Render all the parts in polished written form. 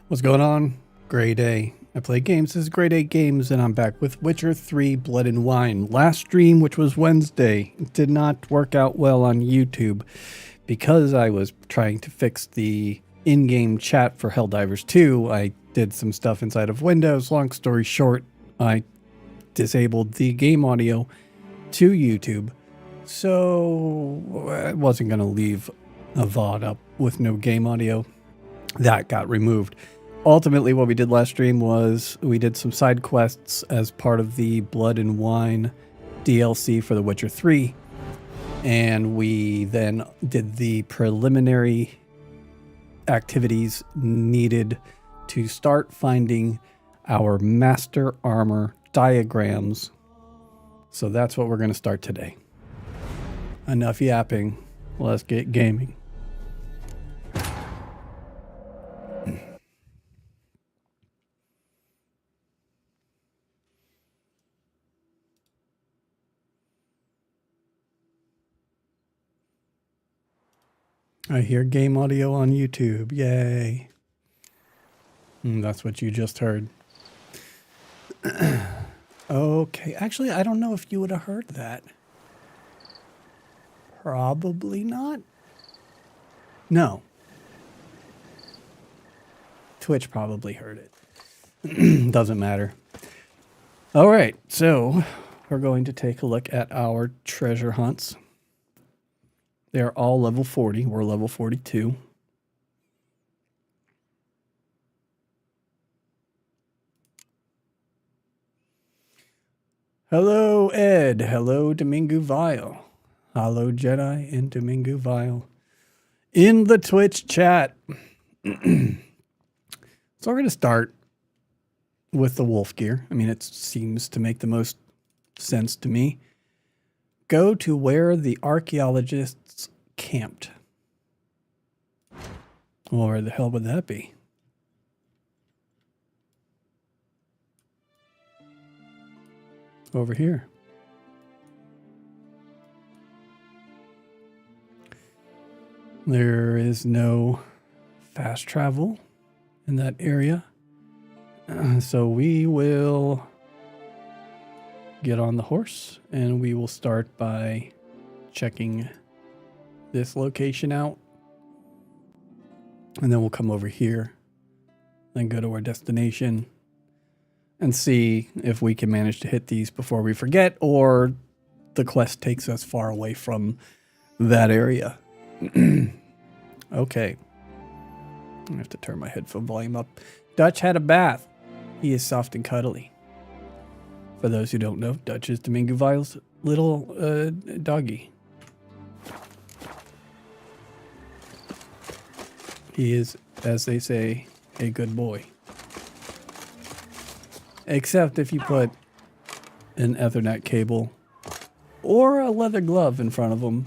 What's going on? Gray Day. I play games. This is Gray Day Games, and I'm back with Witcher 3 Blood and Wine. Last stream, which was Wednesday, did not work out well on YouTube because I was trying to fix the in-game chat for Helldivers 2. I did some stuff inside of Windows. Long story short, I disabled the game audio to YouTube, so I wasn't going to leave a VOD up with no game audio. That got removed. Ultimately, what we did last stream was we did some side quests as part of the Blood and Wine DLC for The Witcher 3. And we then did the preliminary activities needed to start finding our master armor diagrams. So that's what we're going to start today. Enough yapping. Let's get gaming. I hear game audio on YouTube. Yay. That's what you just heard. Okay. Actually, I don't know if you would have heard that. Probably not. No. Twitch probably heard it. Doesn't matter. All right. So we're going to take a look at our treasure hunts. They're all level 40. We're level 42. Hello, Ed. Hello, Domingo Vile. Hello, Jedi and Domingo Vile. In the Twitch chat. So we're going to start with the wolf gear. I mean, it seems to make the most sense to me. Go to where the archaeologists camped. Well, where the hell would that be? Over here. There is no fast travel in that area. So we will get on the horse and we will start by checking this location out, and then we'll come over here, then go to our destination and see if we can manage to hit these before we forget, or the quest takes us far away from that area. Okay. I have to turn my headphone volume up. Dutch had a bath. He is soft and cuddly. For those who don't know, Dutch is Domingo Vile's little doggy. He is, as they say, a good boy. Except if you put an Ethernet cable or a leather glove in front of him.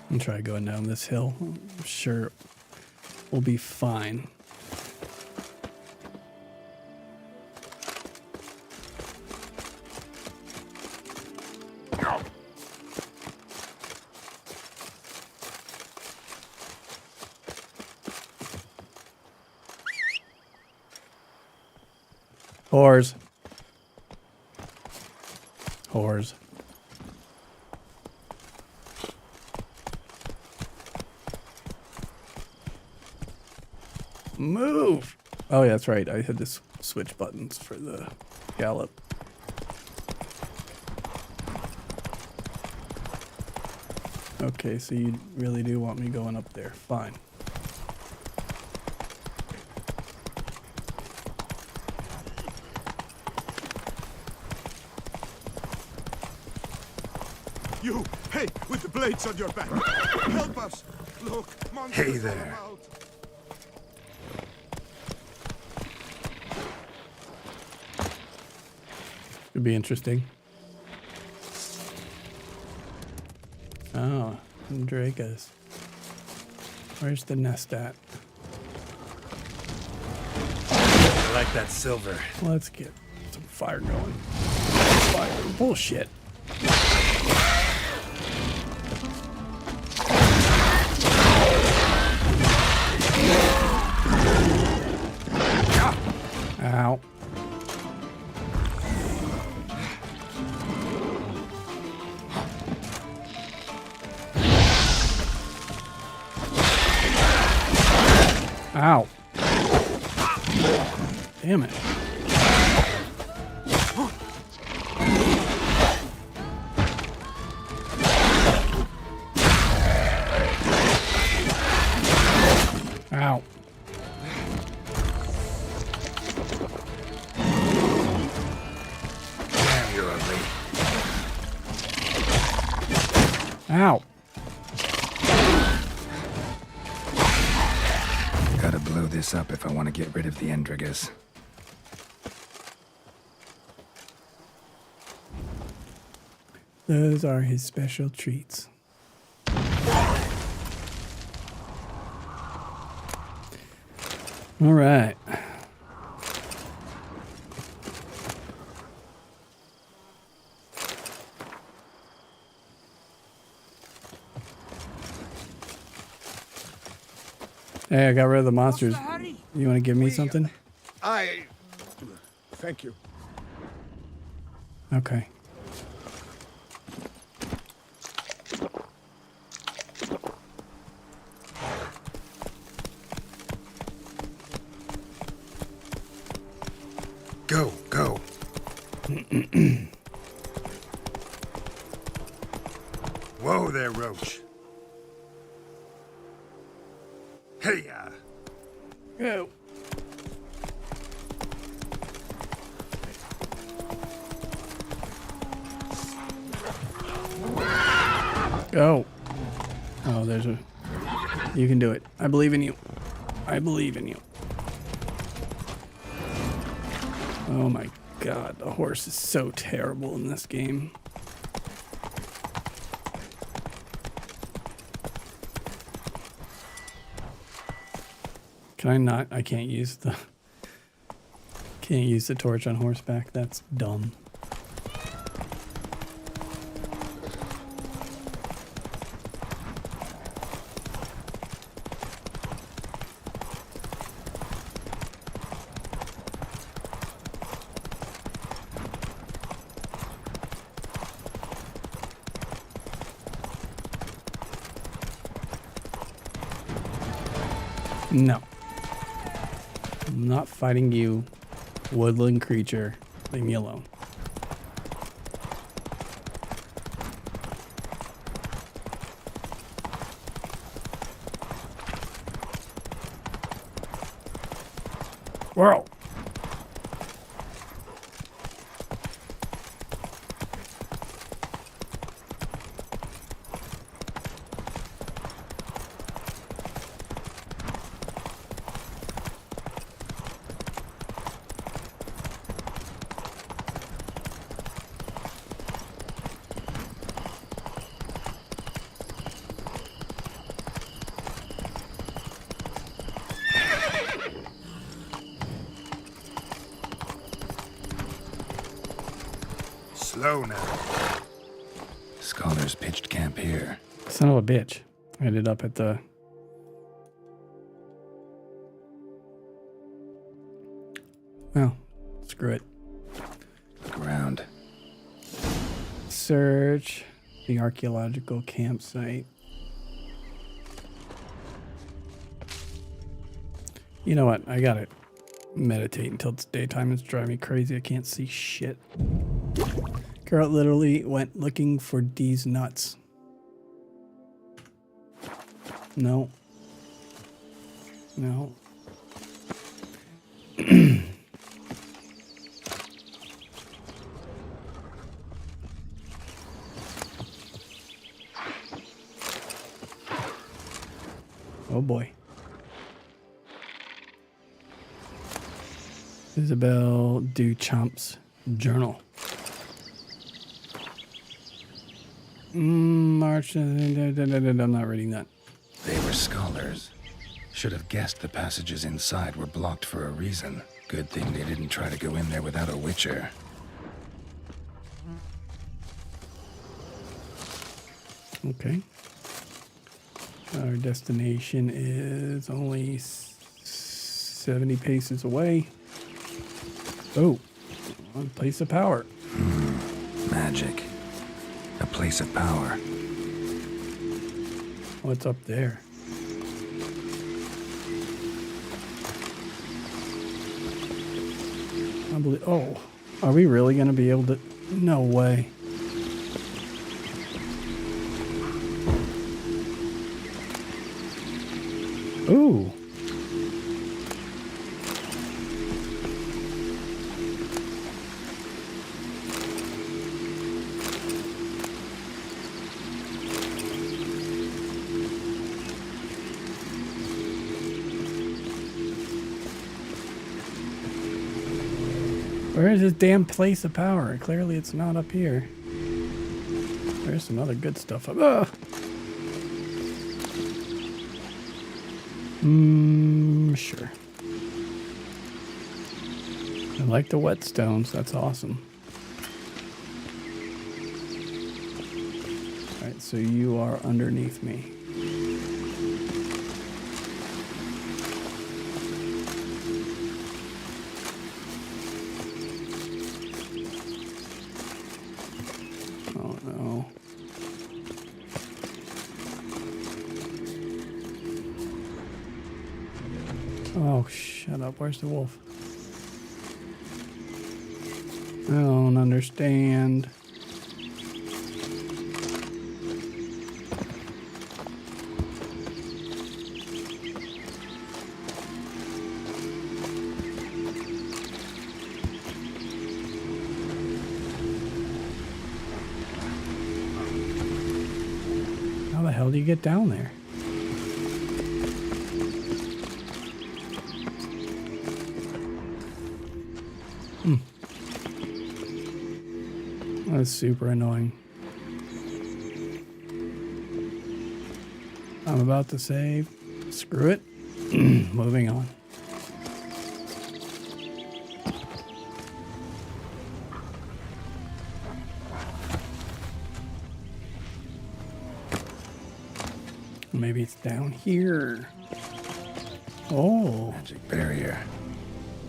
And try going down this hill. I'm sure we'll be fine. Whores. Whores. Move! Oh, yeah, that's right. I had to switch buttons for the gallop. Okay, so you really do want me going up there. Fine. You! Hey! With the blades on your back! Help us! Look, monsters. Hey there. Could be interesting. Oh, Dracos. Where's the nest at? I like that silver. Let's get some fire going. Fire. Bullshit. Ow. Ow. Damn it. Ow. Damn, you're ugly. Ow. Gotta blow this up if I want to get rid of the Endrigas. Those are his special treats. All right. Hey, I got rid of the monsters. You want to give me something? Thank you. Okay. Go, go. Whoa there, Roach. Hey-ya. Go. Go. Oh, there's a... You can do it. I believe in you. I believe in you. Oh my god, the horse is so terrible in this game. Can I not? I can't use the... Can't use the torch on horseback. That's dumb. No. I'm not fighting you, woodland creature. Leave me alone. Whirl. Slow now. Scholars pitched camp here. Son of a bitch. I ended up at the... Well, screw it. Look around. Search the archaeological campsite. You know what? I gotta meditate until it's daytime. It's driving me crazy. I can't see shit. Geralt literally went looking for these nuts. No. No. Oh boy. Isabel Duchamp's journal. March. I'm not reading that. They were scholars. Should have guessed the passages inside were blocked for a reason. Good thing they didn't try to go in there without a witcher. Okay. Our destination is only 70 paces away. Oh, a place of power. Magic. A place of power. What's up there? Oh, are we really going to be able to? No way. Ooh. Where is this damn place of power? Clearly it's not up here. There's some other good stuff up. Sure. I like the whetstones. That's awesome. Alright, so you are underneath me. Oh no. Oh, shut up. Where's the wolf? I don't understand. How the hell do you get down there? That's super annoying. I'm about to save. Screw it. Moving on. Maybe it's down here. Oh. Magic barrier.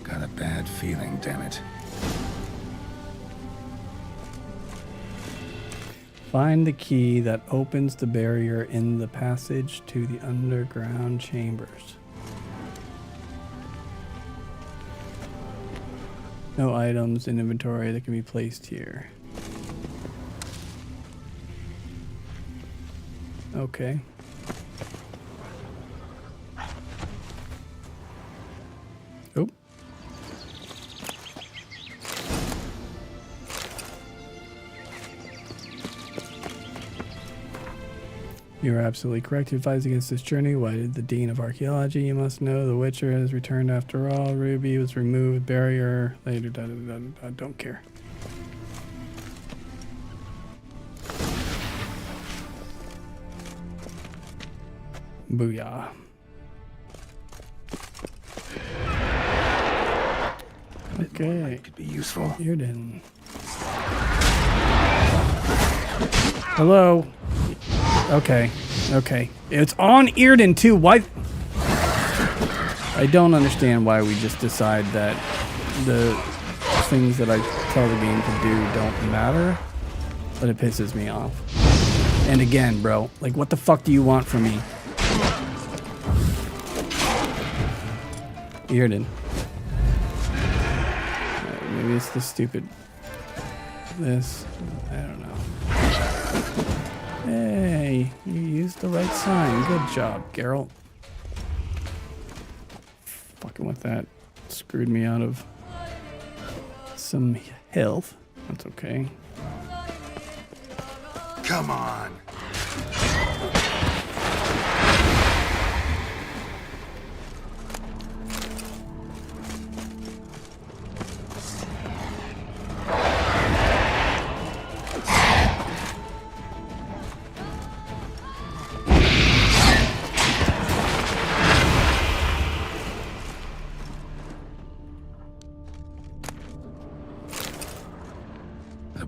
Got a bad feeling, damn it. Find the key that opens the barrier in the passage to the underground chambers. No items in inventory that can be placed here. Okay. Oh. You are absolutely correct to advise against this journey. Why did the Dean of Archaeology? You must know the Witcher has returned after all. Ruby was removed. Barrier. Later. I don't care. Booyah. Okay. Could be useful. Irden. Hello. Okay. It's on Irden too. Why? I don't understand why we just decide that the things that I tell the game to do don't matter, but it pisses me off. And again, bro, like what the fuck do you want from me? Irden. Maybe it's the stupid this. I don't know. Hey, you used the right sign. Good job, Geralt. Fucking with that screwed me out of some health. That's okay. Come on.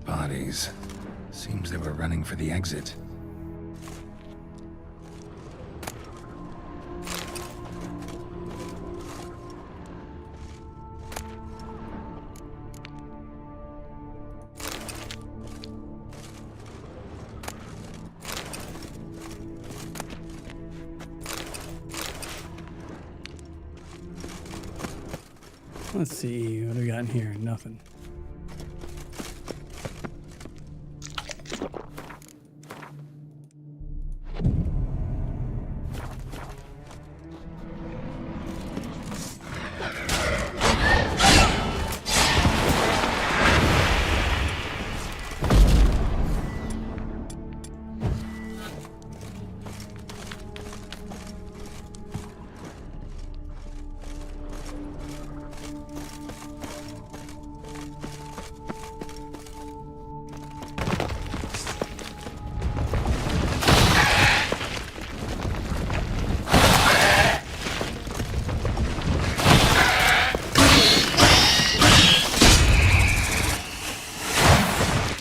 Bodies. Seems they were running for the exit. Let's see, what do we got in here? Nothing.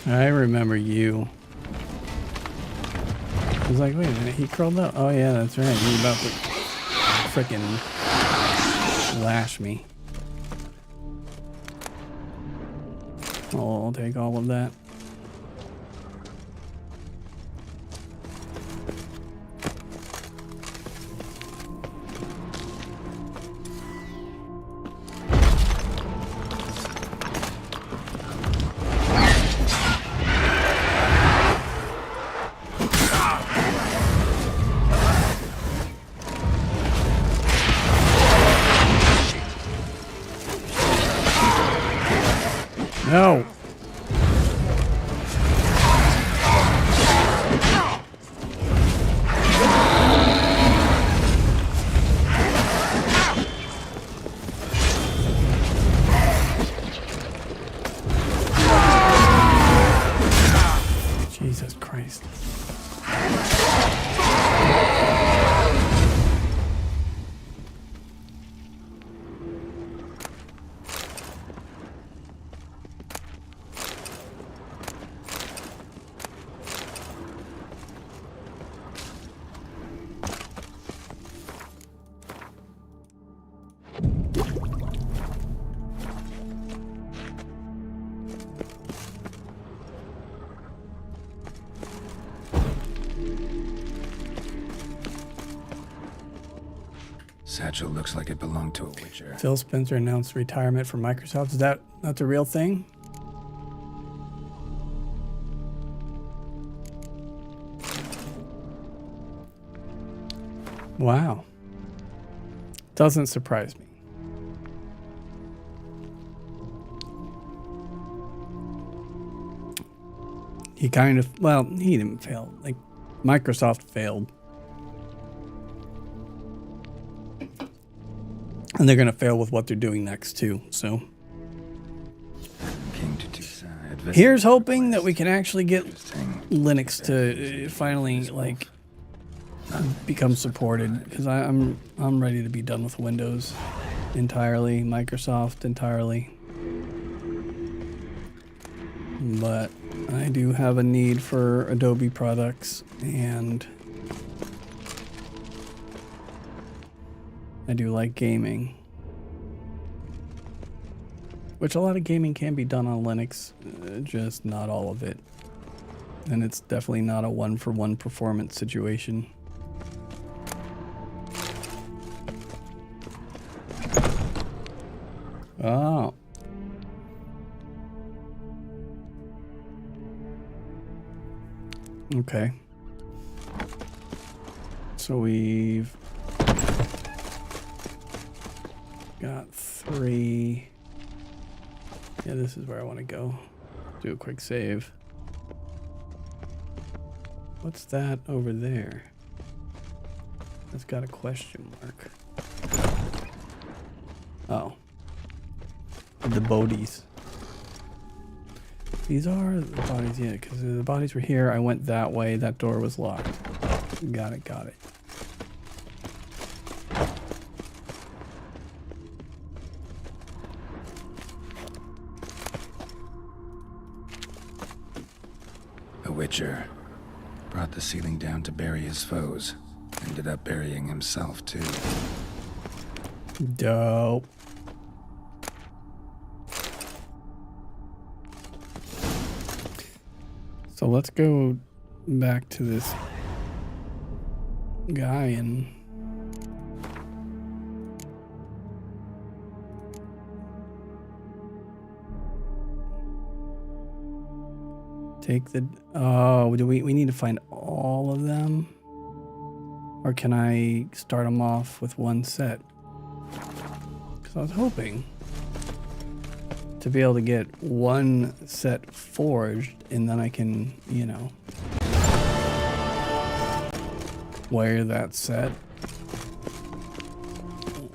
I remember you. I was like, wait a minute, he curled up. Oh yeah, that's right. He's about to frickin' lash me. Oh, I'll take all of that. No. Jesus Christ. Satchel looks like it belonged to a witcher. Phil Spencer announced retirement from Microsoft. Is that's a real thing? Wow. Doesn't surprise me. He kind of, well, he didn't fail. Like, Microsoft failed. And they're going to fail with what they're doing next, too. So, here's hoping that we can actually get Linux to finally, like, become supported. Because I'm ready to be done with Windows entirely, Microsoft entirely. But I do have a need for Adobe products, and I do like gaming, which a lot of gaming can be done on Linux, just not all of it. And it's definitely not a one-for-one performance situation. Oh. Okay. So we've got 3. Yeah, this is where I want to go. Do a quick save. What's that over there? That's got a question mark. Oh. The bodies. These are the bodies, yeah, because the bodies were here. I went that way. That door was locked. Got it, got it. witcher. Brought the ceiling down to bury his foes. Ended up burying himself, too. Dope. So let's go back to this guy and take the... Oh, do we need to find all of them? Or can I start them off with one set? Because I was hoping to be able to get one set forged, and then I can, you know, wear that set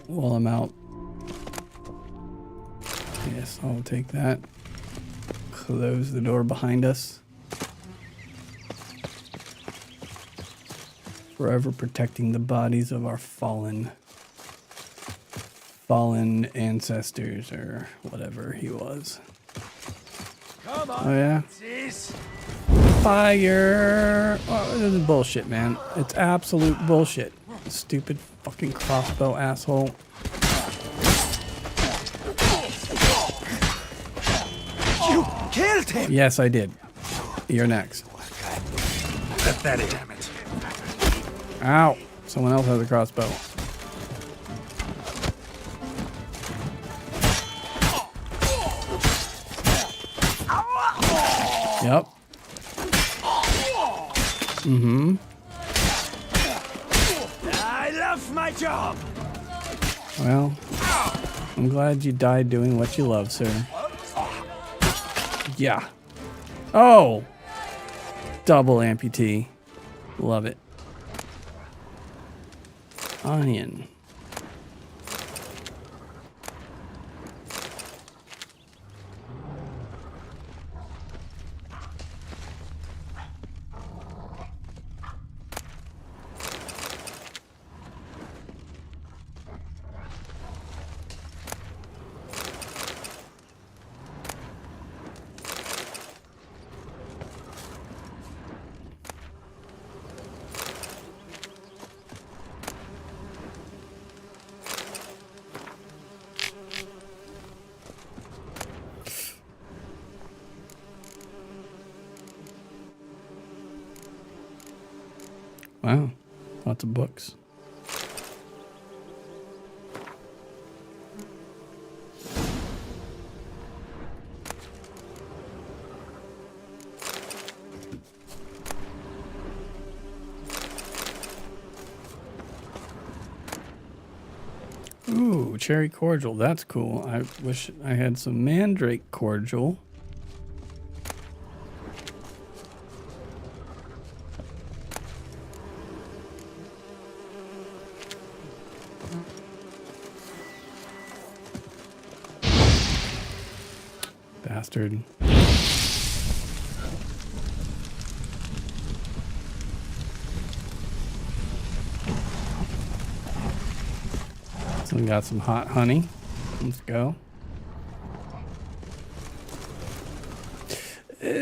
while I'm out. Yes, I'll take that. Close the door behind us. Forever protecting the bodies of our fallen ancestors, or whatever he was. Come on. Oh yeah? Fire! Oh, this is bullshit, man. It's absolute bullshit. Stupid fucking crossbow asshole. You killed him! Yes, I did. You're next. Pathetic. Damn it. Ow! Someone else has a crossbow. Yep. Mm-hmm. I love my job! Well, I'm glad you died doing what you love, sir. Yeah. Oh! Double amputee. Love it. Onion. Wow, lots of books. Ooh, cherry cordial. That's cool. I wish I had some mandrake cordial. Bastard. So we got some hot honey. Let's go.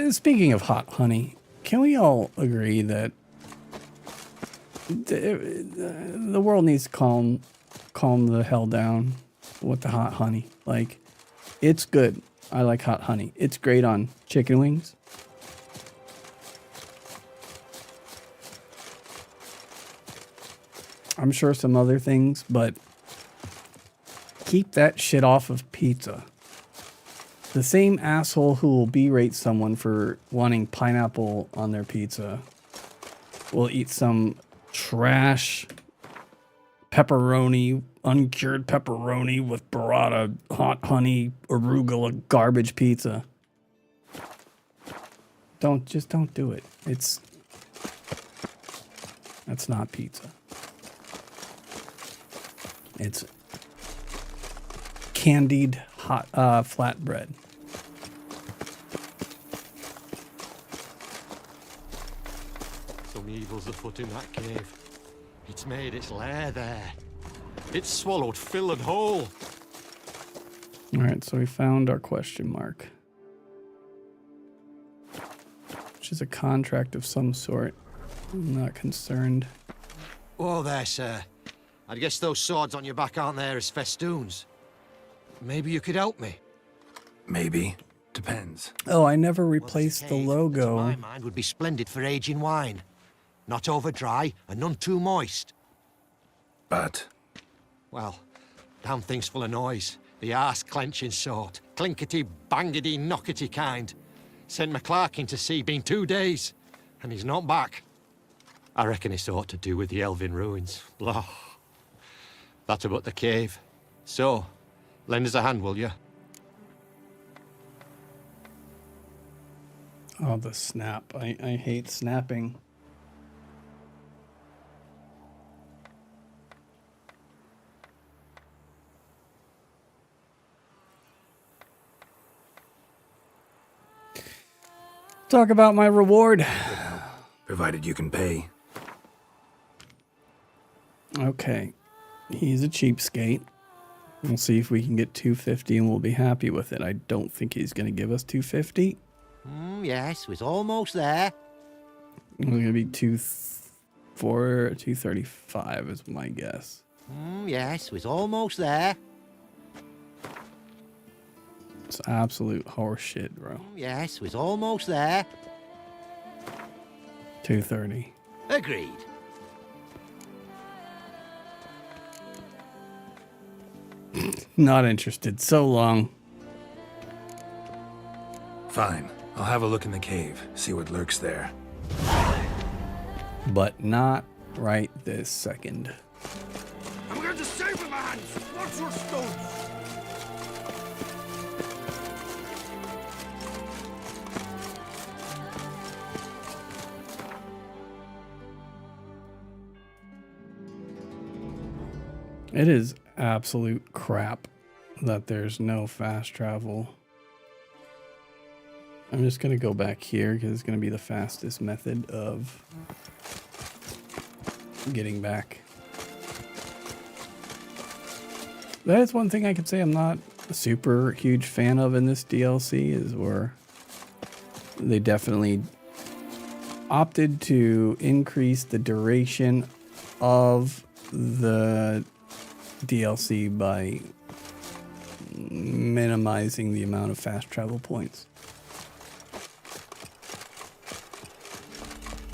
Speaking of hot honey, can we all agree that the world needs to calm the hell down with the hot honey? Like, it's good. I like hot honey. It's great on chicken wings. I'm sure some other things, but keep that shit off of pizza. The same asshole who will berate someone for wanting pineapple on their pizza will eat some trash pepperoni, uncured pepperoni with burrata, hot honey, arugula, garbage pizza. Don't do it. That's not pizza. It's candied hot flatbread. Some evil's afoot in that cave. It's made its lair there. It's swallowed Phil and whole. All right, so we found our question mark. which is a contract of some sort. I'm not concerned. Oh, there, sir. I guess those swords on your back aren't there as festoons. Maybe you could help me. Maybe. Depends. Oh, I never Well, replaced there's the a cave that, logo. to my mind, would be splendid for aging wine. Not over dry and none too moist. But Well, damn thing's full of noise. The arse-clenching sort. Clinkety, bangety, knockety kind. Sent McClark in to sea, been 2 days. And he's not back. I reckon it's aught to do with the elven ruins. Blah. That about the cave. So, lend us a hand, will you? Oh, the snap. I hate snapping. Talk about my reward. provided you can pay. Okay. He's a cheapskate. We'll see if we can get 250 and we'll be happy with it. I don't think he's going to give us 250. Yes, we're almost there. It's going to be 235 is my guess. Yes, we're almost there. It's absolute horseshit, bro. Yes, we're almost there. 230. Agreed. Not interested. So long. Fine. I'll have a look in the cave, see what lurks there. But not right this second. I'm going to save him, man! What's your stones? It is absolute crap that there's no fast travel. I'm just going to go back here because it's going to be the fastest method of getting back. That is one thing I could say I'm not a super huge fan of in this DLC is where they definitely opted to increase the duration of the DLC by minimizing the amount of fast travel points.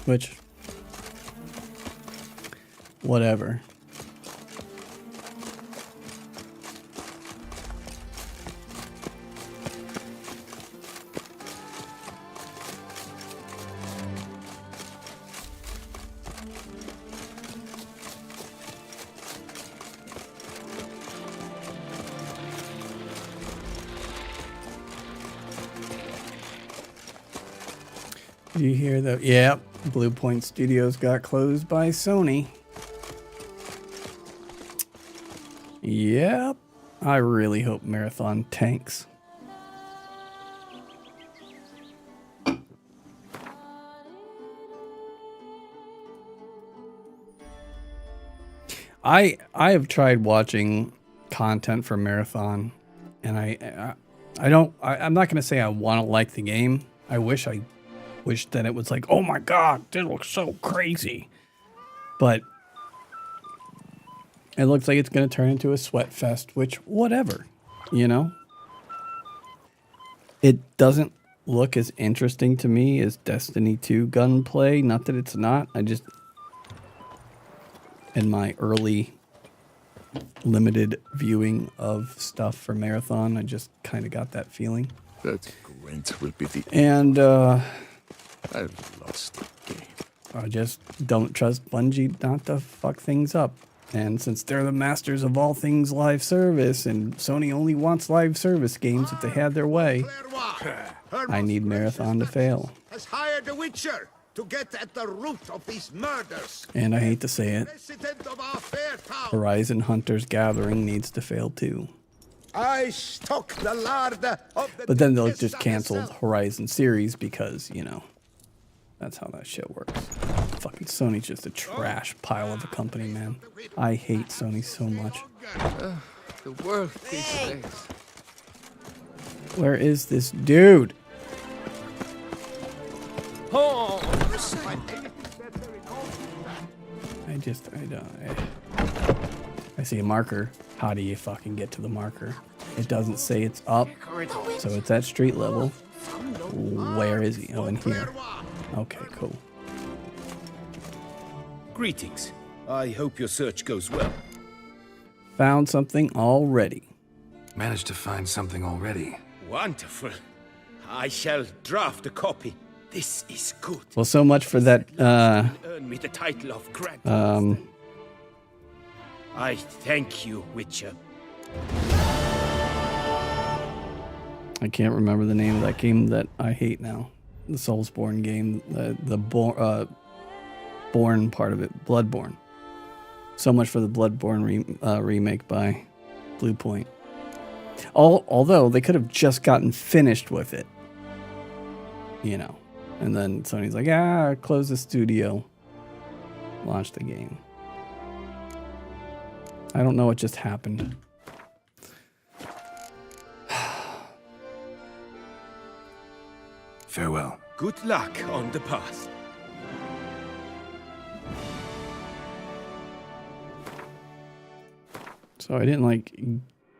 Which, whatever. Did you hear that? Yep. Blue Point Studios got closed by Sony. Yep. I really hope Marathon tanks. I have tried watching content for Marathon, and I'm not gonna say I want to like the game. I wish that it was like, oh my god, this looks so crazy. But it looks like it's going to turn into a sweat fest, which, whatever, you know? It doesn't look as interesting to me as Destiny 2 gunplay. Not that it's not. I just, in my early limited viewing of stuff for Marathon, I just kind of got that feeling. That Gwent will be the And, I've lost the game. I just don't trust Bungie not to fuck things up. And since they're the masters of all things live service, and Sony only wants live service games if they had their way, I need Marathon to fail. Has hired a witcher to get at the root of these murders. And I hate to say it, Resident of our fair town. Horizon Hunters Gathering needs to fail too. I stock the lard of the But then they'll Duchess just of cancel Esel. Horizon series because, you know, that's how that shit works. Fucking Sony's just a trash pile of a company, man. I hate Sony so much. The world these days. Where is this dude? Oh! I see a marker. How do you fucking get to the marker? It doesn't say it's up, so it's at street level. Where is he? Oh, in here. Okay, cool. Greetings. I hope your search goes well. Found something already. Managed to find something already. Wonderful. I shall draft a copy. This is good. Well, so much for that, Earn me the title of Grand. I thank you, Witcher. I can't remember the name of that game that I hate now. The Soulsborne game, the Born part of it, Bloodborne. So much for the Bloodborne remake by Blue Point. Although they could have just gotten finished with it, you know. And then Sony's like, close the studio, launch the game. I don't know what just happened. Farewell. Good luck on the path. So I didn't like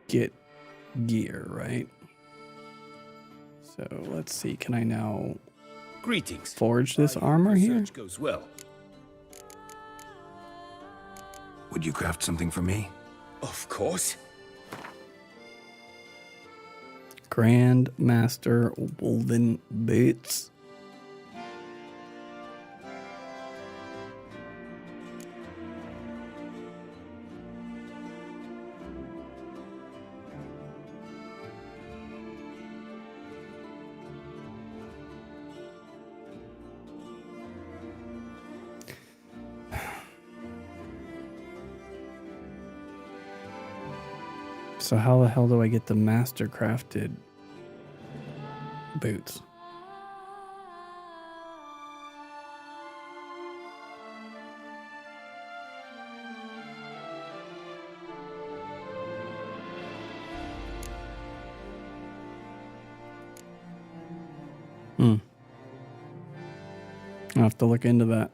get gear, right? So let's see, can I now Greetings. forge this I hope armor your here? search goes well. Would you craft something for me? Of course. Grand Master Woven Boots. So how the hell do I get the mastercrafted boots? I'll have to look into that.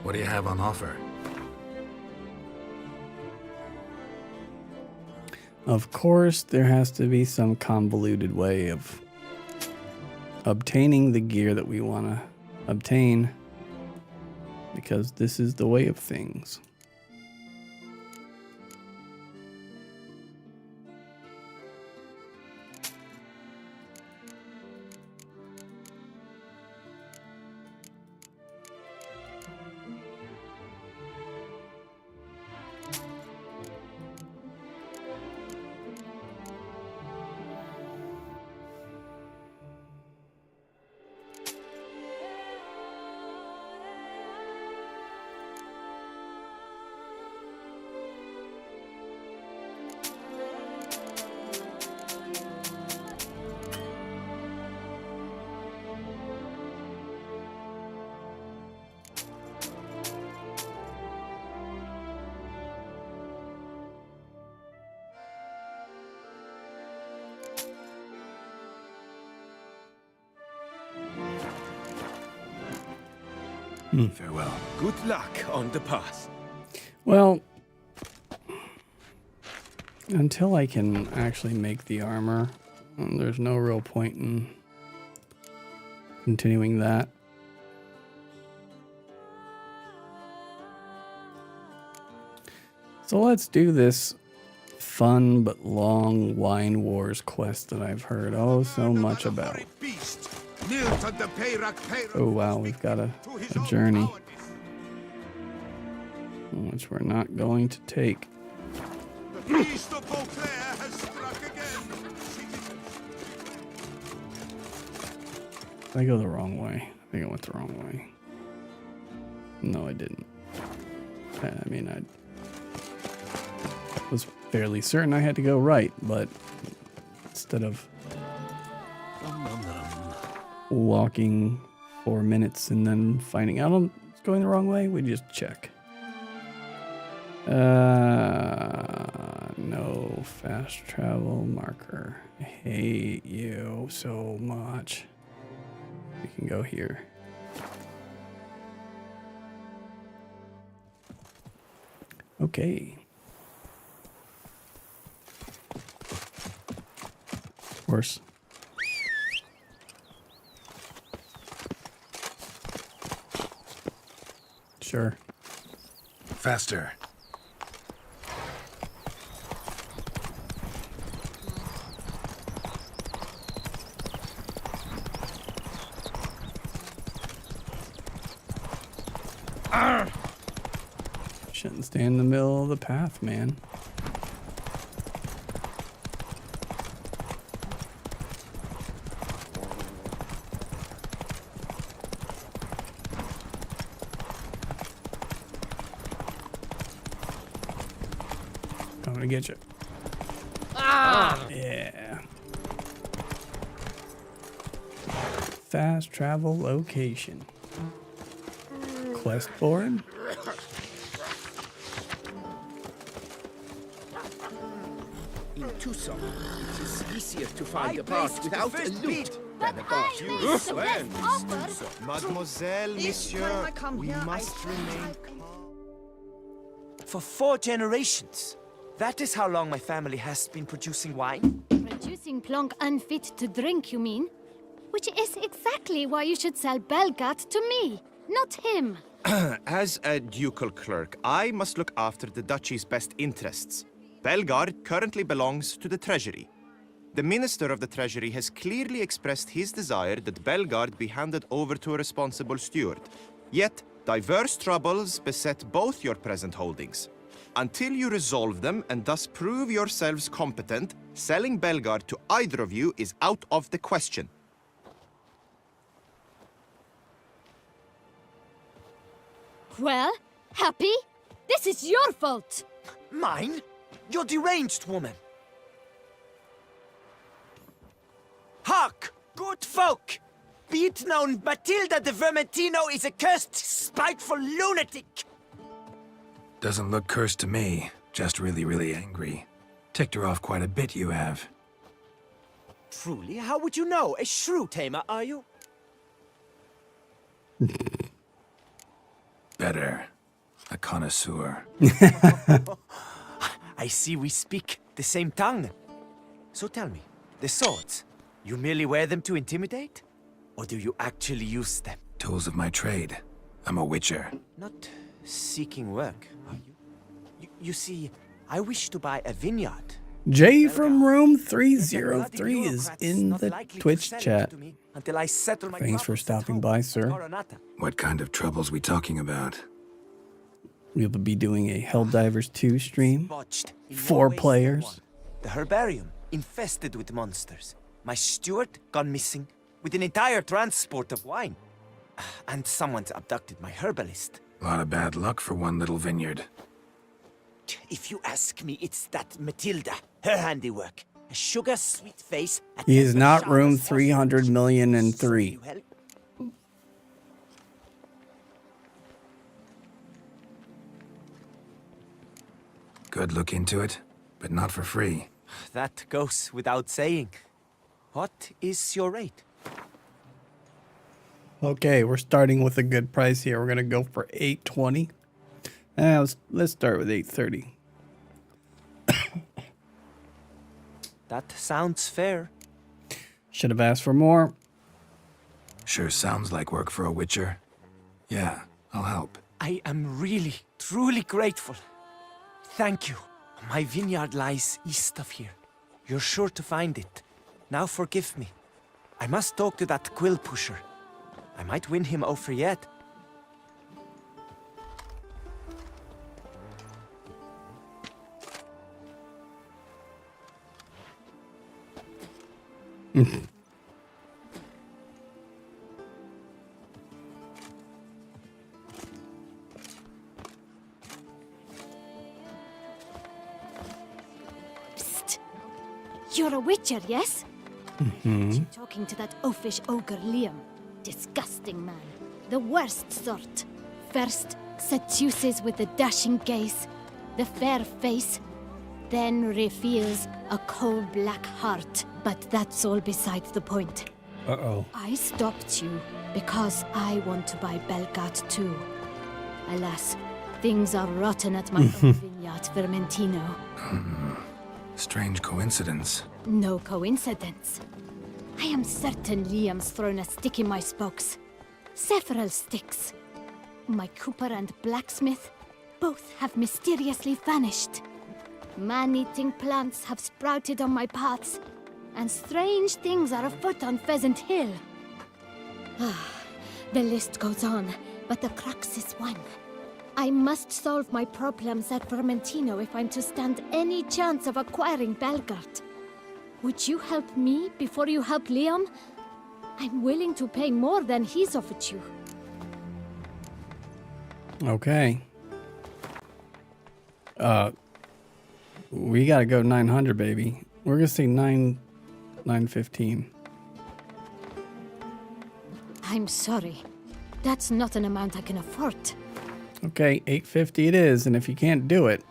What do you have on offer? Of course, there has to be some convoluted way of obtaining the gear that we want to obtain, because this is the way of things. Farewell. Good luck on the path. Well, until I can actually make the armor, there's no real point in continuing that. So let's do this fun but long Wine Wars quest that I've heard so much about. Oh wow, we've got a journey, which we're not going to take. The beast of Beauclair has struck again. Did I go the wrong way? I think I went the wrong way. No, I didn't. I mean, I was fairly certain I had to go right, but instead of walking 4 minutes and then finding out I'm going the wrong way, we just check. No fast travel marker. I hate you so much. We can go here. Okay. Worse. Sure. Faster. Shouldn't stay in the middle of the path, man. I'm gonna get you. Yeah. Fast travel location. Quest board. In Tucson, it is easier to find a path without a loot than a path used to land. Mademoiselle, monsieur, we must remain calm. For 4 generations. That is how long my family has been producing wine. Producing plonk unfit to drink, you mean? Which is exactly why you should sell Belgat to me, not him. As a ducal clerk, I must look after the duchy's best interests. Belgard currently belongs to the treasury. The minister of the treasury has clearly expressed his desire that Belgard be handed over to a responsible steward. Yet, diverse troubles beset both your present holdings. Until you resolve them and thus prove yourselves competent, selling Belgard to either of you is out of the question. Well, Happy? This is your fault! Mine? You're deranged, woman. Hark, good folk! Be it known, Matilda de Vermentino is a cursed, spiteful lunatic! Doesn't look cursed to me. Just really, really angry. Ticked her off quite a bit, you have. Truly, how would you know? A shrew tamer, are you? Better. A connoisseur. I see we speak the same tongue. So tell me, the swords, you merely wear them to intimidate? Or do you actually use them? Tools of my trade. I'm a witcher. Not seeking work, are you? You see, I wish to buy a vineyard. Jay from room 303 is in the Twitch chat. Thanks for stopping by, sir. What kind of troubles we talking about? We'll be doing a Helldivers 2 stream. 4 players. The herbarium infested with monsters. My steward gone missing with an entire transport of wine. And someone's abducted my herbalist. A lot of bad luck for one little vineyard. If you ask me, it's that Matilda, her handiwork. A sugar-sweet face. He is not room 300,000,003. Good look into it, but not for free. That goes without saying. What is your rate? Okay, we're starting with a good price here. We're gonna go for 820. Let's start with 830. That sounds fair. Should have asked for more. Sure sounds like work for a witcher. Yeah, I'll help. I am really, truly grateful. Thank you. My vineyard lies east of here. You're sure to find it. Now forgive me. I must talk to that quill pusher. I might win him over yet. Psst. You're a witcher, yes? You're talking to that oafish ogre Liam. Disgusting man. The worst sort. First, seduces with a dashing gaze. the fair face, then reveals a coal black heart. But that's all besides the point. Uh-oh. I stopped you because I want to buy Belgat too. Alas, things are rotten at my own vineyard, Vermentino. Strange coincidence. No coincidence. I am certain Liam's thrown a stick in my spokes. Several sticks. My cooper and blacksmith both have mysteriously vanished. Man-eating plants have sprouted on my paths, and strange things are afoot on Pheasant Hill. The list goes on, but the crux is one. I must solve my problems at Vermentino if I'm to stand any chance of acquiring Belgard. Would you help me before you help Liam? I'm willing to pay more than he's offered you. Okay. We gotta go 900, baby. We're gonna say 915. I'm sorry. That's not an amount I can afford. Okay, 850 it is, and if you can't do it,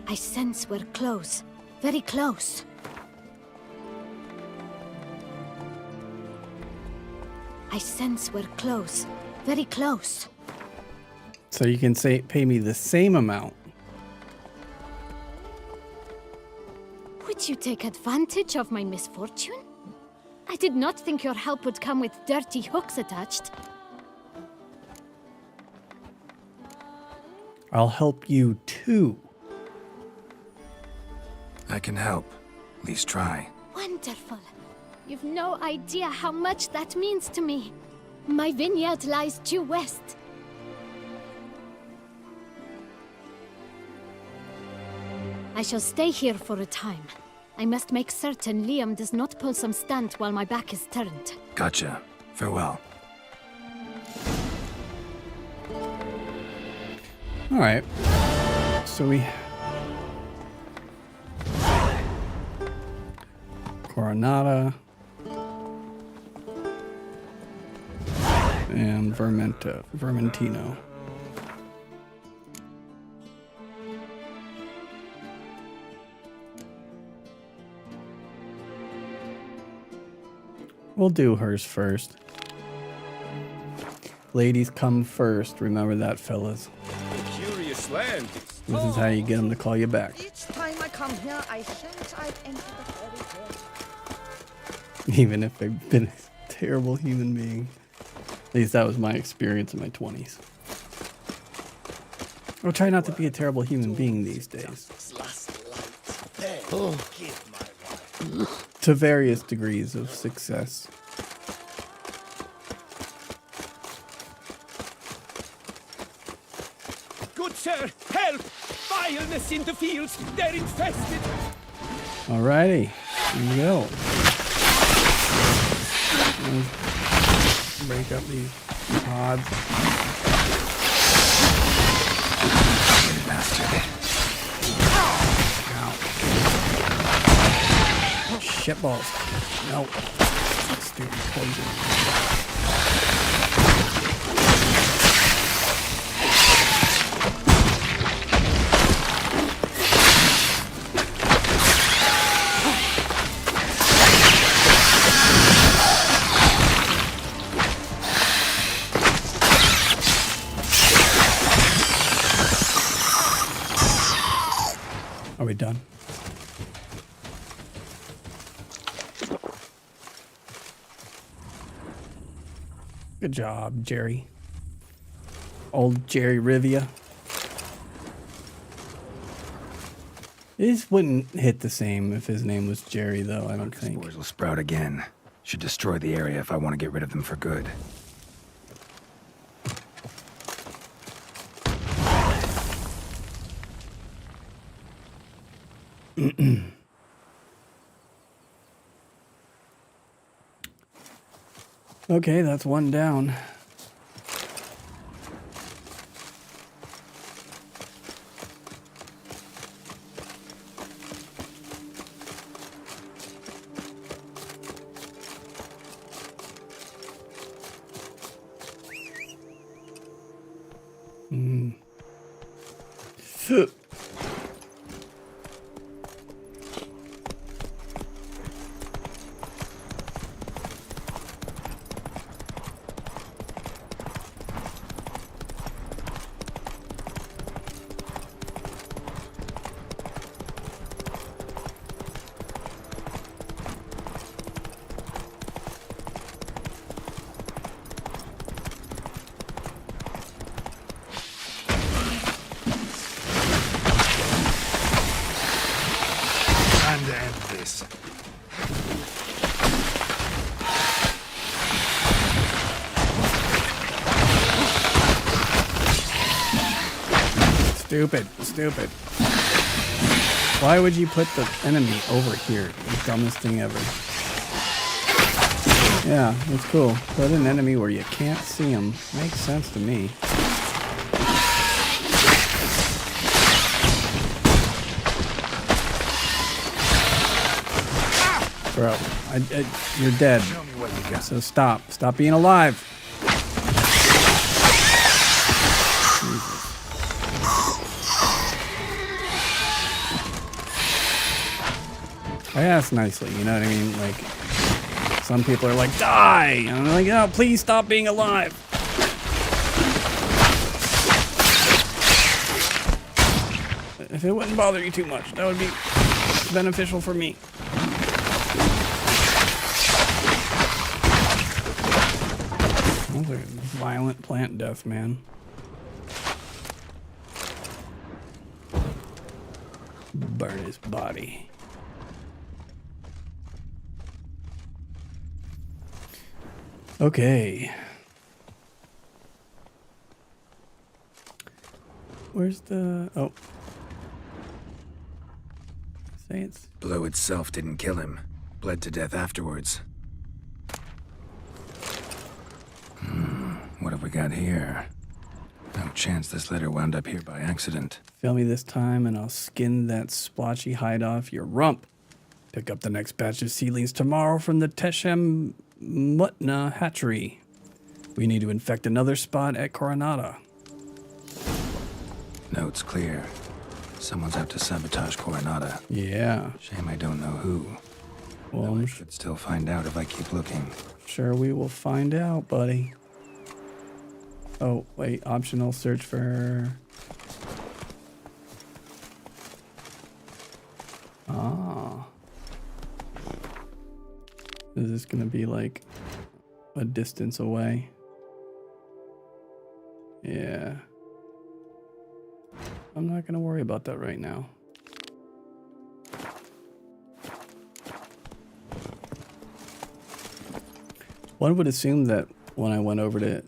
I sense we're close. Very close. I sense we're close. Very close. so you can say pay me the same amount. Would you take advantage of my misfortune? I did not think your help would come with dirty hooks attached. I'll help you too. I can help. At least try. Wonderful. You've no idea how much that means to me. My vineyard lies due west. I shall stay here for a time. I must make certain Liam does not pull some stunt while my back is turned. Gotcha. Farewell. All right. So we Coronata and Vermentino. We'll do hers first. Ladies come first. Remember that, fellas. Curious land. This is how you get them to call you back. Each time I come here, I sense I've entered a fairy tale. Even if they've been a terrible human being. At least that was my experience in my 20s. I'll try not to be a terrible human being these days. To various degrees of success. Good sir, help! Vileness in the fields, they're infested! Alrighty, here we go. Let's break up these pods. Bastard. Ow. Shitballs. No. Stupid poison. Are we done? Good job, Jerry. Old Jerry Rivia. This wouldn't hit the same if his name was Jerry, though, I don't think. Spores will sprout again. Should destroy the area if I want to get rid of them for good. Okay, that's one down. Mm. Time to end this. Stupid, stupid. Why would you put the enemy over here? The dumbest thing ever. Yeah, it's cool. Put an enemy where you can't see them. Makes sense to me. Bro, you're dead. Show me what you got. So stop. Stop being alive. I asked nicely, you know what I mean? Like, some people are like, die! And I'm like, no, please stop being alive. If it wouldn't bother you too much, that would be beneficial for me. That was a violent plant death, man. Burn his body. Okay. Where's the... Oh. Say it's... Blow itself didn't kill him. Bled to death afterwards. What have we got here? No chance this letter wound up here by accident. Fail me this time and I'll skin that splotchy hide off your rump. Pick up the next batch of seedlings tomorrow from the Teshem Mutna hatchery. We need to infect another spot at Coronata. Note's clear. Someone's out to sabotage Coronata. Yeah. Shame I don't know who. Well, I should still find out if I keep looking. Sure we will find out, buddy. Oh, wait. Optional search for... Ah. Is this going to be like a distance away? Yeah. I'm not going to worry about that right now. One would assume that when I went over to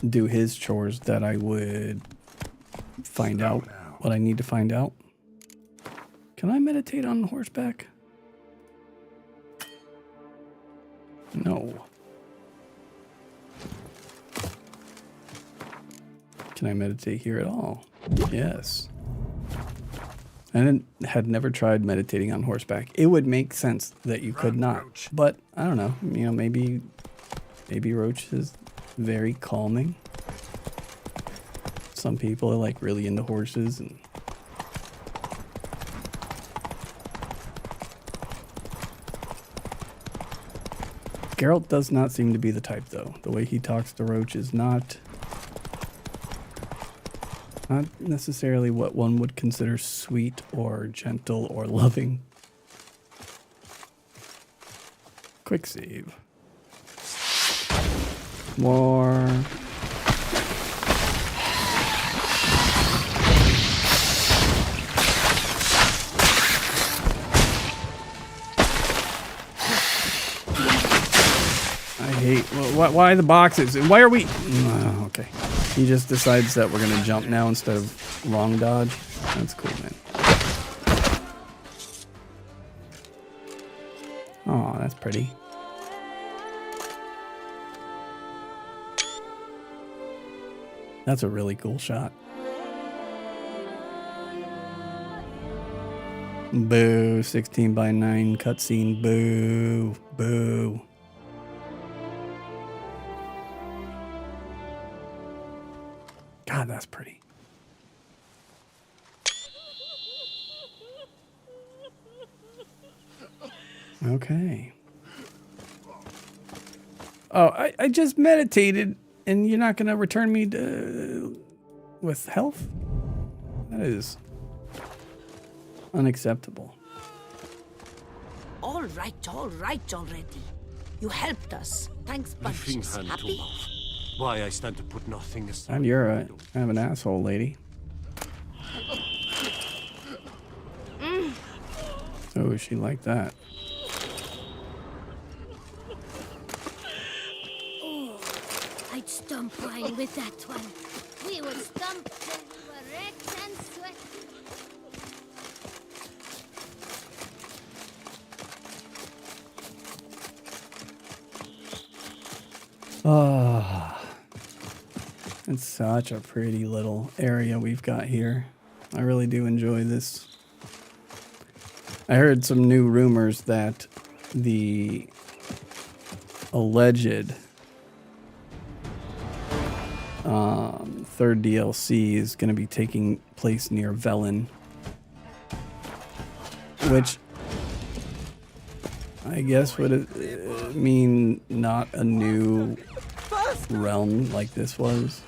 do his chores that I would find out what I need to find out. Can I meditate on horseback? No. Can I meditate here at all? Yes. I had never tried meditating on horseback. It would make sense that you could not. Roach. But I don't know. You know, maybe Roach is very calming. Some people are like really into horses and Geralt does not seem to be the type though. The way he talks to Roach is not necessarily what one would consider sweet or gentle or loving. Quick save. More. I hate. Why the boxes? And why are we? Oh, okay. He just decides that we're gonna jump now instead of long dodge. That's cool, man. Oh, that's pretty. That's a really cool shot. Boo. 16:9 cutscene. Boo. Boo. God, that's pretty. Okay. Oh, I just meditated, and you're not going to return me with health? That is unacceptable. All right already. You helped us. Thanks, bunches. Happy? Why I stand to put nothing aside. And you're kind of an asshole, lady. Oh, she like that. Oh, I'd stomp wine with that one. We would stomp till we were wrecked and sweat. Ah, it's such a pretty little area we've got here. I really do enjoy this. I heard some new rumors that the alleged third DLC is going to be taking place near Velen, which I guess would mean not a new realm like this was.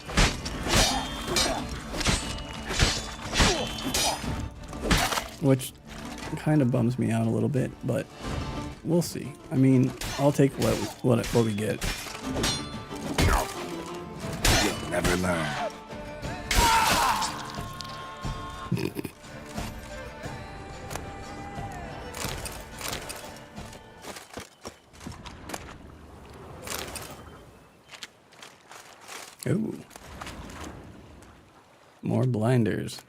Which kind of bums me out a little bit, but we'll see. I mean, I'll take what we get. You'll never learn. Ooh. More blinders.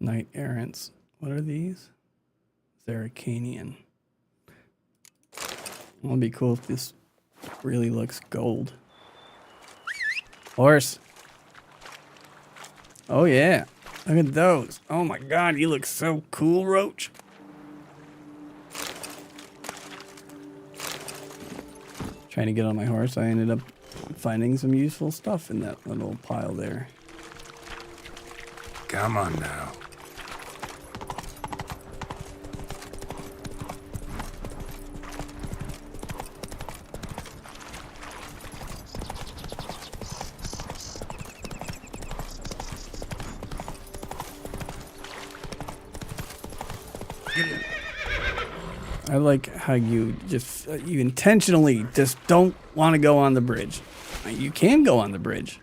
Knight errants. What are these? Zaracanian. It'll be cool if this really looks gold. Horse. Oh yeah. Look at those. Oh my god, you look so cool, Roach. Trying to get on my horse, I ended up finding some useful stuff in that little pile there. Come on now. I like how you just, you intentionally just don't want to go on the bridge. You can go on the bridge,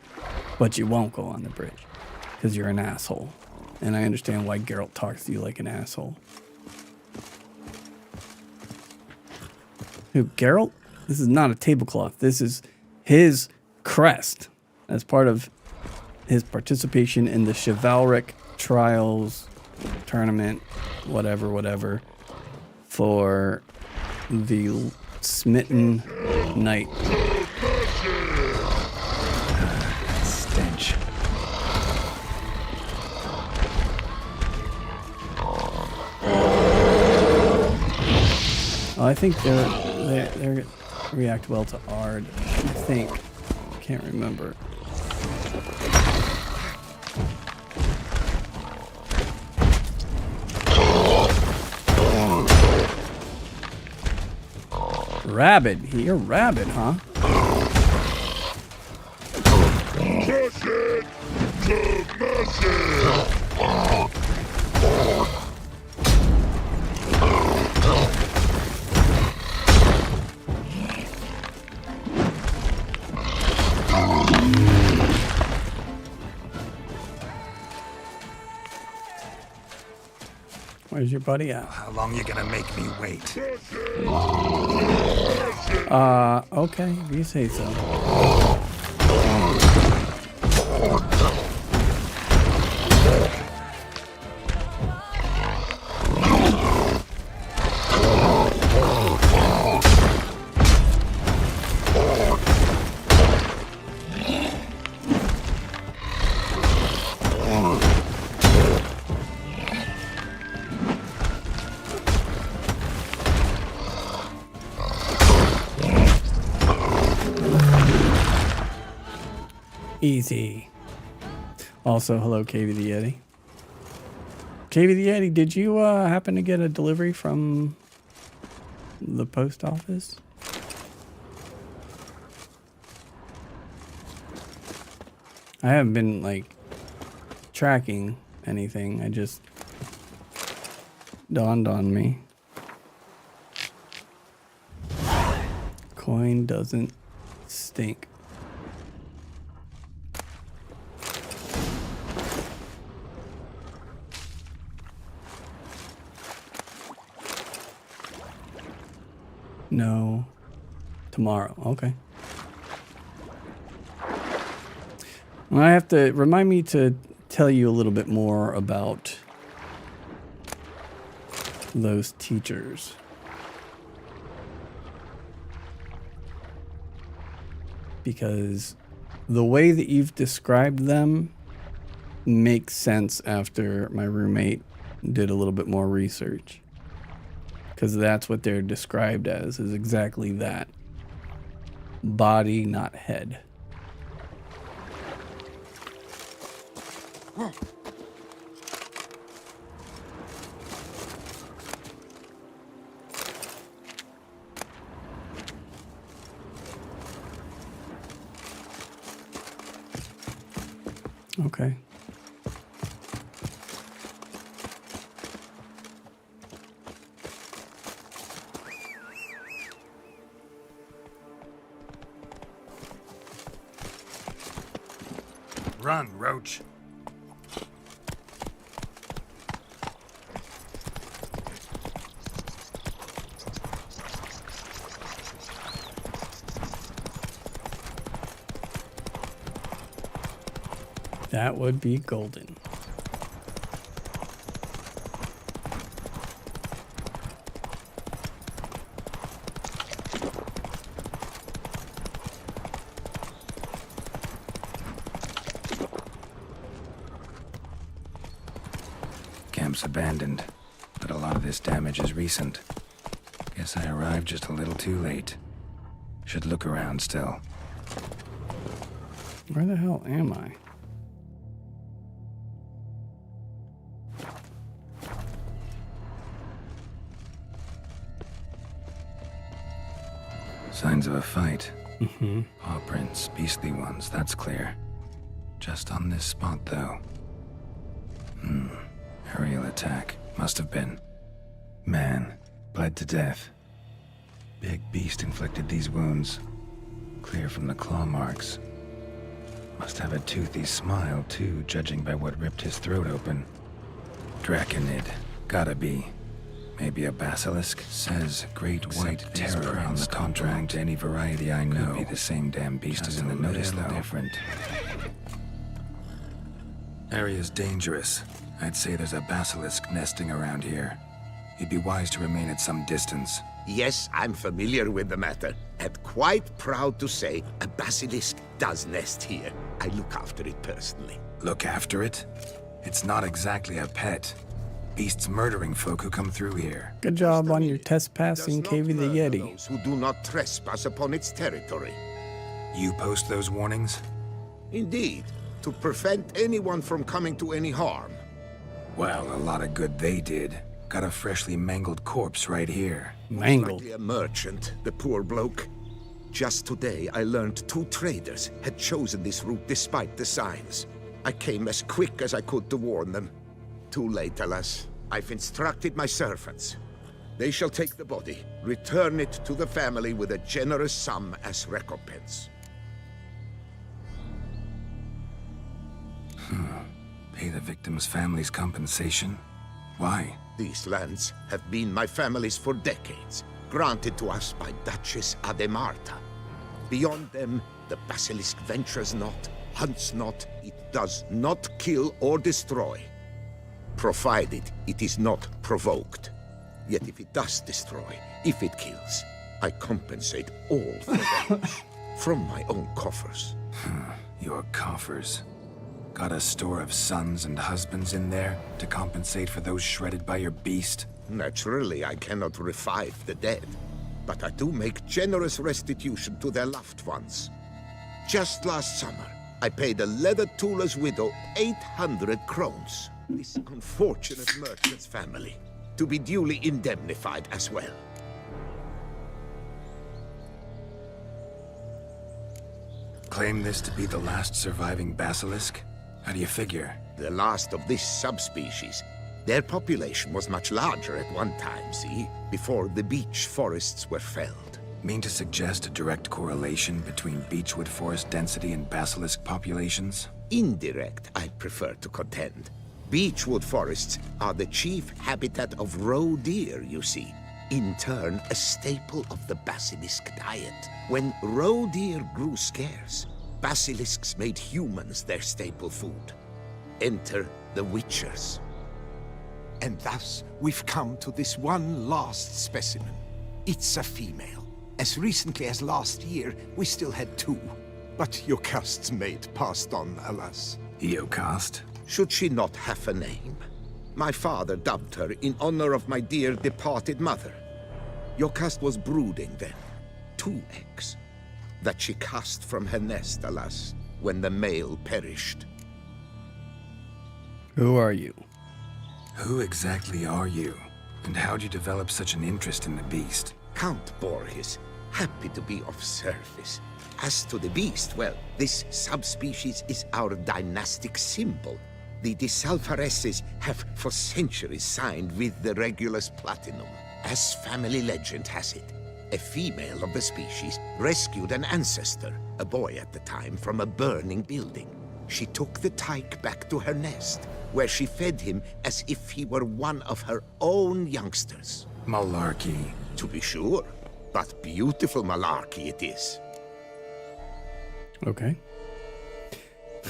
but you won't go on the bridge because you're an asshole. And I understand why Geralt talks to you like an asshole. Who, Geralt? This is not a tablecloth. This is his crest as part of his participation in the chivalric trials tournament, whatever, for the smitten knight. Stench. Oh, I think they react well to Ard. I think. Can't remember. Rabid. You're rabid, huh? Where's your buddy at? How long you gonna make me wait? Okay, if you say so. Easy. Also, hello, KV the Yeti. KV the Yeti, did you happen to get a delivery from the post office? I haven't been, like, tracking anything. I just dawned on me. Coin doesn't stink. No. Tomorrow. Okay. Well, I have to remind me to tell you a little bit more about those teachers. Because the way that you've described them makes sense after my roommate did a little bit more research. Because that's what they're described as, is exactly that. Body, not head. Okay. Run, Roach. That would be golden. Camp's abandoned, but a lot of this damage is recent. Guess I arrived just a little too late. Should look around still. Where the hell am I? Signs of a fight. Mm-hmm. Paw prints, beastly ones, that's clear. Just on this spot, though. Aerial attack. Must have been. Man, bled to death. Big beast inflicted these wounds. Clear from the claw marks. Must have a toothy smile, too, judging by what ripped his throat open. Draconid. Gotta be. Maybe a basilisk? Says Great White Terror on the contract. Any variety I know. Could be the same damn beast as in the notice, though. Different. Area's dangerous. I'd say there's a basilisk nesting around here. You'd be wise to remain at some distance. Yes, I'm familiar with the matter, and quite proud to say a basilisk does nest here. I look after it personally. Look after it? It's not exactly a pet. Beasts murdering folk who come through here. Good job on your test passing, KV the Yeti. Those who do not trespass upon its territory. You post those warnings? Indeed, to prevent anyone from coming to any harm. Well, a lot of good they did. Got a freshly mangled corpse right here. Mangled? Likely a merchant, the poor bloke. Just today, I learned 2 traders had chosen this route despite the signs. I came as quick as I could to warn them. Too late, alas. I've instructed my servants. They shall take the body, return it to the family with a generous sum as recompense. Pay the victim's family's compensation? Why? These lands have been my family's for decades, granted to us by Duchess Ademarta. Beyond them, the basilisk ventures not, hunts not, it does not kill or destroy. Provided it is not provoked. Yet if it does destroy, if it kills, I compensate all for damage from my own coffers. Your coffers. Got a store of sons and husbands in there to compensate for those shredded by your beast? Naturally, I cannot revive the dead, but I do make generous restitution to their loved ones. Just last summer, I paid a leather tooler's widow 800 crowns. This unfortunate merchant's family to be duly indemnified as well. Claim this to be the last surviving basilisk? How do you figure? The last of this subspecies. Their population was much larger at one time, see? Before the beech forests were felled. Mean to suggest a direct correlation between beechwood forest density and basilisk populations? Indirect, I prefer to contend. Beechwood forests are the chief habitat of roe deer, you see. In turn, a staple of the basilisk diet. When roe deer grew scarce, basilisks made humans their staple food. Enter the witchers. And thus, we've come to this one last specimen. It's a female. As recently as last year, we still had 2. But Jocast's mate passed on, alas. Jocast? Should she not have a name? My father dubbed her in honor of my dear departed mother. Jocast was brooding then. 2 eggs. That she cast from her nest, alas, when the male perished. Who are you? Who exactly are you? And how'd you develop such an interest in the beast? Count Borges, happy to be of service. As to the beast, well, this subspecies is our dynastic symbol. The de Salfareses have for centuries signed with the Regulus Platinum. As family legend has it, a female of the species rescued an ancestor, a boy at the time, from a burning building. She took the tyke back to her nest, where she fed him as if he were one of her own youngsters. Malarkey. To be sure, but beautiful malarkey it is. Okay.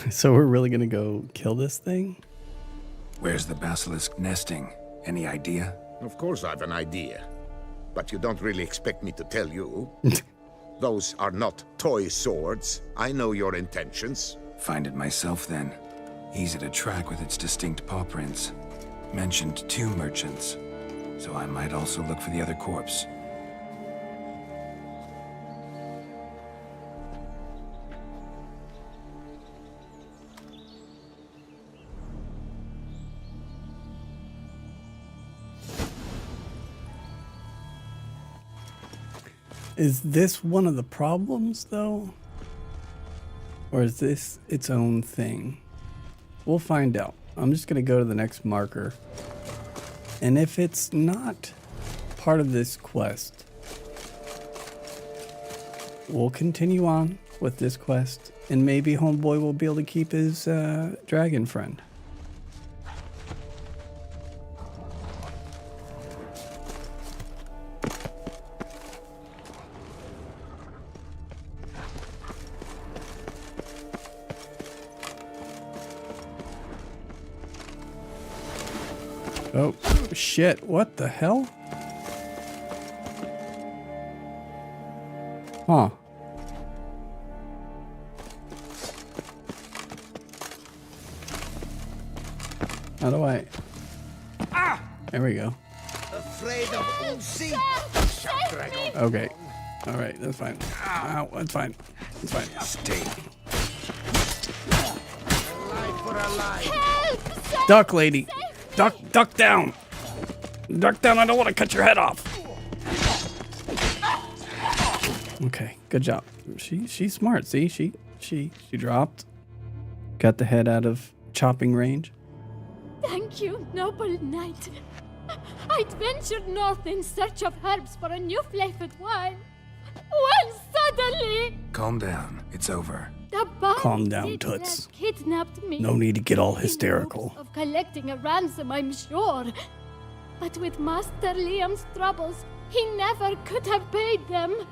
So we're really gonna go kill this thing? Where's the basilisk nesting? Any idea? Of course I've an idea, but you don't really expect me to tell you. Those are not toy swords. I know your intentions. Find it myself then. Easy to track with its distinct paw prints. Mentioned 2 merchants, so I might also look for the other corpse. Is this one of the problems, though? Or is this its own thing? We'll find out. I'm just going to go to the next marker. And if it's not part of this quest, we'll continue on with this quest. And maybe Homeboy will be able to keep his dragon friend. Oh, shit. What the hell? Huh. How do I... There we go. Afraid of Ulsi? Okay. All right, that's fine. Ow, that's fine. That's fine. Stay. Help! Duck, lady. Duck down. Duck down. I don't want to cut your head off. Okay, good job. She's smart. See, she dropped. Got the head out of chopping range. Thank you, noble knight. I'd ventured north in search of herbs for a new flavored wine. When suddenly... Calm down. It's over. The Calm down, bandits Toots. kidnapped me. No need to get all In hysterical. hopes of collecting a ransom, I'm sure. But with Master Liam's troubles, he never could have paid them.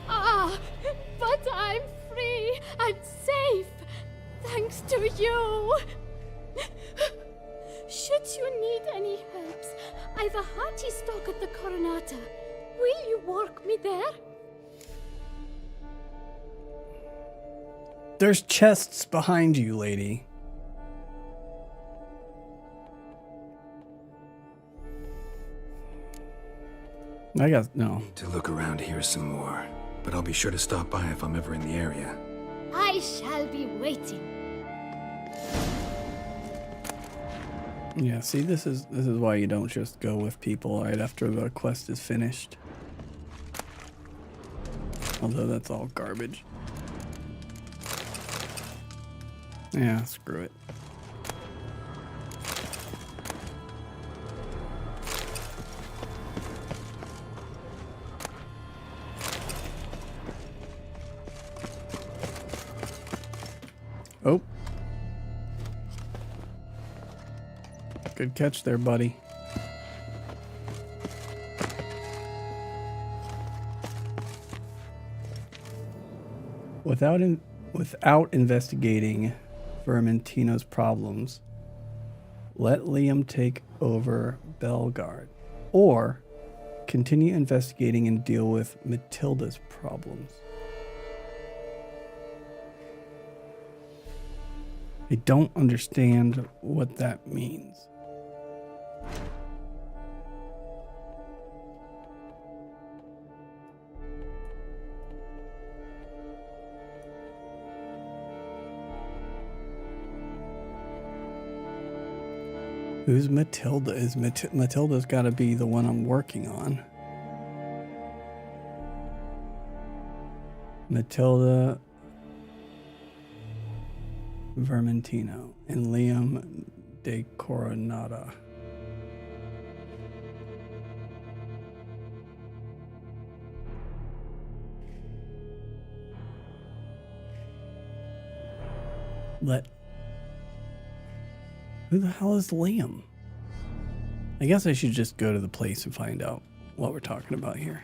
Ah, but I'm free and safe, thanks to you. Should you need any help, I've a hearty stock at the Coronata. Will you work me there? There's chests behind you, lady. I got no. Need to look around here some more, but I'll be sure to stop by if I'm ever in the area. I shall be waiting. Yeah, see, this is why you don't just go with people right after the quest is finished. Although that's all garbage. Yeah, screw it. Oh. Good catch there, buddy. Without investigating Vermentino's problems, let Liam take over Belgard, or continue investigating and deal with Matilda's problems. I don't understand what that means. Who's Matilda? Matilda's got to be the one I'm working on. Matilda, Vermentino, and Liam de Coronata. Who the hell is Liam? I guess I should just go to the place and find out what we're talking about here.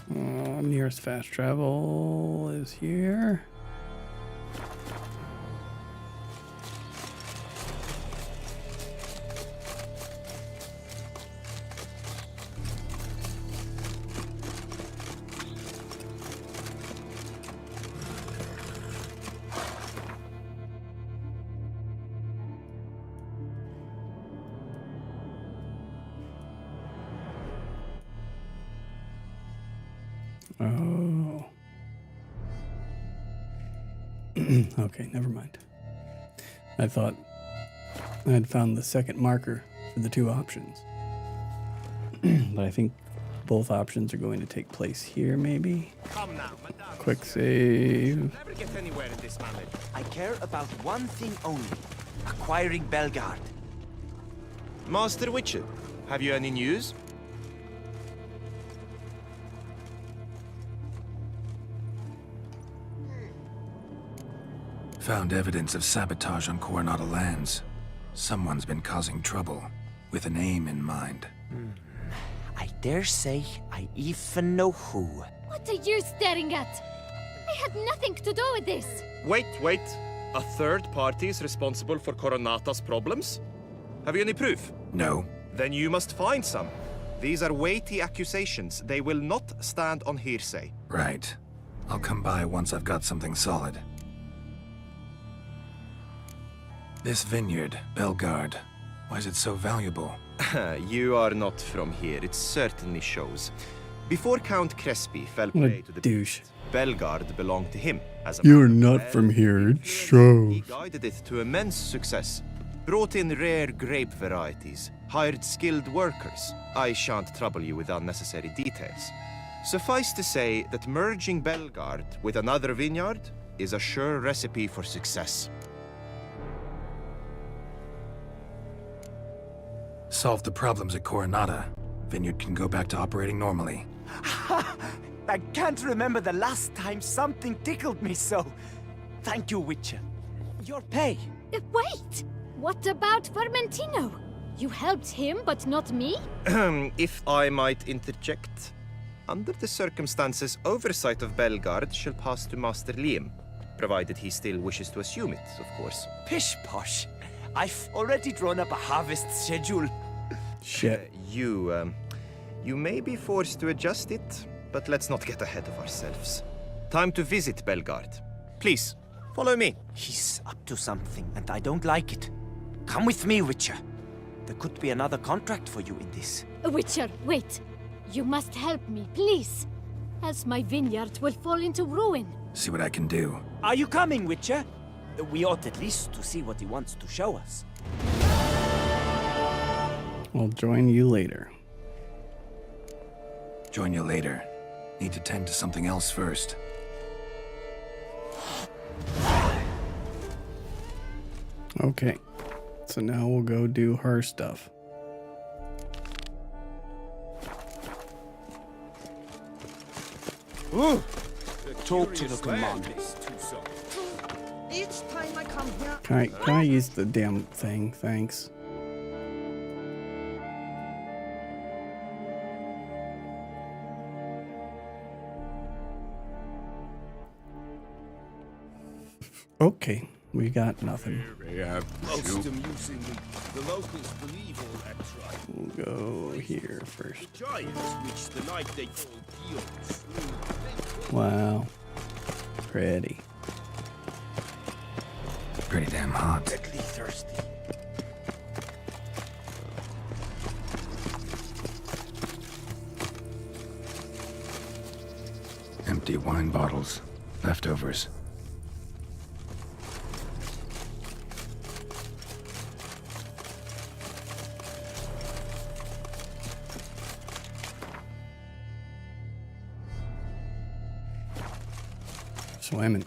Nearest fast travel is here. Oh. Okay, never mind. I thought I had found the second marker for the two options. But I think both options are going to take place here, maybe. Come now, madame. Quick save. Never get anywhere in this manner. I care about one thing only: acquiring Belgard. Master Witcher, have you any news? Found evidence of sabotage on Coronata lands. Someone's been causing trouble, with an aim in mind. I dare say I even know who. What are you staring at? I had nothing to do with this. Wait. A third party is responsible for Coronata's problems? Have you any proof? No. Then you must find some. These are weighty accusations. They will not stand on hearsay. Right. I'll come by once I've got something solid. This vineyard, Belgard, why is it so valuable? You are not from here. It certainly shows. Before Count Crespi fell prey to the douche. Belgard belonged to him. As a You're man of not from wealth here, and it influence, He shows. guided it to immense success. Brought in rare grape varieties, hired skilled workers. I shan't trouble you with unnecessary details. Suffice to say that merging Belgard with another vineyard is a sure recipe for success. Solve the problems at Coronata. Vineyard can go back to operating normally. I can't remember the last time something tickled me so. Thank you, Witcher. Your pay. Wait! What about Vermentino? You helped him, but not me? If I might interject, under the circumstances, oversight of Belgard shall pass to Master Liam, provided he still wishes to assume it, of course. Pish posh. I've already drawn up a harvest schedule. Shit. You may be forced to adjust it, but let's not get ahead of ourselves. Time to visit Belgard. Please, follow me. He's up to something, and I don't like it. Come with me, Witcher. There could be another contract for you in this. Witcher, wait. You must help me, please. else my vineyard will fall into ruin. See what I can do. Are you coming, Witcher? We ought at least to see what he wants to show us. I'll join you later. Join you later. Need to tend to something else first. Okay, so now we'll go do her stuff. Talk to the commander. Each time I come here, Can I use the damn thing? Thanks. Okay, we got nothing. most amusing. The locals believe all that tribe. We'll go here first. Giants, which the night they call guilds. Wow. Pretty. Pretty damn hot. Deadly thirsty. Empty wine bottles. Leftovers. Swimming.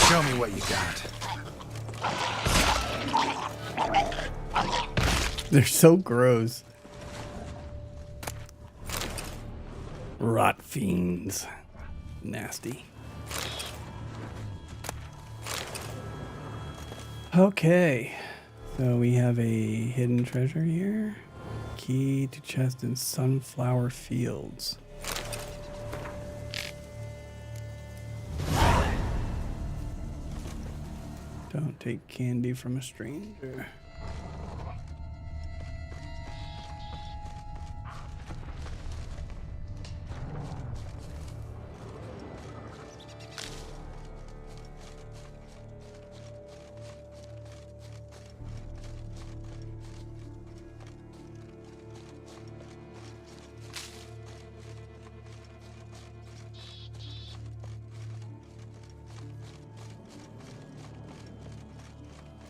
Show me what you got. They're so gross. Rot fiends. Nasty. Okay. So we have a hidden treasure here. Key to chest in sunflower fields. Don't take candy from a stranger.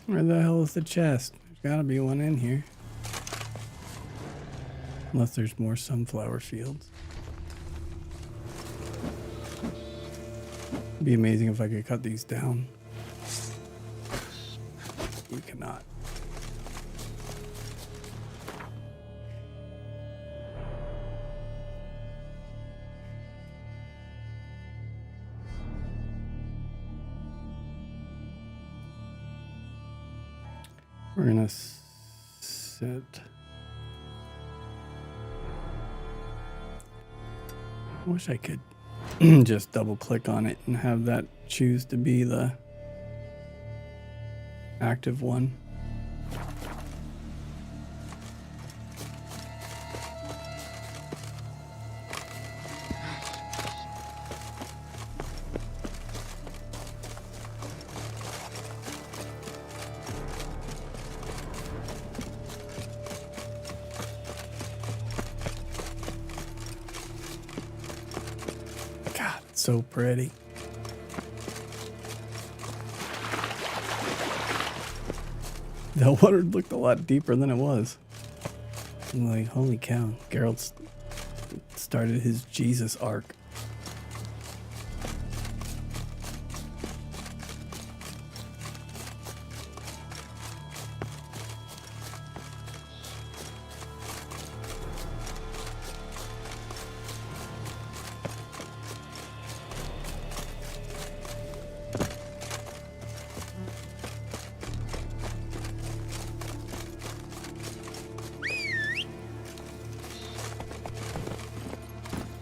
Where the hell is the chest? There's gotta be one in here. Unless there's more sunflower fields. It'd be amazing if I could cut these down. You cannot. We're gonna sit. I wish I could just double click on it and have that choose to be the active one. So pretty. That water looked a lot deeper than it was. I'm like, holy cow, Geralt started his Jesus arc.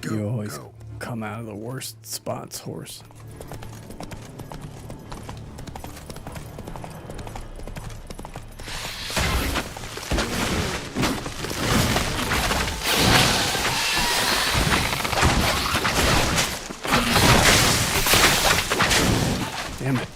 You always come out of the worst spots, horse. Damn it.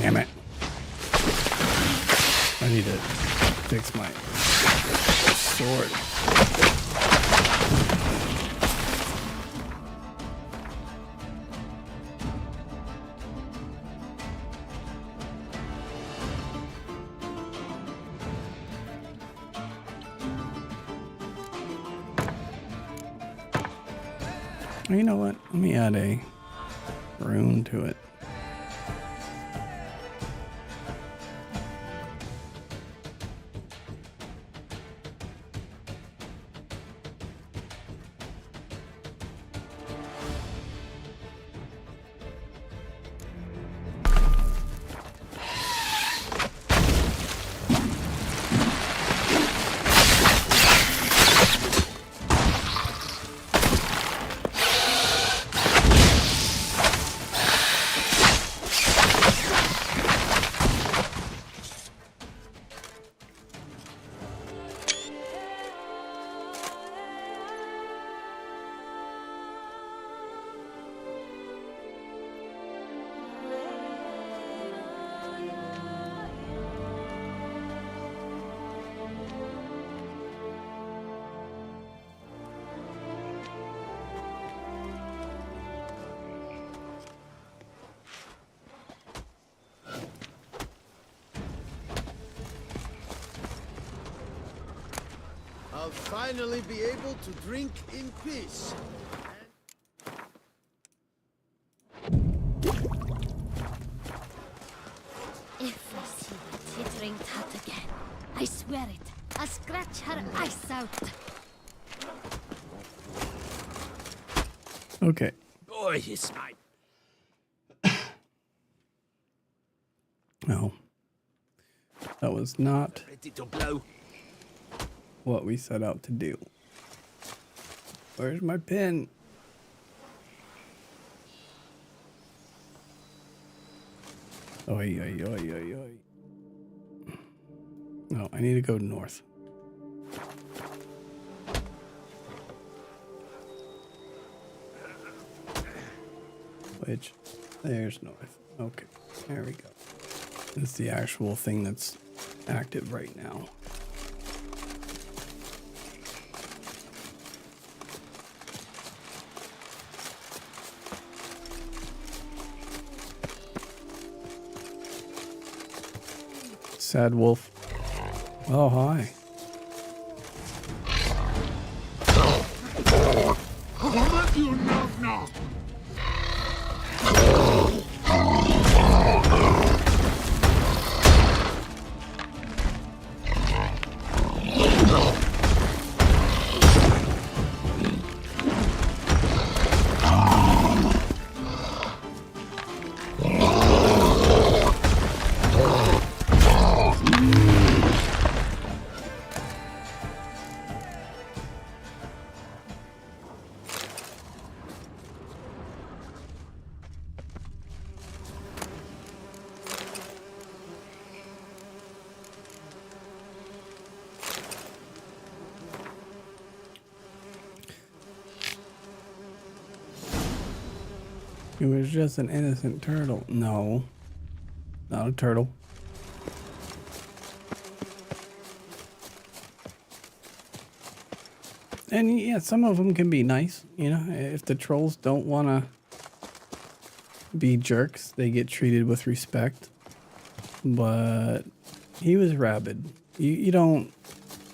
Damn it. I need to fix my sword. You know what? Let me add a rune to it. I'll finally be able to drink in peace. If I see the tittering tat again, I swear it, I'll scratch her eyes out. Okay. Boy, he's mine. No. That was not Ready to blow. what we set out to do. Where's my pin? Oi, oi, oi, oi, oi. No, I need to go north. Which, there's north. Okay, there we go. It's the actual thing that's active right now. Sad wolf. Oh, hi. You knock knock. It was just an innocent turtle. No. Not a turtle. And yeah, some of them can be nice, you know. If the trolls don't want to be jerks, they get treated with respect. But he was rabid. You don't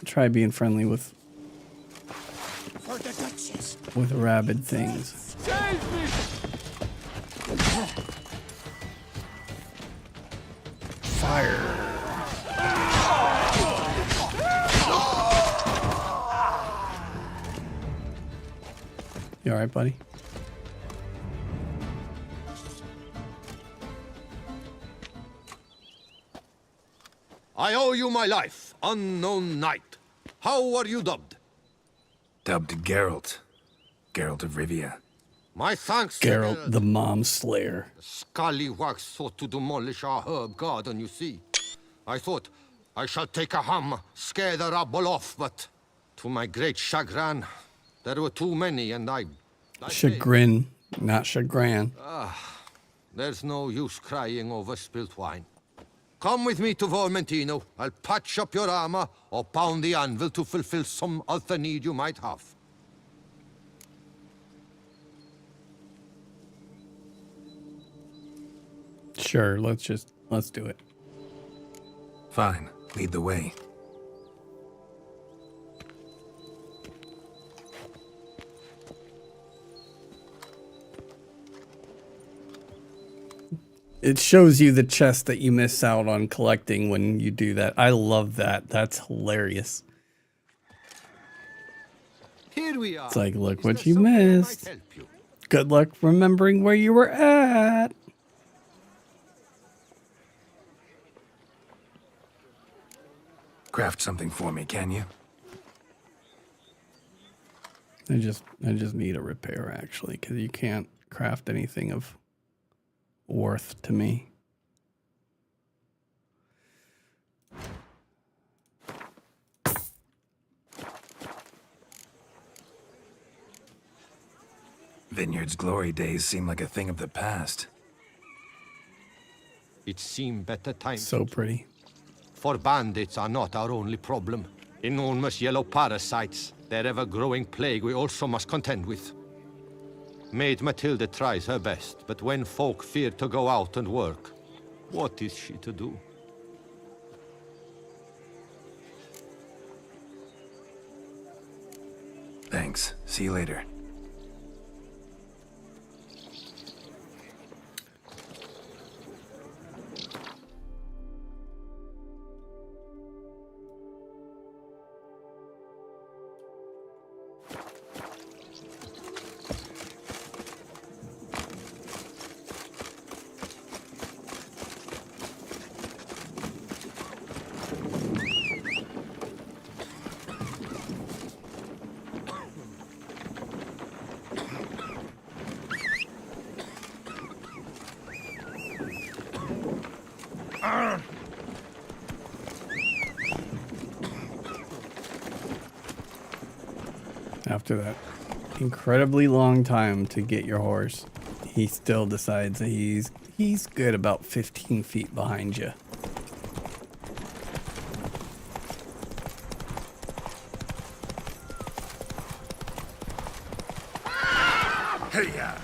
try being friendly with rabid things. Fire. You alright, buddy? I owe you my life, unknown knight. How are you dubbed? Dubbed Geralt. Geralt of Rivia. My thanks, Geralt, the Mom Slayer. The scallywags sought to demolish our herb garden, you see. I thought, I shall take a hammer, scare the rabble off, but to my great chagrin, there were too many, and I Chagrin, not chagrin. There's no use crying over spilt wine. Come with me to Vermentino. I'll patch up your armor or pound the anvil to fulfill some other need you might have. Sure, let's do it. Fine. Lead the way. It shows you the chest that you miss out on collecting when you do that. I love that. That's hilarious. Here we are. It's like, look Is what there you something I might missed. help you? Good luck remembering where you were at. Craft something for me, can you? I just need a repair, actually, because you can't craft anything of worth to me. Vineyard's glory days seem like a thing of the past. It seemed better times. So pretty. For bandits are not our only problem. Enormous yellow parasites, their ever-growing plague we also must contend with. Maid Matilda tries her best, but when folk fear to go out and work, what is she to do? Thanks. See you later. After that incredibly long time to get your horse, he still decides that he's good about 15 feet behind you. Hey-ya!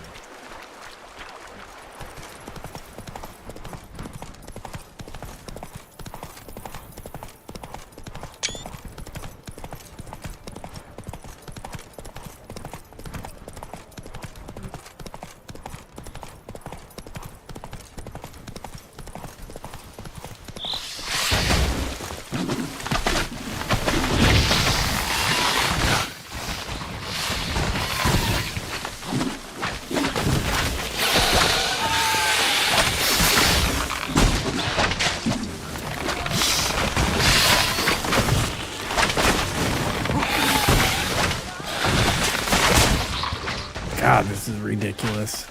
God, this is ridiculous.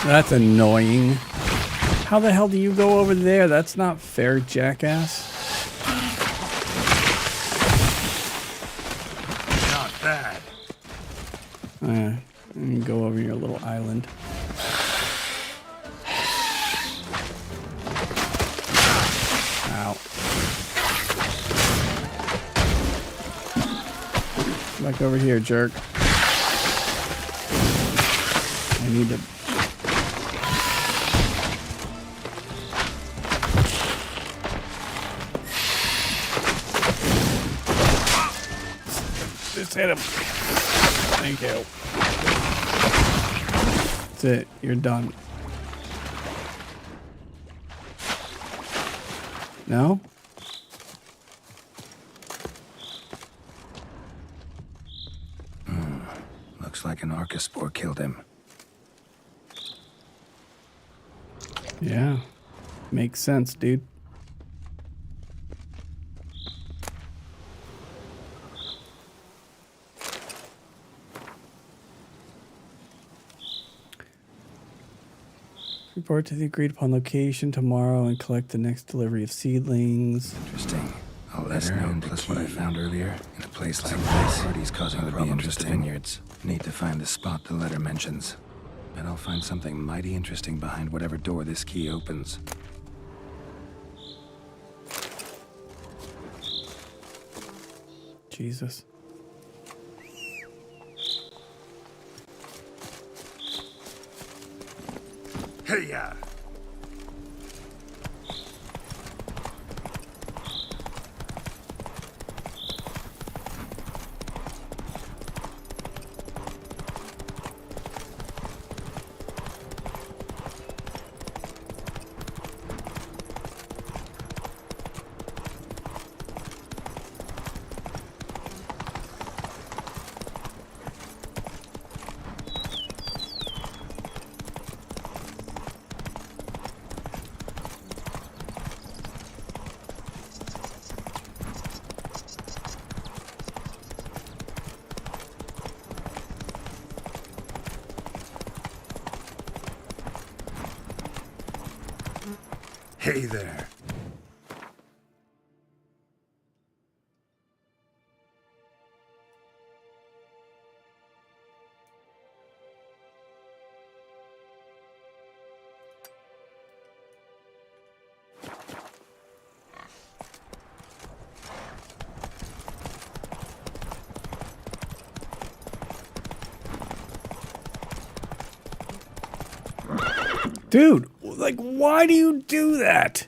That's annoying. How the hell do you go over there? That's not fair, jackass. Not bad. You go over your little island. Ow. Back over here, jerk. I need to... Just hit him. Thank you. That's it. You're done. No? Looks like an archospore killed him. Yeah. Makes sense, dude. Report to the agreed upon location tomorrow and collect the next delivery of seedlings. Interesting. A letter and plus what I found earlier. In a place like this, parties causing problems with the vineyards. Need to find the spot the letter mentions. Bet I'll find something mighty interesting behind whatever door this key opens. Jesus. Hey, ya! Hey there. Dude, like, why do you do that?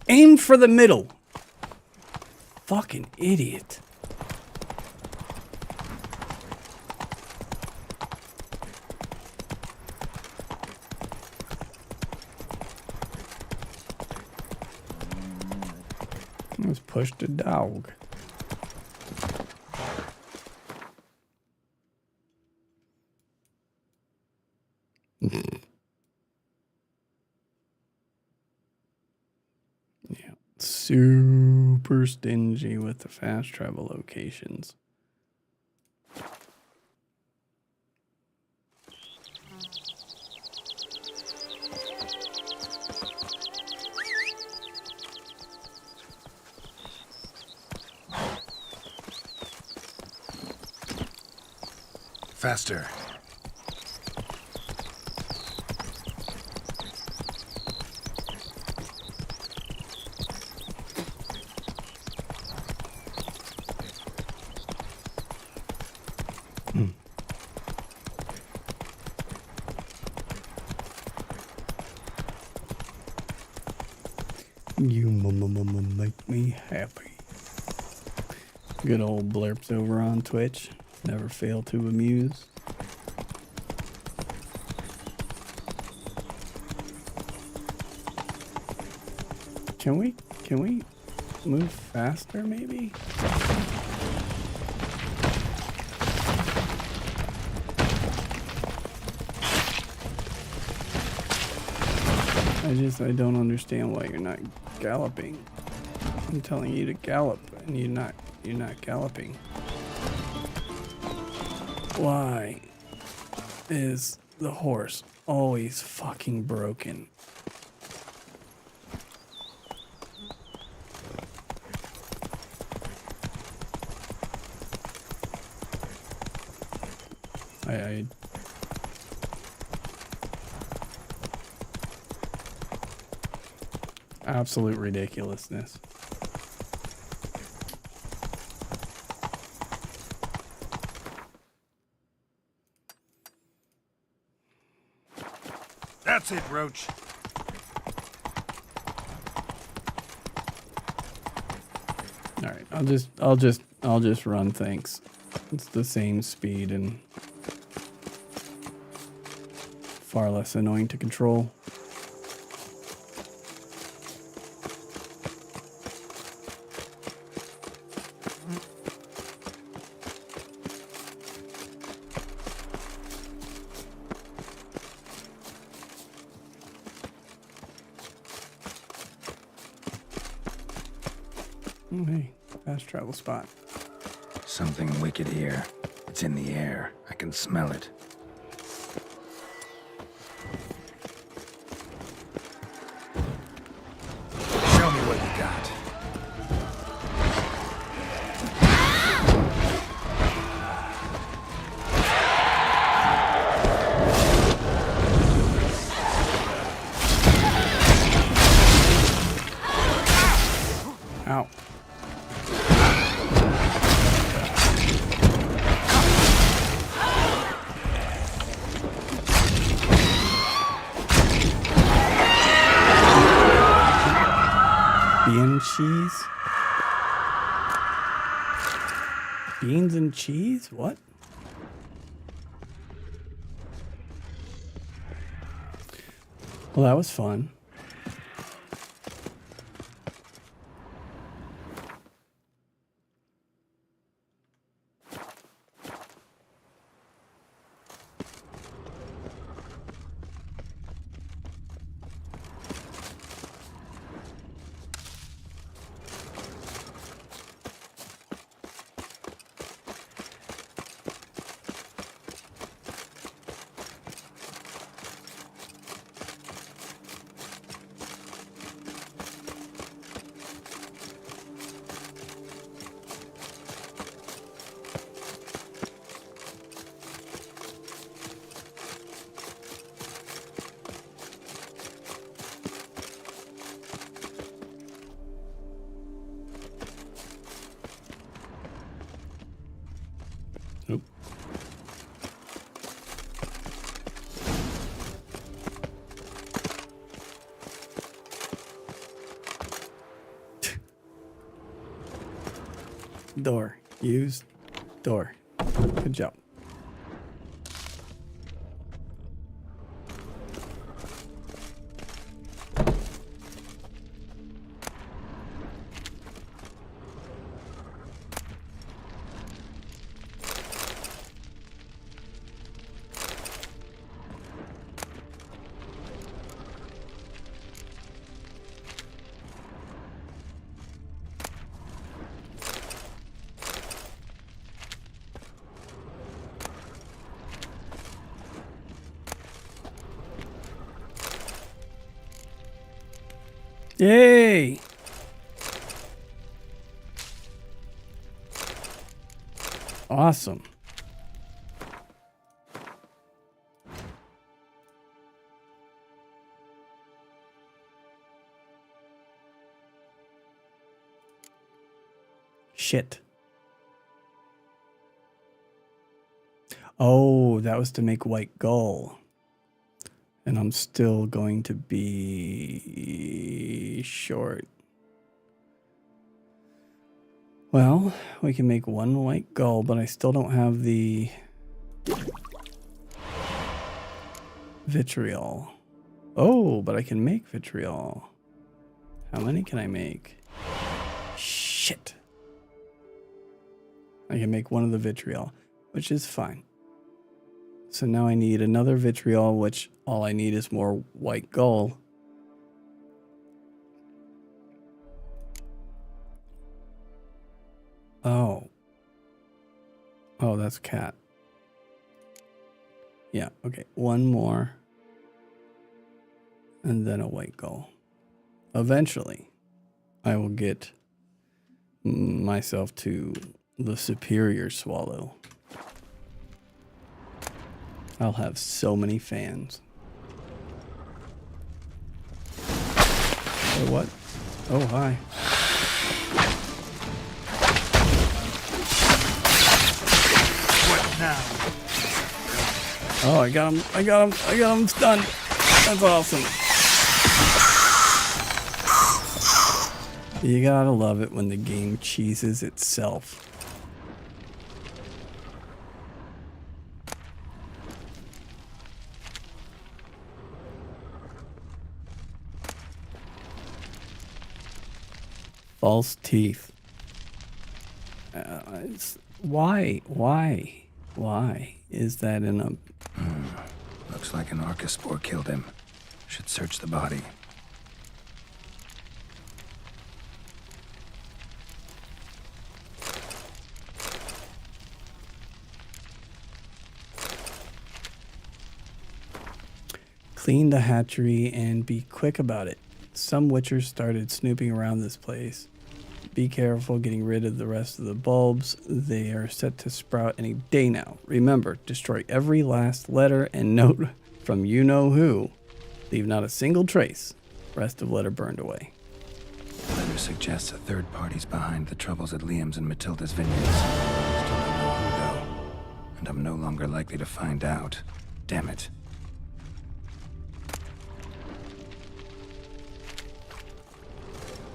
Aim for the middle. Fucking idiot. Let's push the dog. Yeah, super stingy with the fast travel locations. Faster. You make me happy. Good old blurps over on Twitch. Never fail to amuse. Can we move faster maybe? I don't understand why you're not galloping. I'm telling you to gallop and you're not galloping. Why is the horse. Always fucking broken. I absolute ridiculousness. That's it, Roach. All right, I'll just run. Thanks. It's the same speed and far less annoying to control. Oh, hey, fast travel spot. Something wicked here. It's in the air. I can smell it. Show me what you got. Ow. Cheese? Beans and cheese? What? Well, that was fun. Nope. Door. Use door. Good job. Yay! Awesome. Shit. Oh, that was to make white gull. And I'm still going to be short. Well, we can make one white gull, but I still don't have the vitriol. Oh, but I can make vitriol. How many can I make? Shit. I can make one of the vitriol, which is fine. So now I need another vitriol, which all I need is more white gull. Oh. Oh, that's cat. Yeah, okay. One more. And then a white gull. Eventually, I will get myself to the superior swallow. I'll have so many fans. Oh, what? Oh, hi. What now? Oh, I got him stunned. That's awesome. You gotta love it when the game cheeses itself. False teeth. Why is that in a... Looks like an archospore killed him. Should search the body. Clean the hatchery and be quick about it. Some witchers started snooping around this place. Be careful getting rid of the rest of the bulbs. They are set to sprout any day now. Remember, destroy every last letter and note from you-know-who. Leave not a single trace. Rest of letter burned away. Letter suggests a third party's behind the troubles at Liam's and Matilda's vineyards. Still don't know who, though. And I'm no longer likely to find out. Damn it.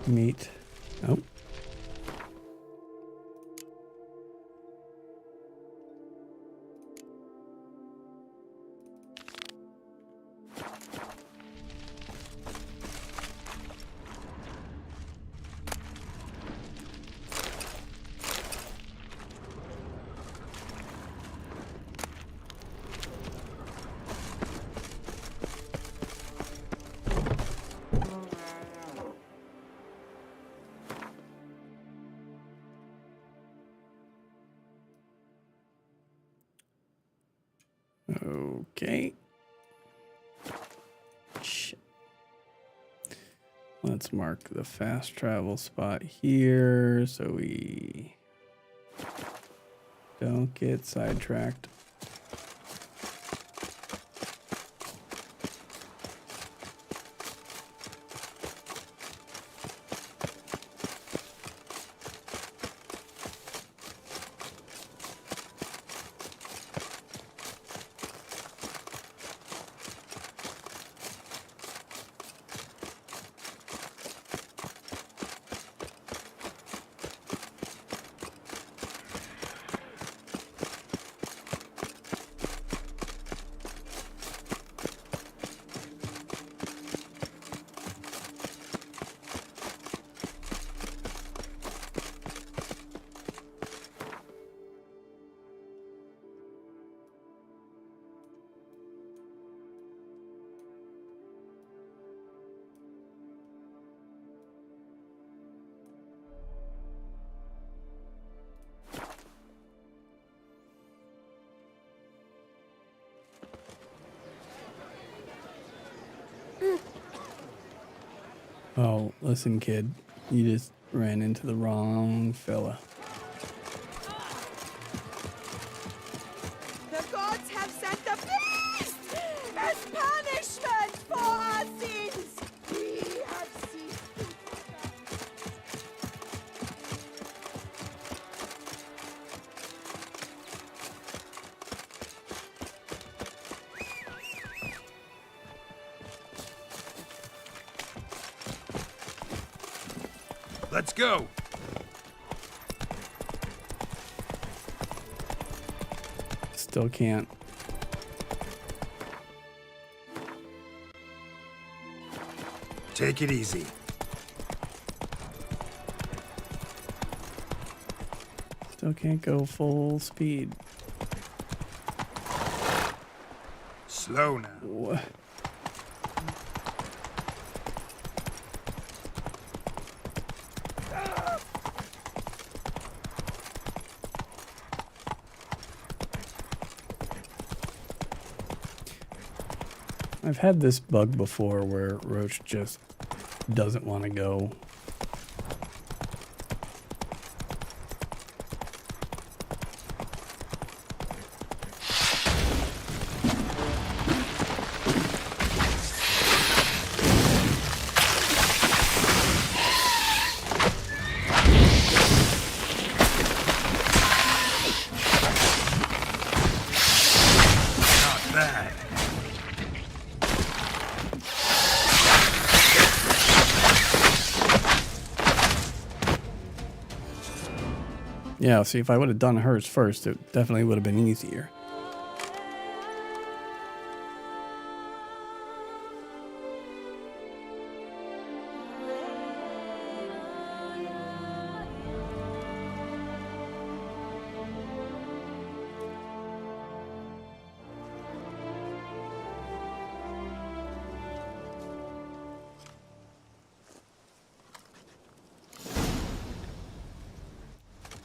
Meat. Oh. Okay. Shit. Let's mark the fast travel spot here so we don't get sidetracked. Oh, listen, kid. You just ran into the wrong fella. The gods have sent the beast as punishment for our sins. We have ceased. Let's go. Still can't. Take it easy. Still can't go full speed. Slow now. What? I've had this bug before where Roach just doesn't want to go. Yeah, see, if I would have done hers first, it definitely would have been easier.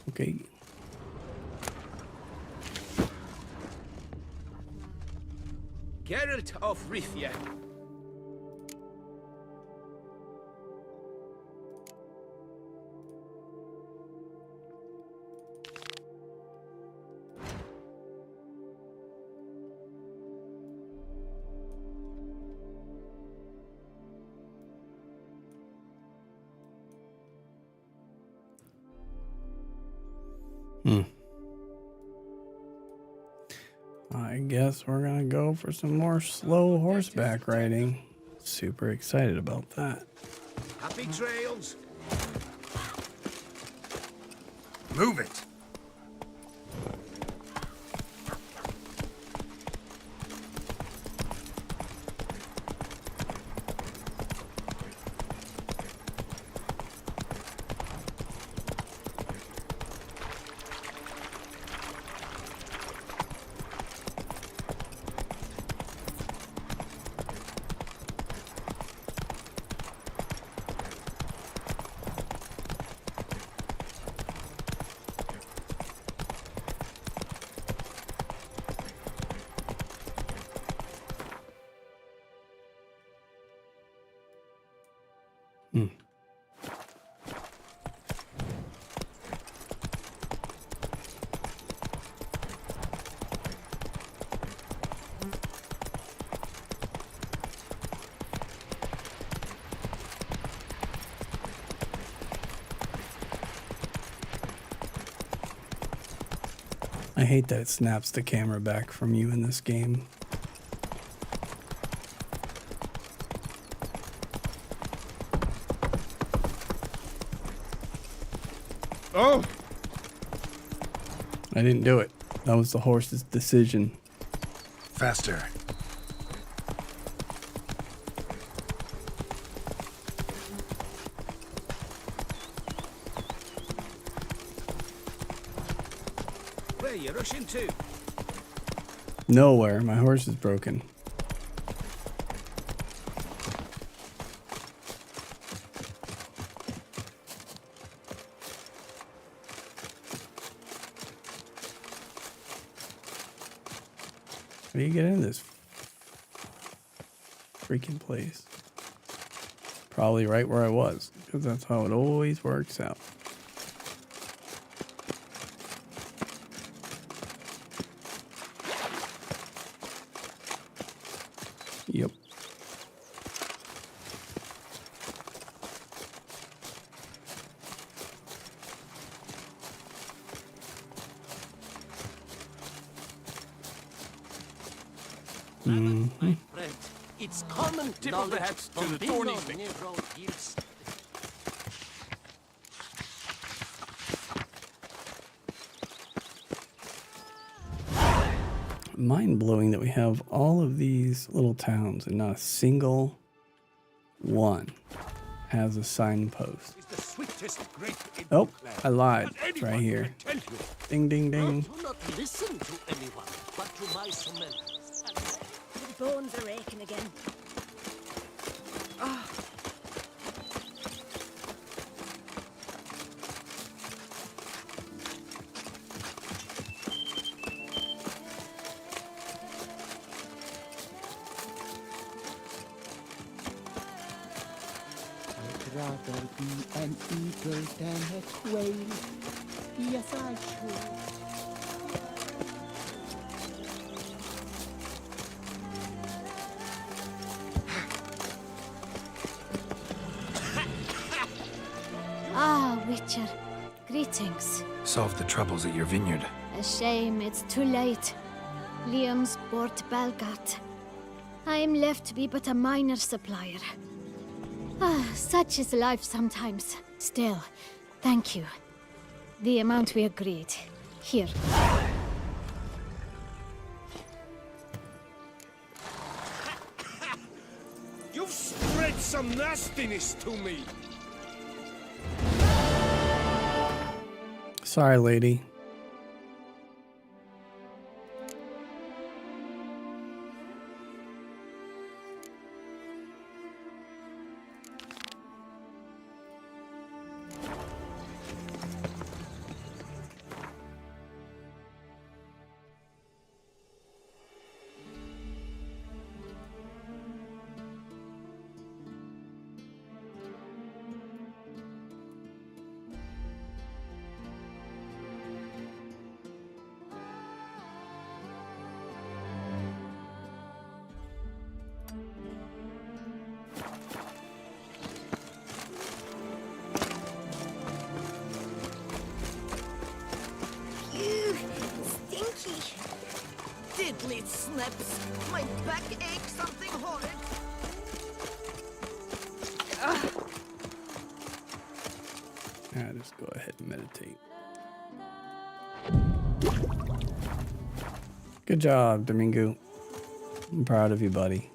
Okay. Geralt of Rivia. I guess we're gonna go for some more slow horseback riding. Super excited about that. Happy trails. Move it! I hate that it snaps the camera back from you in this game. Oh! I didn't do it. That was the horse's decision. Faster. Where are you rushing to? Nowhere. My horse is broken. How do you get in this freaking place? Probably right where I was, because that's how it always works out. Yep. It's common tip of the hat to the thorny thing. Mind-blowing that we have all of these little towns and not a single one has a signpost. It's the sweetest grape in Oh, Oakland. I lied. But It's right anyone here. can tell you. Ding, ding, ding. Do not listen to anyone, but to my summons. My bones are aching again. rather be an eagle than a quail. Yes, I should. Ah, Witcher. Greetings. Solved the troubles at your vineyard. A shame it's too late. Liam's bought Belgat. I am left to be but a minor supplier. Ah, such is life sometimes. Still, thank you. The amount we agreed. Here. You've spread some nastiness to me. Sorry, lady. Stinky. Diddly snips. My back aches something horrid. Just go ahead and meditate. Good job, Domingo. I'm proud of you, buddy.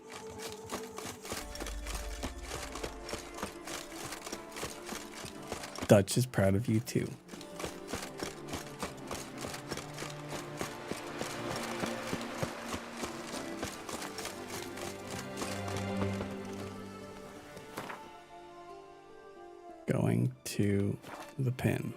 Dutch is proud of you too. Going to the pen.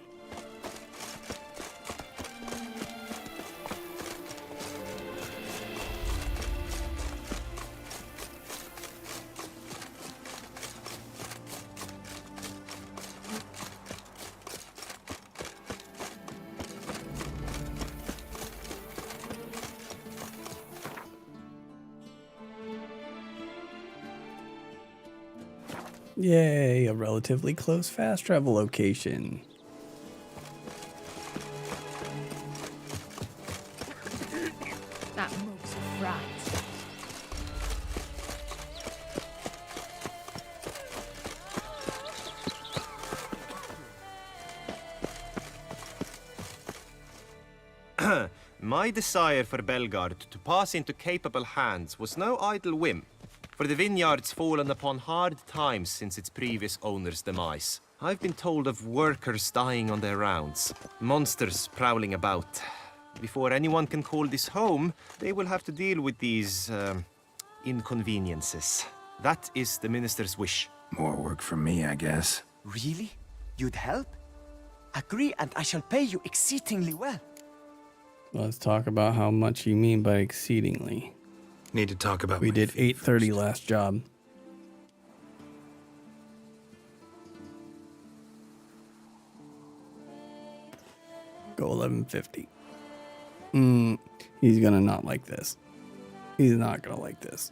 Yay, a relatively close fast travel location. That moves fries. My desire for Belgard to pass into capable hands was no idle whim, for the vineyard's fallen upon hard times since its previous owner's demise. I've been told of workers dying on their rounds, monsters prowling about. Before anyone can call this home, they will have to deal with these, inconveniences. That is the minister's wish. More work for me, I guess. Really? You'd help? Agree, and I shall pay you exceedingly well. Let's talk about how much you mean by exceedingly. Need to talk about We did 8:30 last job. Go 11:50. He's gonna not like this. He's not gonna like this.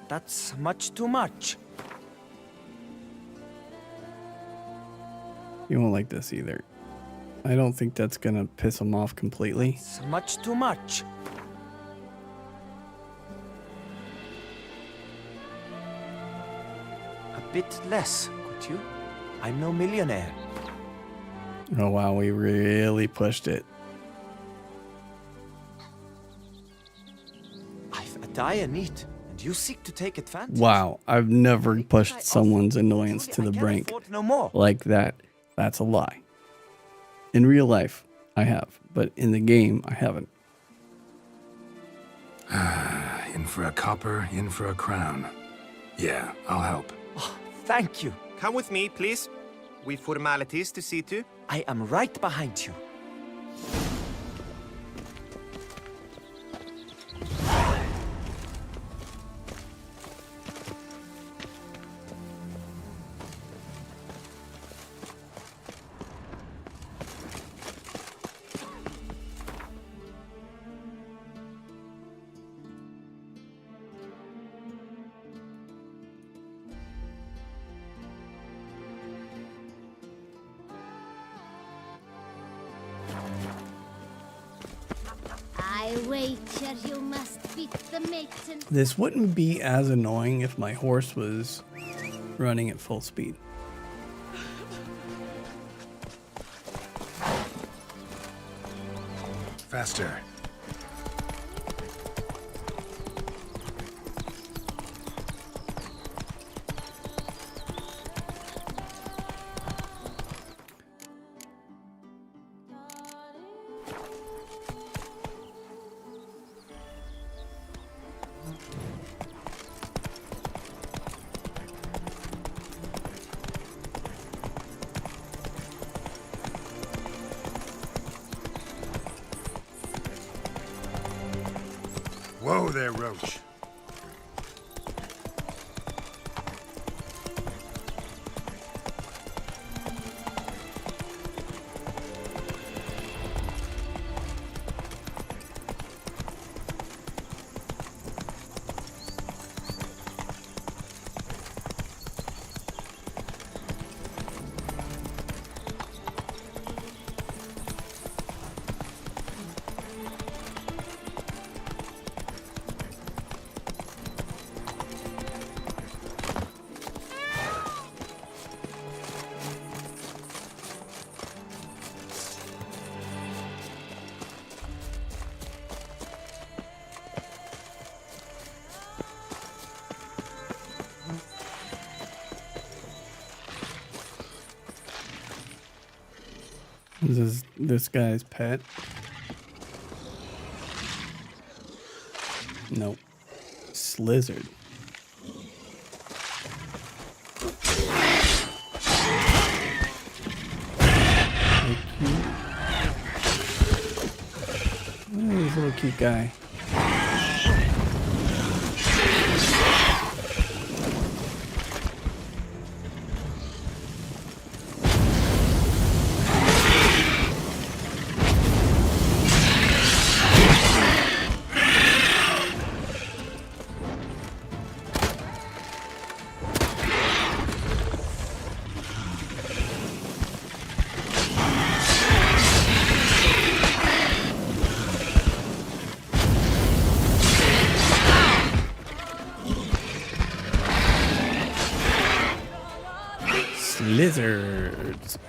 That's much too much. He won't like this either. I don't think that's gonna piss him off completely. It's much too much. A bit less, could you? I'm no millionaire. Oh wow, we really pushed it. I've a dire need, and you seek to take advantage. Wow, I've never pushed someone's annoyance to the I can't brink afford no more. like that. That's a lie. In real life, I have, but in the game, I haven't. In for a copper, in for a crown. Yeah, I'll help. Oh, thank you. Come with me, please. We've formalities to see to. I am right behind you. I wager you must beat the maiden. This wouldn't be as annoying if my horse was running at full speed. Faster. Whoa there, Roach. This is this guy's pet. Nope. Slizzard. Oh, he's a little cute guy. Lizards.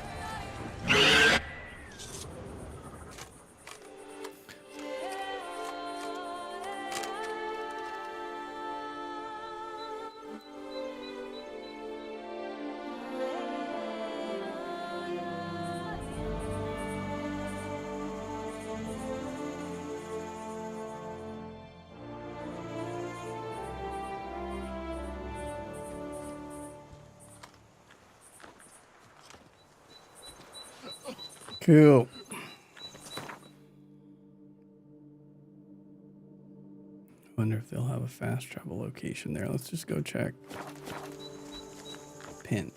Cool. Wonder if they'll have a fast travel location there. Let's just go check. Pin.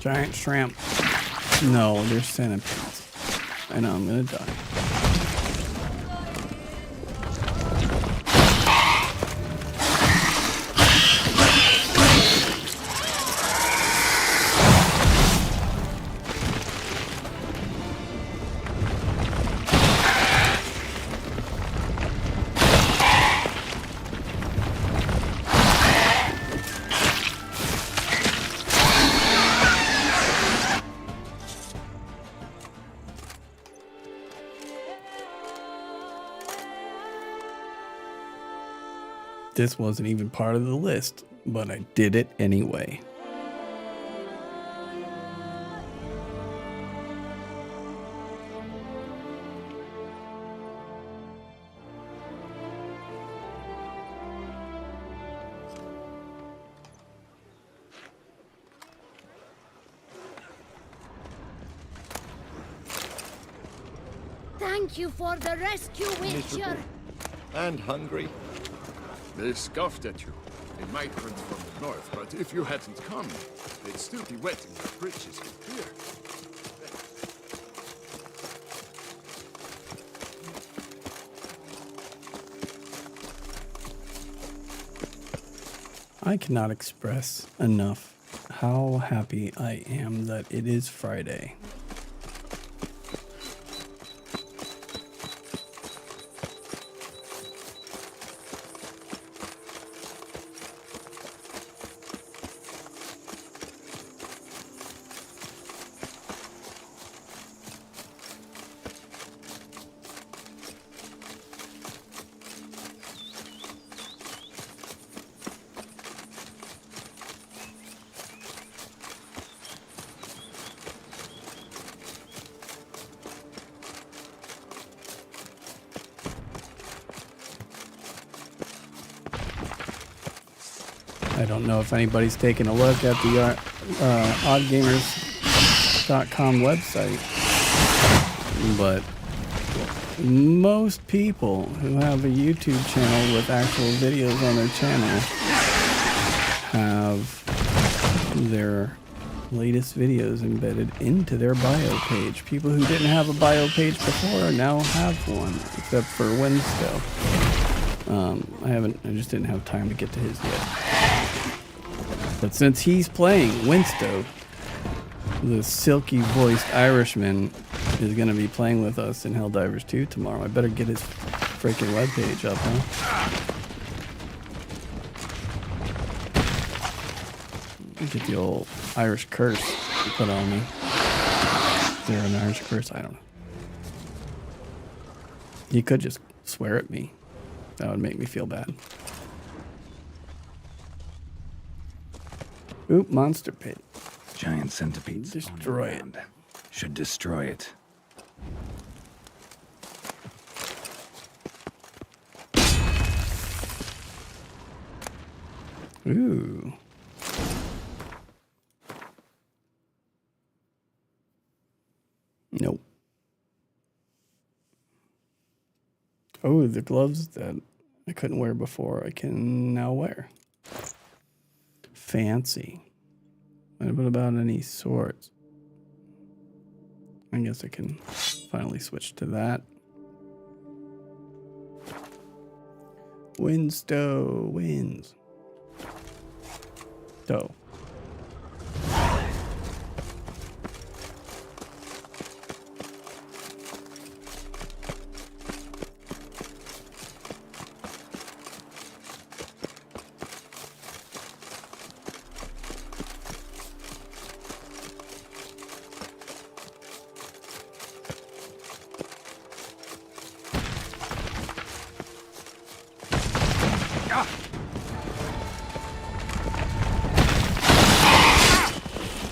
Giant shrimp. No, they're centipedes. I know I'm gonna die. This wasn't even part of the list. but I did it anyway. Thank you for the rescue, Witcher. And hungry. They scoffed at you. They might hunt from the north, but if you hadn't come, they'd still be wetting their britches with beer. I cannot express enough how happy I am that it is Friday. I don't know if anybody's taken a look at the oddgamers.com website, but most people who have a YouTube channel with actual videos on their channel have their latest videos embedded into their bio page. People who didn't have a bio page before now have one, except for Winstow. I just didn't have time to get to his yet. But since he's playing Winstow, the silky-voiced Irishman is going to be playing with us in Helldivers 2 tomorrow. I better get his freaking webpage up, huh? Get the old Irish curse put on me. Is there an Irish curse? I don't know. You could just swear at me. That would make me feel bad. Oop, monster pit. Giant centipede. Destroy it. Should destroy it. Ooh. Nope. Oh, the gloves that I couldn't wear before, I can now wear. Fancy. What about any swords? I guess I can finally switch to that. Winstow wins. Doe.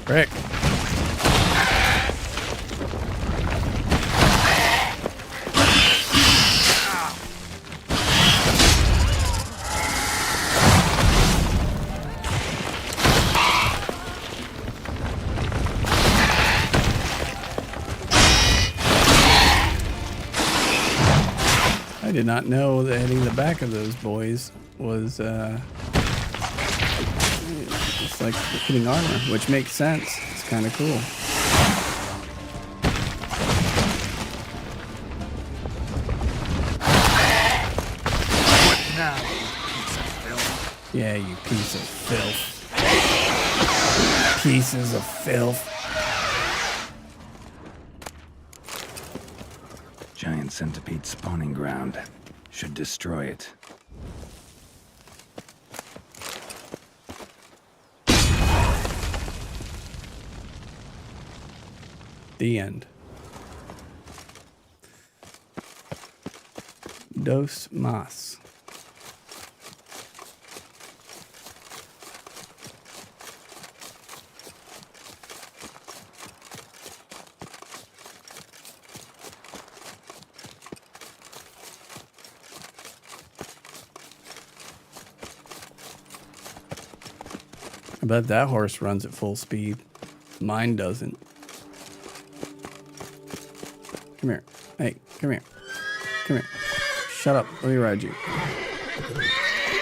Rick. I did not know that hitting the back of those boys was it's like hitting armor, which makes sense. It's kind of cool. What now, you piece of filth? Yeah, you piece of filth. Pieces of filth. Giant centipede spawning ground. Should destroy it. The end. Dos más. bet that horse runs at full speed. Mine doesn't. Come here. Hey, come here. Come here. Shut up. Let me ride you.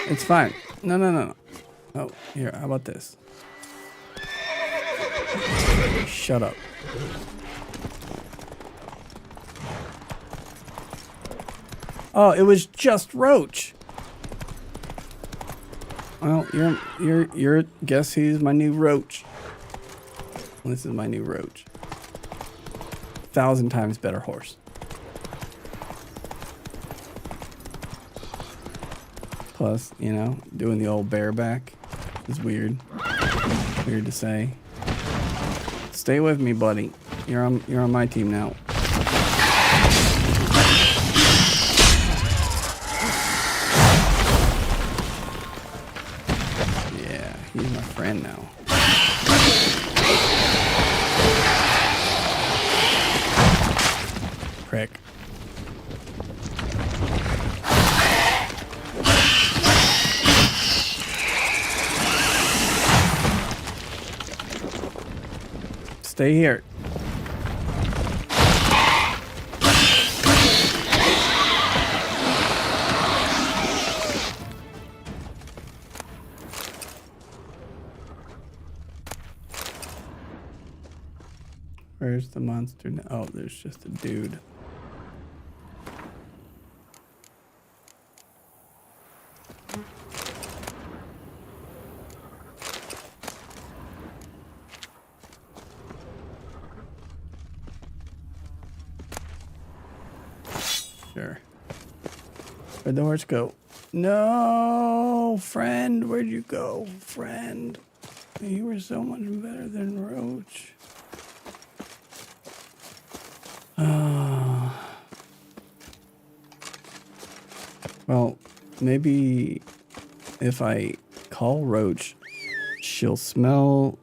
It's fine. No, no, no, no. Oh, here. How about this? Shut up. Oh, it was just Roach. Well, you're guess who's my new Roach? This is my new Roach. 1,000 times better horse. Plus, you know, doing the old bareback is weird. Weird to say. Stay with me, buddy. You're on my team now. Yeah, he's my friend now. Prick. Stay here. Where's the monster now? Oh, there's just a dude. Sure. Where'd the horse go? No, friend, where'd you go, friend? You were so much better than Roach. Well, maybe if I call Roach, she'll smell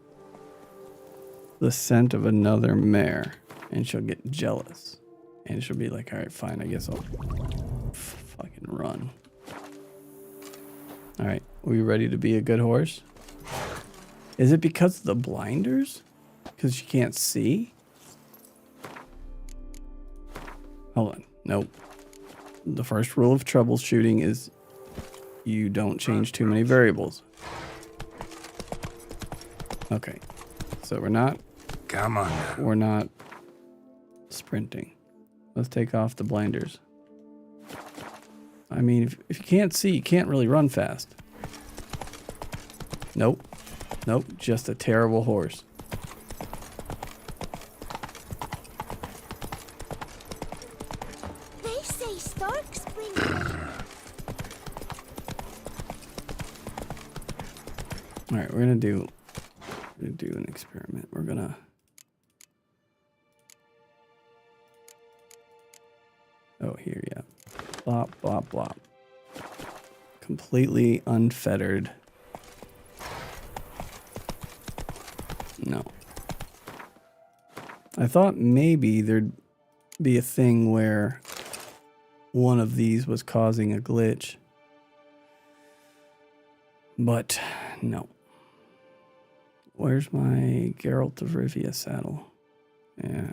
the scent of another mare and she'll get jealous. And she'll be like, all right, fine, I guess I'll fucking run. All right, are we ready to be a good horse? Is it because of the blinders? Because she can't see? Hold on, nope. The first rule of troubleshooting is you don't change too many variables. Okay, so we're not... Come on now. We're not sprinting. Let's take off the blinders. I mean, if you can't see, you can't really run fast. Nope. Nope, just a terrible horse. They say storks bring... Alright, we're gonna do an experiment. We're gonna... Oh, here, yeah. Blop, blop, blop. Completely unfettered. No. I thought maybe there'd be a thing where one of these was causing a glitch. But, no. Where's my Geralt of Rivia saddle? Yeah.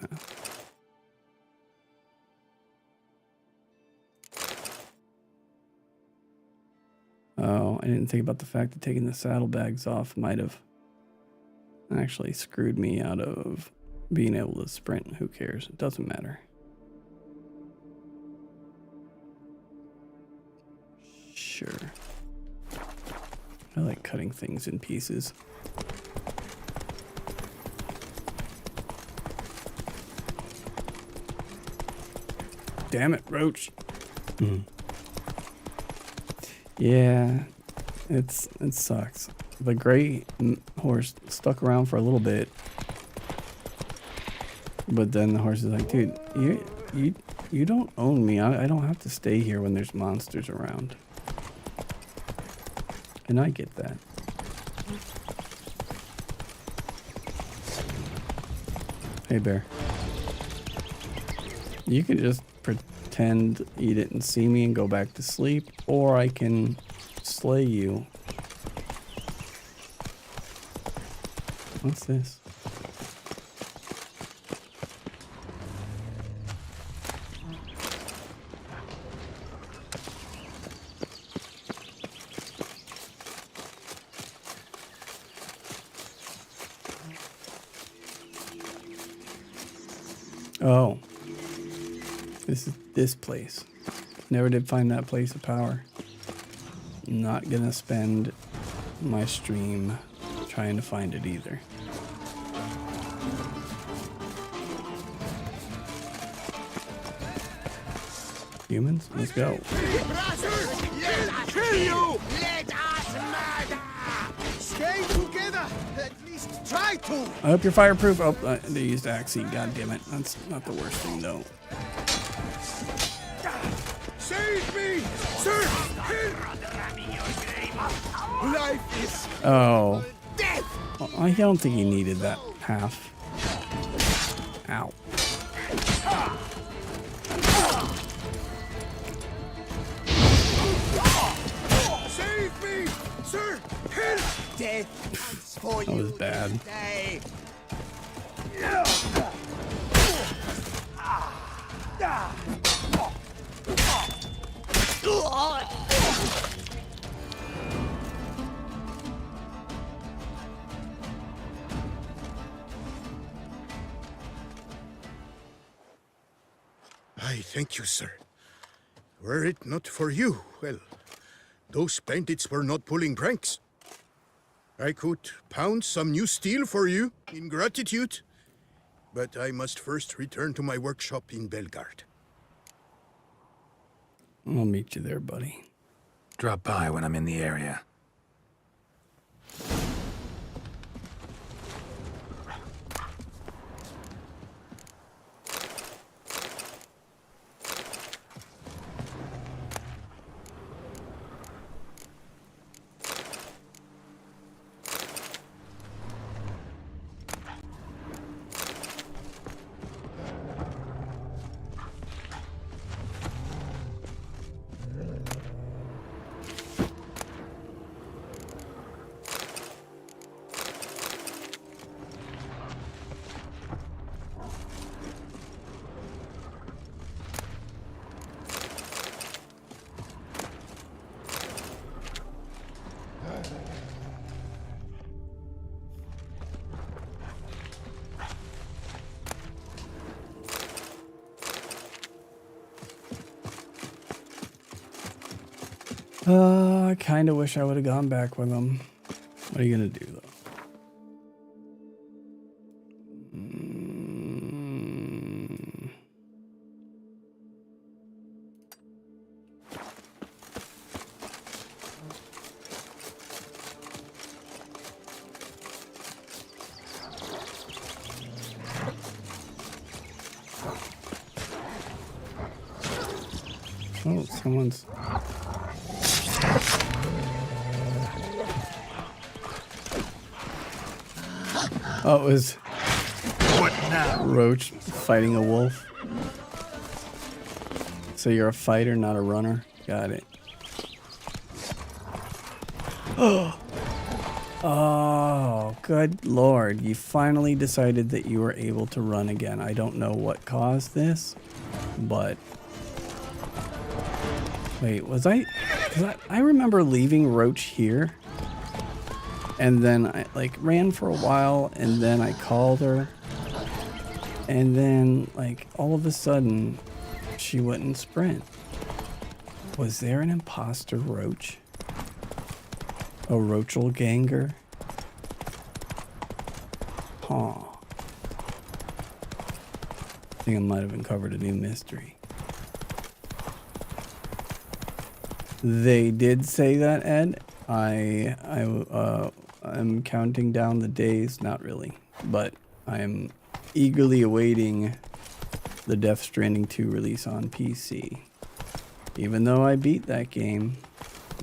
Oh, I didn't think about the fact that taking the saddlebags off might have actually screwed me out of being able to sprint. Who cares? It doesn't matter. Sure. I like cutting things in pieces. Damn it, Roach. Yeah, it sucks. The gray horse stuck around for a little bit, but then the horse is like, dude, you don't own me. I don't have to stay here when there's monsters around. And I get that. Hey, bear. You can just pretend you didn't see me and go back to sleep, or I can slay you. What's this? Oh. This is this place. Never did find that place of power. Not gonna spend my stream trying to find it either. Humans, let's go. Kill you! Let us murder! Stay together! At least try to! I hope you're fireproof. Oh, they used Axie. God damn it. That's not the worst thing, though. Save me! Sir! Life is Oh. death! Well, I don't think he needed that half. Ow. Save me! Sir! Help! Death for That was bad. I thank you, sir. Were it not for you, well, those bandits were not pulling pranks. I could pound some new steel for you in gratitude, but I must first return to my workshop in Belgard. I'll meet you there, buddy. Drop by when I'm in the area. I kind of wish I would have gone back with them. What are you going to do, though? Oh, someone's... Oh, it was What now? Roach fighting a wolf. So you're a fighter, not a runner. Got it. Oh, good lord. You finally decided that you were able to run again. I don't know what caused this, but... Wait, was I... 'cause I remember leaving Roach here. And then I like ran for a while, and then I called her, and then like all of a sudden she wouldn't sprint. Was there an imposter Roach? A Roachel ganger? Huh. I think I might have uncovered a new mystery. They did say that, Ed. I'm counting down the days, not really, but I'm eagerly awaiting the Death Stranding 2 release on PC. Even though I beat that game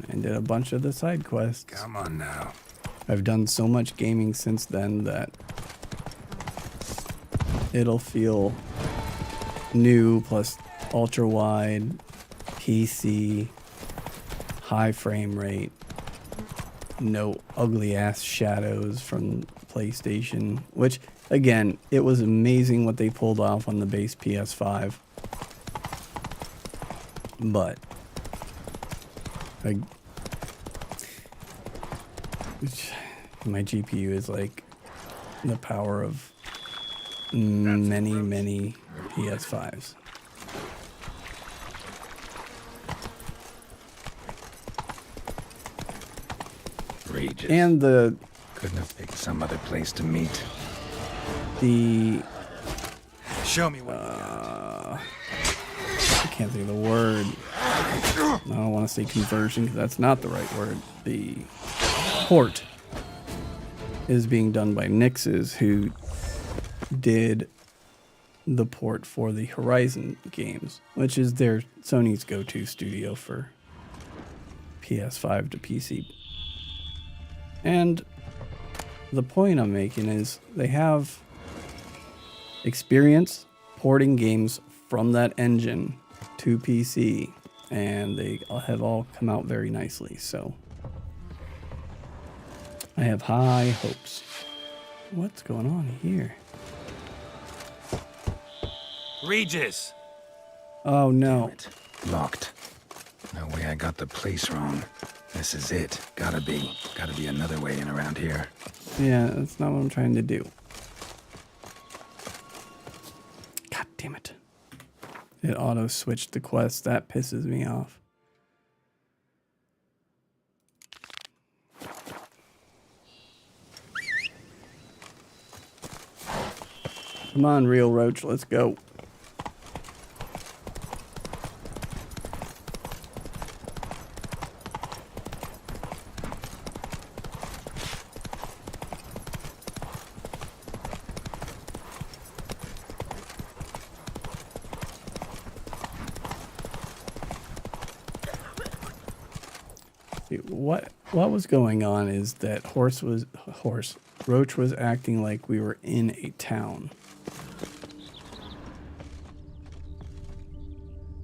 and did a bunch of the side quests. Come on now. I've done so much gaming since then that it'll feel new, plus ultra-wide, PC, high frame rate. No ugly ass shadows from PlayStation, which, again, it was amazing what they pulled off on the base PS5. But my GPU is like the power of many PS5s. Regis. And the Couldn't have picked some other place to meet. Show me what I can't think of the word. I don't want to say conversion because that's not the right word. The port is being done by Nix's, who did the port for the Horizon games, which is their Sony's go-to studio for PS5 to PC. And the point I'm making is they have experience porting games from that engine to PC, and they have all come out very nicely. So I have high hopes. What's going on here? Regis! Oh no. Locked. No way I got the place wrong. This is it. Gotta be another way in around here. Yeah, that's not what I'm trying to do. God damn it. It auto-switched the quest. That pisses me off. Come on, Real Roach, let's go. What was going on is that Roach was acting like we were in a town.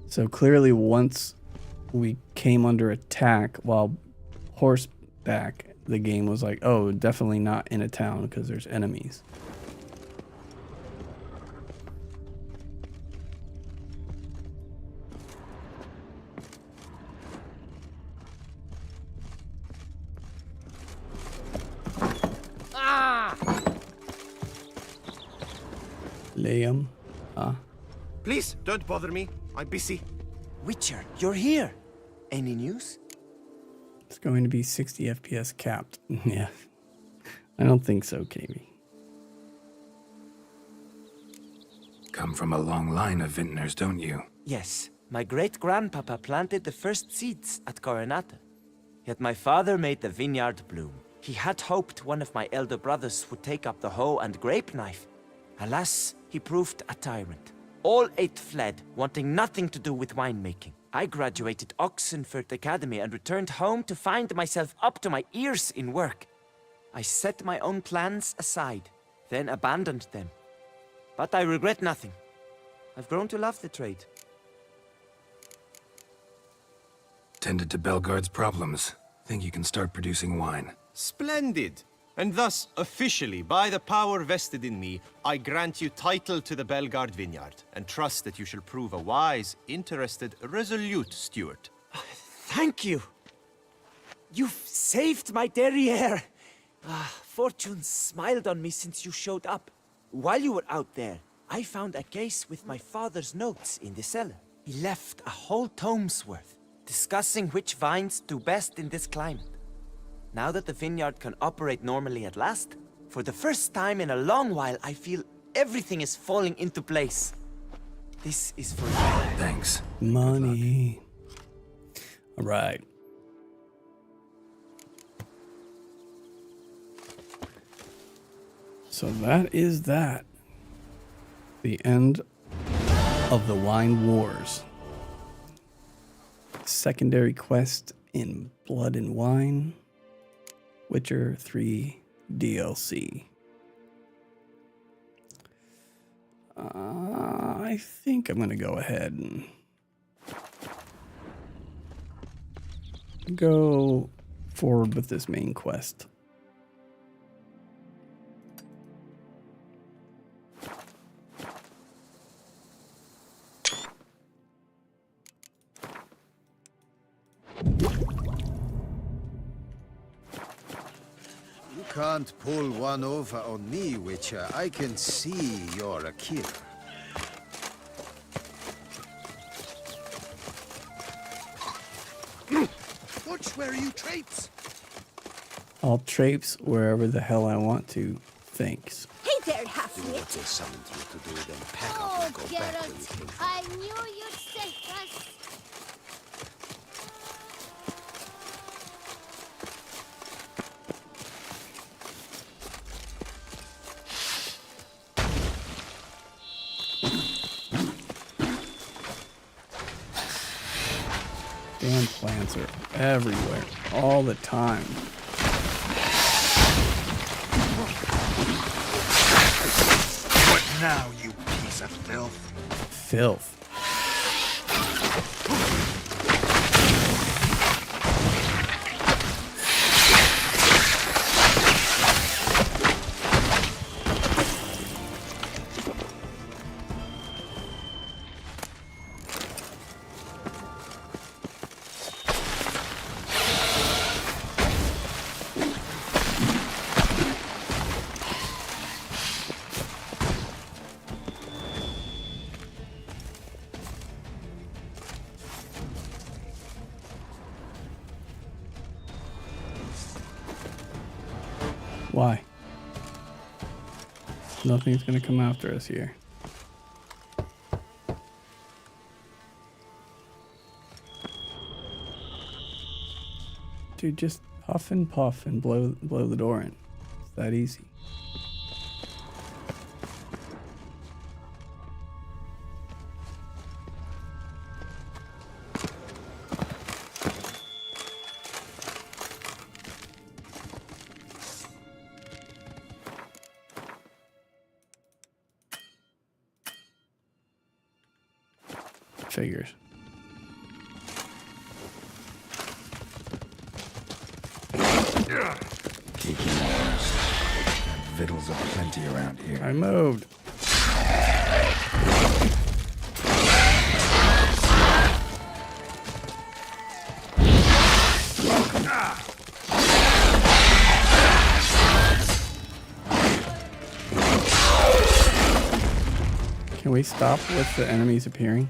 So clearly once we came under attack while horseback, the game was like, oh, definitely not in a town because there's enemies. Liam. Please, don't bother me. I'm busy. Witcher, you're here. Any news? It's going to be 60 FPS capped. Yeah. I don't think so, KB. Come from a long line of vintners, don't you? Yes. My great-grandpapa planted the first seeds at Coronata. Yet my father made the vineyard bloom. He had hoped one of my elder brothers would take up the hoe and grape knife. Alas, he proved a tyrant. All 8 fled, wanting nothing to do with winemaking. I graduated Oxenford Academy and returned home to find myself up to my ears in work. I set my own plans aside, then abandoned them. But I regret nothing. I've grown to love the trade. Tended to Belgard's problems. Think you can start producing wine. Splendid! And thus, officially, by the power vested in me, I grant you title to the Belgard vineyard, and trust that you shall prove a wise, interested, resolute steward. Thank you! You've saved my derriere! Fortune smiled on me since you showed up. While you were out there, I found a case with my father's notes in the cellar. He left a whole tome's worth, discussing which vines do best in this climate. Now that the vineyard can operate normally at last, for the first time in a long while, I feel everything is falling into place. This is for you. Thanks. Money. All right. So that is that. The end of the Wine Wars. Secondary quest in Blood and Wine. Witcher 3 DLC. I think I'm going to go ahead and go forward with this main quest. can't pull one over on me, Witcher. I can see you're a killer. Watch where you traipse. I'll traipse wherever the hell I want to. Thanks. Hey there, half-wit. What they summoned you to do, then pack Oh, up and go back where you Geralt, came from. I knew you'd save us. Damn plants are everywhere, all the time. What now, you piece of filth? Filth. Why? Nothing's gonna come after us here. Dude, just huff and puff and blow the door in. It's that easy. Figures. Kiki Moors. Victuals are plenty around here. I moved. Can we stop with the enemies appearing?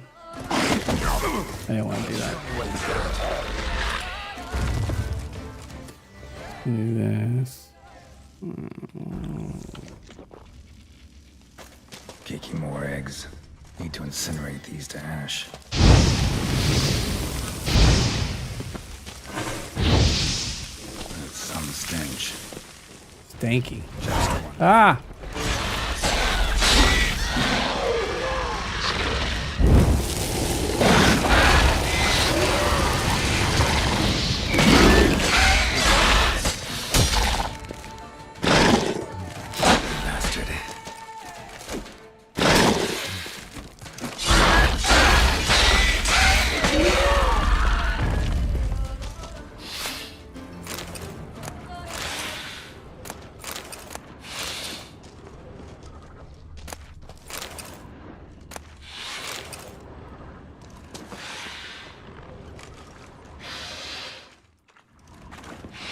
I don't want to do that. Do this. Kiki more eggs. Need to incinerate these to ash. That's some stench. Stanky. Just one. Ah!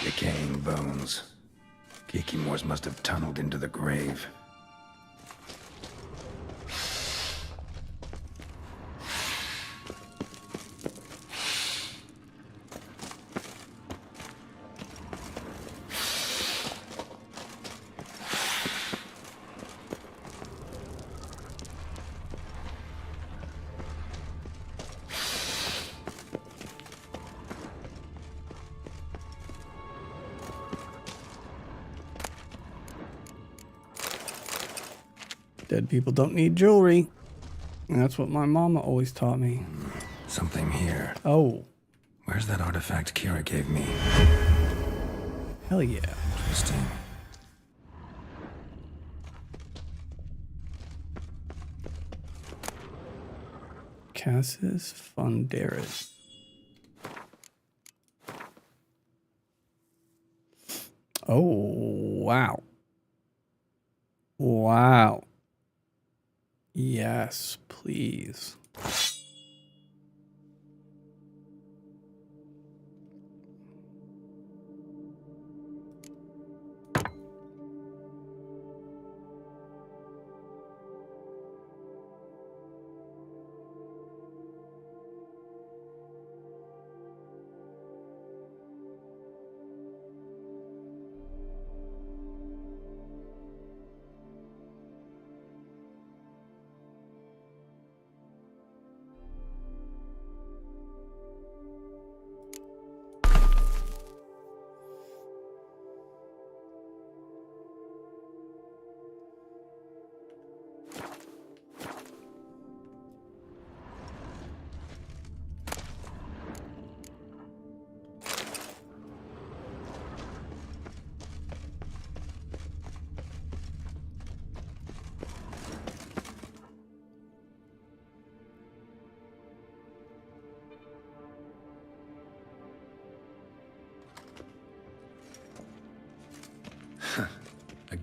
Decaying bones. Kikimors must have tunneled into the grave. Dead people don't need jewelry. And that's what my mama always taught me. Something here. Oh. Where's that artifact Kira gave me? Hell yeah. Interesting. Cassis Fundaris. Oh, wow. Wow. Yes, please.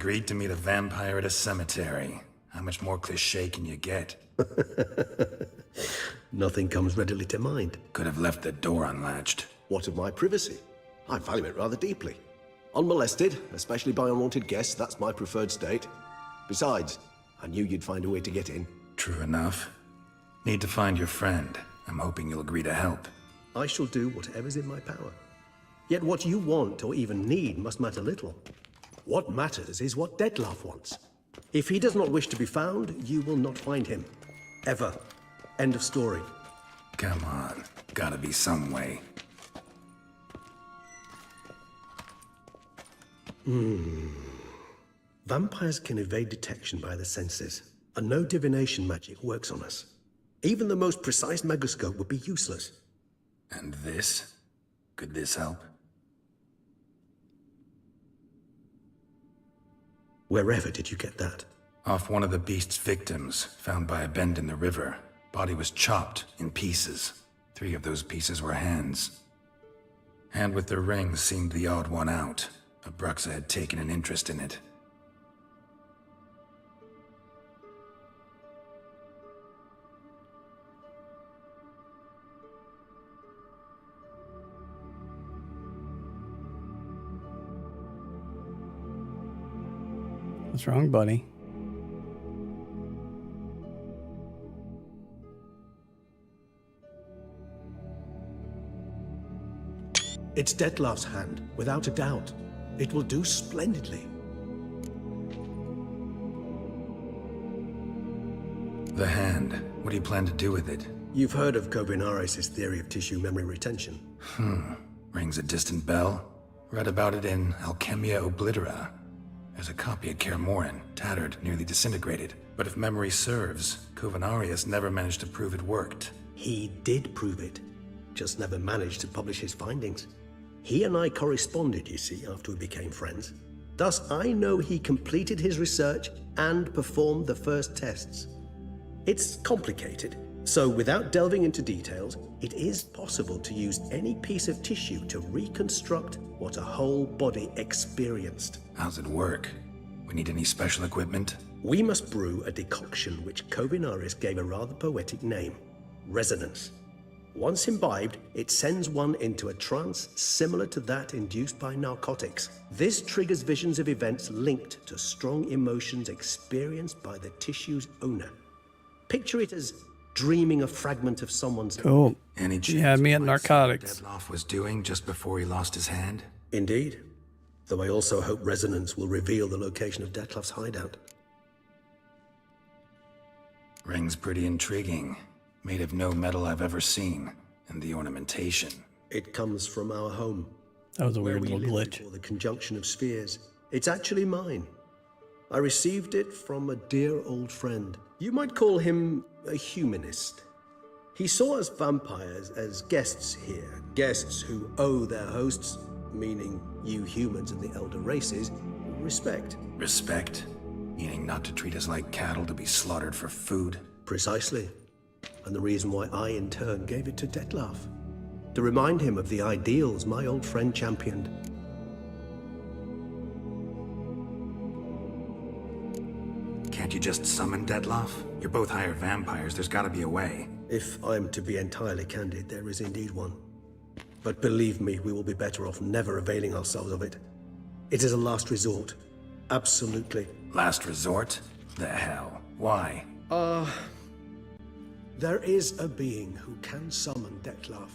Agreed to meet a vampire at a cemetery. How much more cliché can you get? Nothing comes readily to mind. Could have left the door unlatched. What of my privacy? I value it rather deeply. Unmolested, especially by unwanted guests, that's my preferred state. Besides, I knew you'd find a way to get in. True enough. Need to find your friend. I'm hoping you'll agree to help. I shall do whatever's in my power. Yet what you want or even need must matter little. What matters is what Dettlaff wants. If he does not wish to be found, you will not find him. Ever. End of story. Come on. Gotta be some way. Vampires can evade detection by the senses, and no divination magic works on us. Even the most precise megascope would be useless. And this? Could this help? Wherever did you get that? Off one of the beast's victims, found by a bend in the river. Body was chopped in pieces. 3 of those pieces were hands. Hand with the ring seemed the odd one out. Abruxa had taken an interest in it. What's wrong, buddy? It's Dettlaff's hand, without a doubt. It will do splendidly. The hand. What do you plan to do with it? You've heard of Kovinaris' theory of tissue memory retention. Rings a distant bell. Read about it in Alchemia Oblitera. There's a copy at Kaer Morhen, tattered, nearly disintegrated. But if memory serves, Kovinaris never managed to prove it worked. He did prove it, just never managed to publish his findings. He and I corresponded, you see, after we became friends. Thus, I know he completed his research and performed the first tests. It's complicated, so without delving into details, it is possible to use any piece of tissue to reconstruct what a whole body experienced. How's it work? We need any special equipment? We must brew a decoction which Kovinaris gave a rather poetic name, resonance. Once imbibed, it sends one into a trance similar to that induced by narcotics. This triggers visions of events linked to strong emotions experienced by the tissue's owner. Picture it as dreaming a fragment of someone's... Cool. Any chance You had me at narcotics. Dettlaff was doing just before he lost his hand? Indeed. Though I also hope resonance will reveal the location of Dettlaff's hideout. Ring's pretty intriguing. Made of no metal I've ever seen. And the ornamentation. It comes from our home. That was a where weird we little lived glitch. before the conjunction of spheres. It's actually mine. I received it from a dear old friend. You might call him a humanist. He saw us vampires as guests here. Guests who owe their hosts, meaning you humans and the elder races, respect. Respect? Meaning not to treat us like cattle to be slaughtered for food? Precisely. And the reason why I, in turn, gave it to Dettlaff. To remind him of the ideals my old friend championed. Can't you just summon Dettlaff? You're both hired vampires, there's gotta be a way. If I'm to be entirely candid, there is indeed one. But believe me, we will be better off never availing ourselves of it. It is a last resort. Absolutely. Last resort? The hell? Why? There is a being who can summon Dettlaff.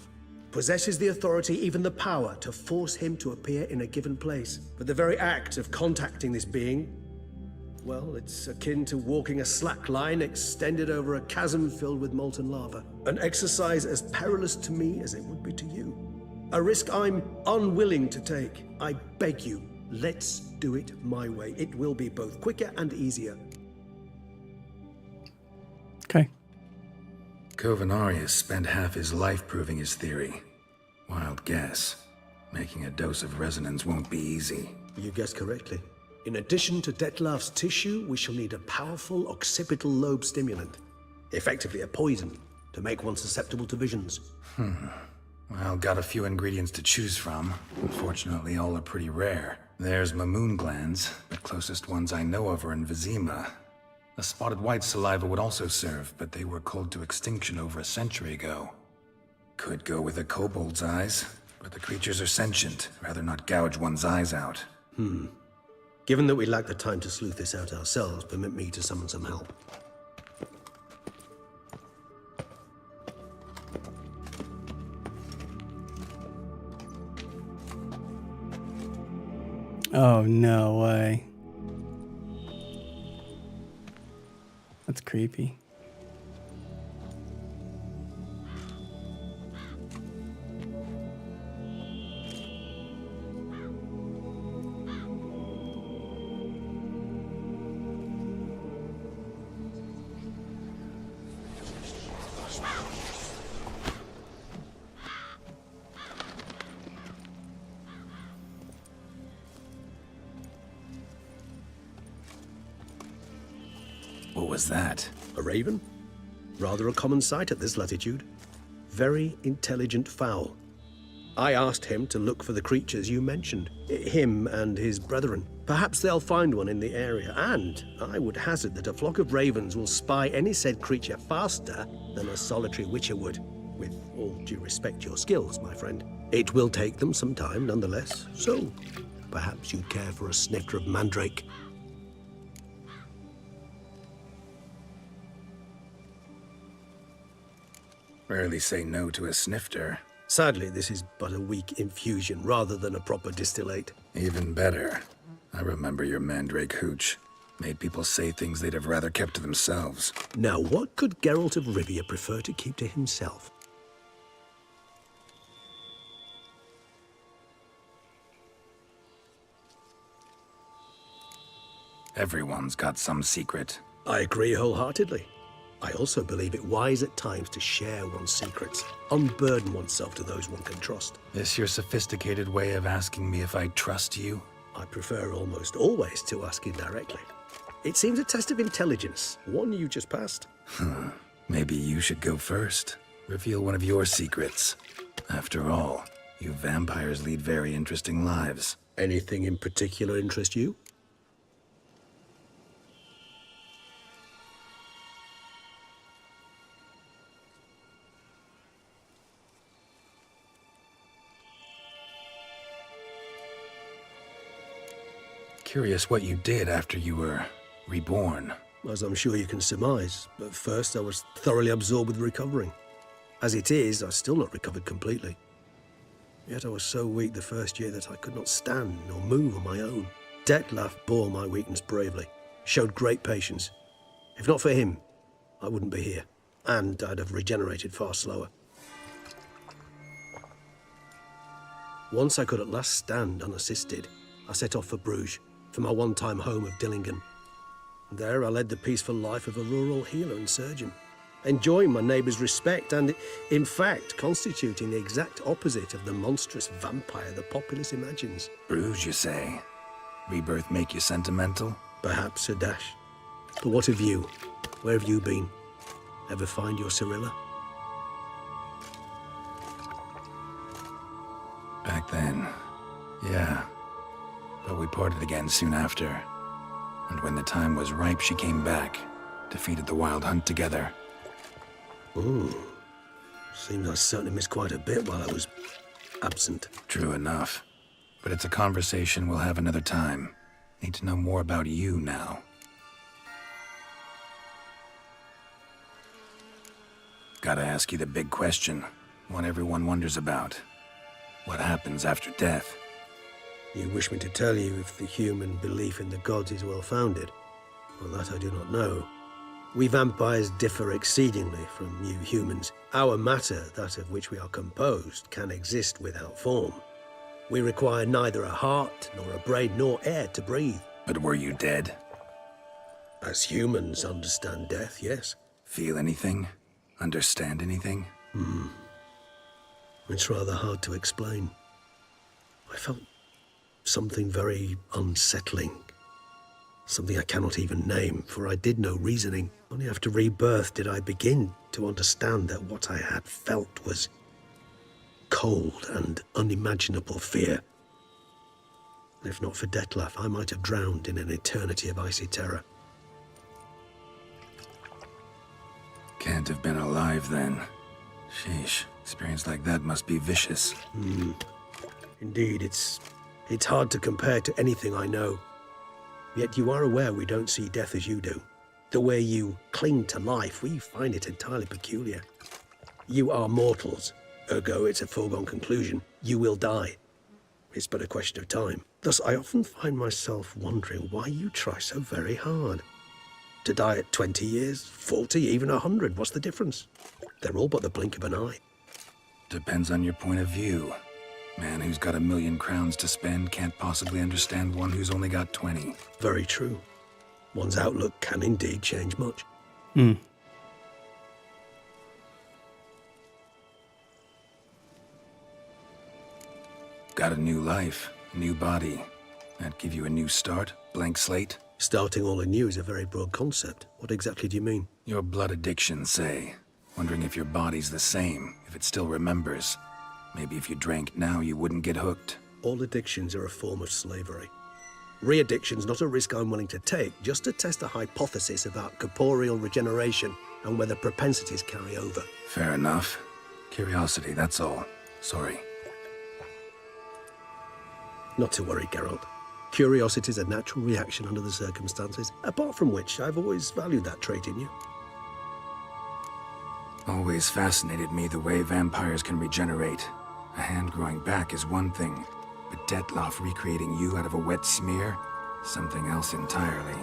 Possesses the authority, even the power, to force him to appear in a given place. But the very act of contacting this being, well, it's akin to walking a slack line extended over a chasm filled with molten lava. An exercise as perilous to me as it would be to you. A risk I'm unwilling to take. I beg you, let's do it my way. It will be both quicker and easier. Okay. Kovinaris spent half his life proving his theory. Wild guess. Making a dose of resonance won't be easy. You guessed correctly. In addition to Dettlaff's tissue, we shall need a powerful occipital lobe stimulant. Effectively a poison, to make one susceptible to visions. Well, got a few ingredients to choose from. Unfortunately, all are pretty rare. There's Mamoon glands, but closest ones I know of are in Vizima. A spotted white saliva would also serve, but they were culled to extinction over a century ago. Could go with a kobold's eyes, but the creatures are sentient. Rather not gouge one's eyes out. Given that we lack the time to sleuth this out ourselves, permit me to summon some help. Oh, no way. That's creepy. What was that? A raven? Rather a common sight at this latitude. Very intelligent fowl. I asked him to look for the creatures you mentioned. Him and his brethren. Perhaps they'll find one in the area, and I would hazard that a flock of ravens will spy any said creature faster than a solitary witcher would. With all due respect to your skills, my friend. It will take them some time, nonetheless. So, perhaps you'd care for a snifter of mandrake. Rarely say no to a snifter. Sadly, this is but a weak infusion rather than a proper distillate. Even better. I remember your mandrake hooch. Made people say things they'd have rather kept to themselves. Now, what could Geralt of Rivia prefer to keep to himself? Everyone's got some secret. I agree wholeheartedly. I also believe it wise at times to share one's secrets, unburden oneself to those one can trust. This your sophisticated way of asking me if I trust you? I prefer almost always to ask indirectly. It seems a test of intelligence, one you just passed. Maybe you should go first. Reveal one of your secrets. After all, you vampires lead very interesting lives. Anything in particular interest you? Curious what you did after you were reborn. As I'm sure you can surmise, but first I was thoroughly absorbed with recovering. As it is, I've still not recovered completely. Yet I was so weak the first year that I could not stand nor move on my own. Detlef bore my weakness bravely, showed great patience. If not for him, I wouldn't be here, and I'd have regenerated far slower. Once I could at last stand unassisted, I set off for Bruges, for my one-time home of Dillingen. There I led the peaceful life of a rural healer and surgeon, enjoying my neighbours' respect and, in fact, constituting the exact opposite of the monstrous vampire the populace imagines. Bruges, you say? Rebirth make you sentimental? Perhaps a dash. But what of you? Where have you been? Ever find your Cyrilla? Back then, yeah. But we parted again soon after. And when the time was ripe, she came back. Defeated the Wild Hunt together. Ooh. Seems I certainly missed quite a bit while I was absent. True enough. But it's a conversation we'll have another time. Need to know more about you now. Gotta ask you the big question. One everyone wonders about. What happens after death? You wish me to tell you if the human belief in the gods is well-founded? Well, that I do not know. We vampires differ exceedingly from you humans. Our matter, that of which we are composed, can exist without form. We require neither a heart, nor a brain, nor air to breathe. But were you dead? As humans understand death, yes. Feel anything? Understand anything? It's rather hard to explain. I felt something very unsettling. Something I cannot even name, for I did no reasoning. Only after rebirth did I begin to understand that what I had felt was cold and unimaginable fear. If not for Detlef, I might have drowned in an eternity of icy terror. Can't have been alive then. Sheesh, experience like that must be vicious. Indeed, it's hard to compare to anything I know. Yet you are aware we don't see death as you do. The way you cling to life, we find it entirely peculiar. You are mortals, ergo it's a foregone conclusion. You will die. It's but a question of time. Thus, I often find myself wondering why you try so very hard. To die at 20 years, 40, even 100, what's the difference? They're all but the blink of an eye. Depends on your point of view. Man who's got 1,000,000 crowns to spend can't possibly understand one who's only got 20. Very true. One's outlook can indeed change much. Got a new life, a new body. That give you a new start? Blank slate? Starting all anew is a very broad concept. What exactly do you mean? Your blood addiction, say. Wondering if your body's the same, if it still remembers. Maybe if you drank now, you wouldn't get hooked. All addictions are a form of slavery. Re-addiction's not a risk I'm willing to take, just to test a hypothesis about corporeal regeneration and whether propensities carry over. Fair enough. Curiosity, that's all. Sorry. Not to worry, Geralt. Curiosity is a natural reaction under the circumstances, apart from which I've always valued that trait in you. Always fascinated me the way vampires can regenerate. A hand growing back is one thing, but Detlef recreating you out of a wet smear? Something else entirely.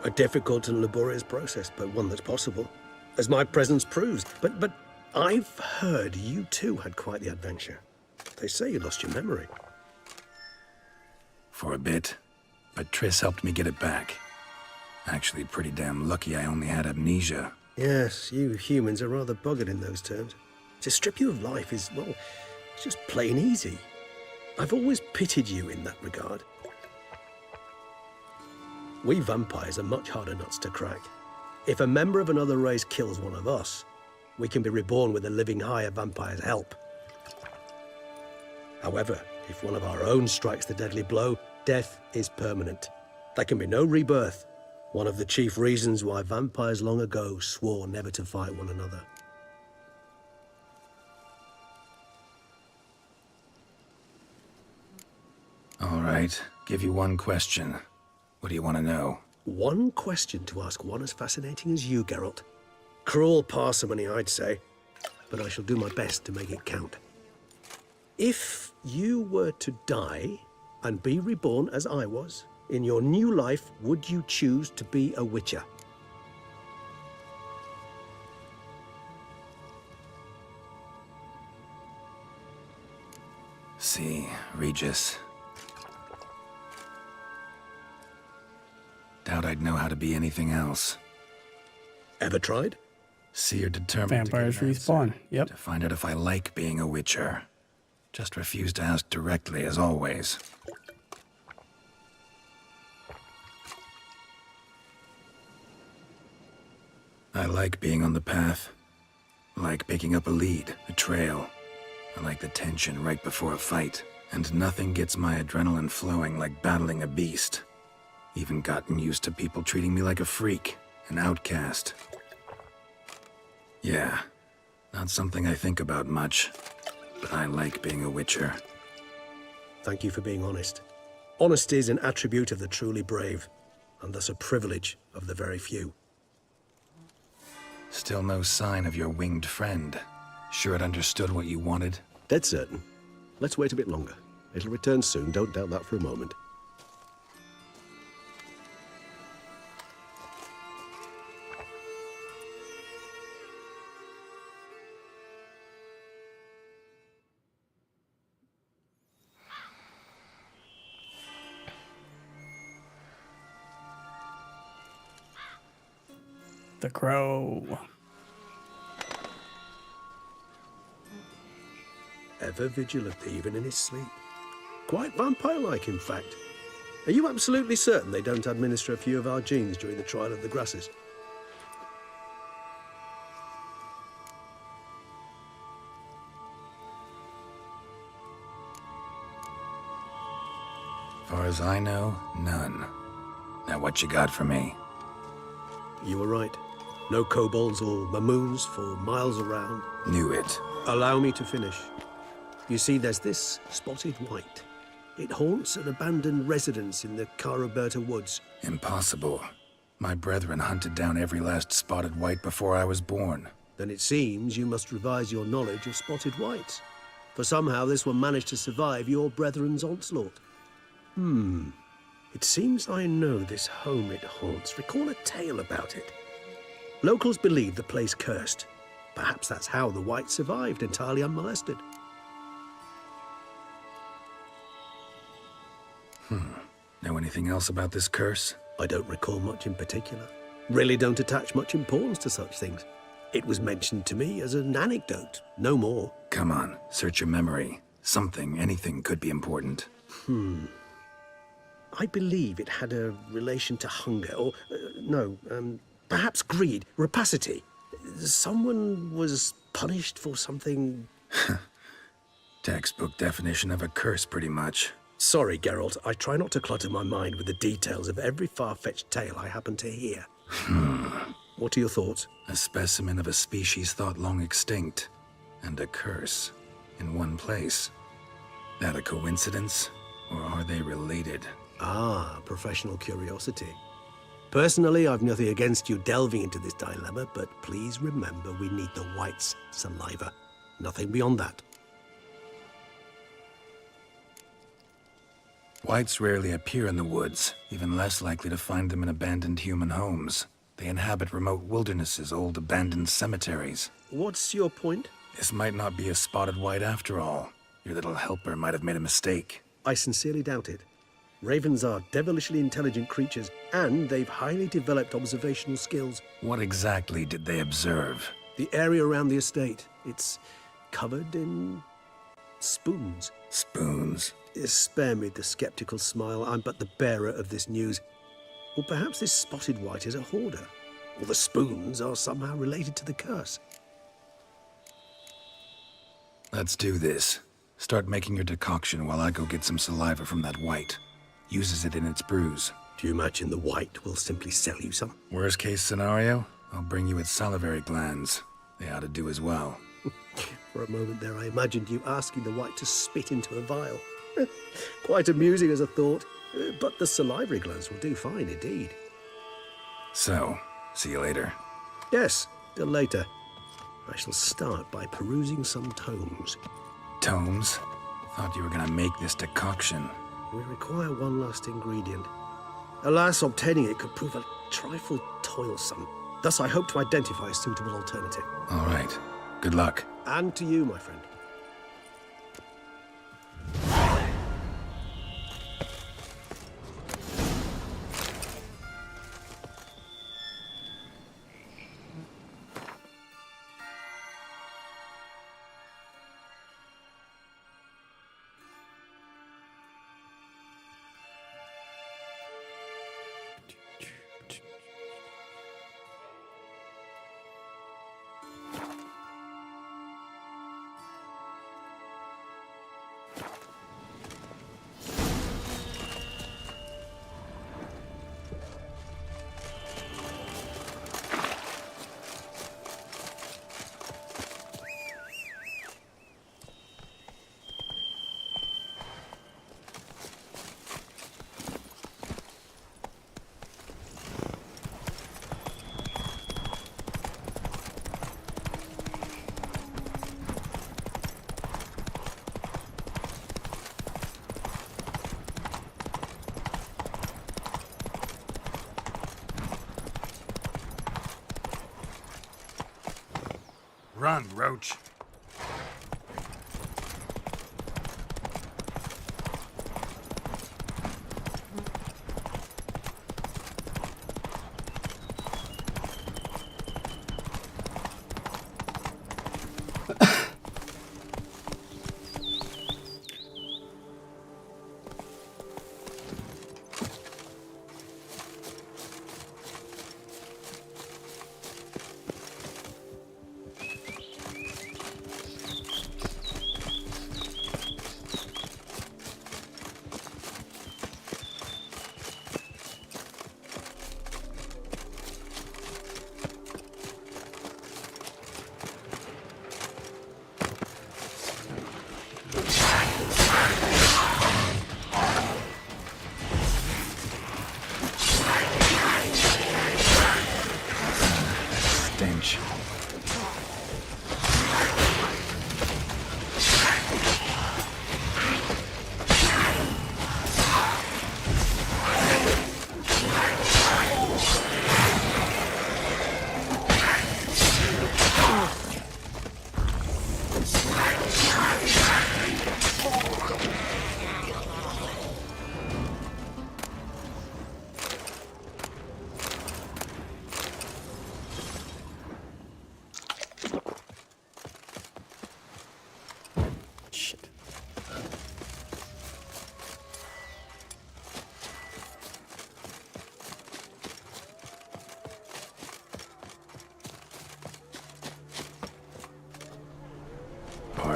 A difficult and laborious process, but one that's possible, as my presence proves. But I've heard you too had quite the adventure. They say you lost your memory. For a bit, but Triss helped me get it back. Actually, pretty damn lucky I only had amnesia. Yes, you humans are rather buggered in those terms. To strip you of life is, well, it's just plain easy. I've always pitied you in that regard. We vampires are much harder nuts to crack. If a member of another race kills one of us, we can be reborn with a living higher vampire's help. However, if one of our own strikes the deadly blow, death is permanent. There can be no rebirth. One of the chief reasons why vampires long ago swore never to fight one another. All right, give you one question. What do you want to know? One question to ask one as fascinating as you, Geralt. Cruel parsimony, I'd say, but I shall do my best to make it count. If you were to die and be reborn as I was, in your new life, would you choose to be a witcher? See, Regis. Doubt I'd know how to be anything else. Ever tried? See, you're determined Vampires to get an respawn. answer, Yep. to find out if I like being a witcher. Just refuse to ask directly, as always. I like being on the path. I like picking up a lead, a trail. I like the tension right before a fight. And nothing gets my adrenaline flowing like battling a beast. Even gotten used to people treating me like a freak, an outcast. Yeah, not something I think about much, but I like being a witcher. Thank you for being honest. Honesty is an attribute of the truly brave, and thus a privilege of the very few. Still no sign of your winged friend. Sure it understood what you wanted? Dead certain. Let's wait a bit longer. It'll return soon, don't doubt that for a moment. The crow. Ever vigilant, even in his sleep. Quite vampire-like, in fact. Are you absolutely certain they don't administer a few of our genes during the trial of the grasses? far as I know, none. Now what you got for me? You were right. No kobolds or mamoons for miles around. Knew it. Allow me to finish. You see, there's this spotted white. It haunts an abandoned residence in the Caraberta woods. Impossible. My brethren hunted down every last spotted white before I was born. Then it seems you must revise your knowledge of spotted whites. For somehow this one managed to survive your brethren's onslaught. It seems I know this home it haunts. Recall a tale about it. Locals believe the place cursed. Perhaps that's how the whites survived entirely unmolested. Know anything else about this curse? I don't recall much in particular. Really don't attach much importance to such things. It was mentioned to me as an anecdote, no more. Come on, search your memory. Something, anything could be important. I believe it had a relation to hunger, or, perhaps greed, rapacity. Someone was punished for something... Textbook definition of a curse, pretty much. Sorry, Geralt, I try not to clutter my mind with the details of every far-fetched tale I happen to hear. What are your thoughts? A specimen of a species thought long extinct, and a curse, in one place. That a coincidence, or are they related? Ah, professional curiosity. Personally, I've nothing against you delving into this dilemma, but please remember we need the whites' saliva. Nothing beyond that. Whites rarely appear in the woods, even less likely to find them in abandoned human homes. They inhabit remote wildernesses, old abandoned cemeteries. What's your point? This might not be a spotted white after all. Your little helper might have made a mistake. I sincerely doubt it. Ravens are devilishly intelligent creatures, and they've highly developed observational skills. What exactly did they observe? The area around the estate. It's covered in spoons. Spoons? Spare me the skeptical smile. I'm but the bearer of this news. Or perhaps this spotted white is a hoarder. Or the spoons are somehow related to the curse. Let's do this. Start making your decoction while I go get some saliva from that white. Uses it in its brews. Do you imagine the white will simply sell you some? Worst case scenario, I'll bring you its salivary glands. They ought to do as well. For a moment there, I imagined you asking the white to spit into a vial. Quite amusing as a thought, but the salivary glands will do fine indeed. So, see you later. Yes, till later. I shall start by perusing some tomes. Tomes? Thought you were gonna make this decoction. We require one last ingredient. Alas, obtaining it could prove a trifle toilsome. Thus, I hope to identify a suitable alternative. All right. Good luck. And to you, my friend. Run, Roach.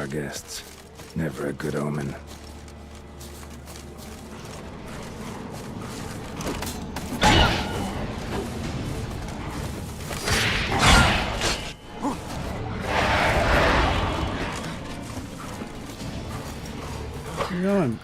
our guests. Never a good omen. Where you going?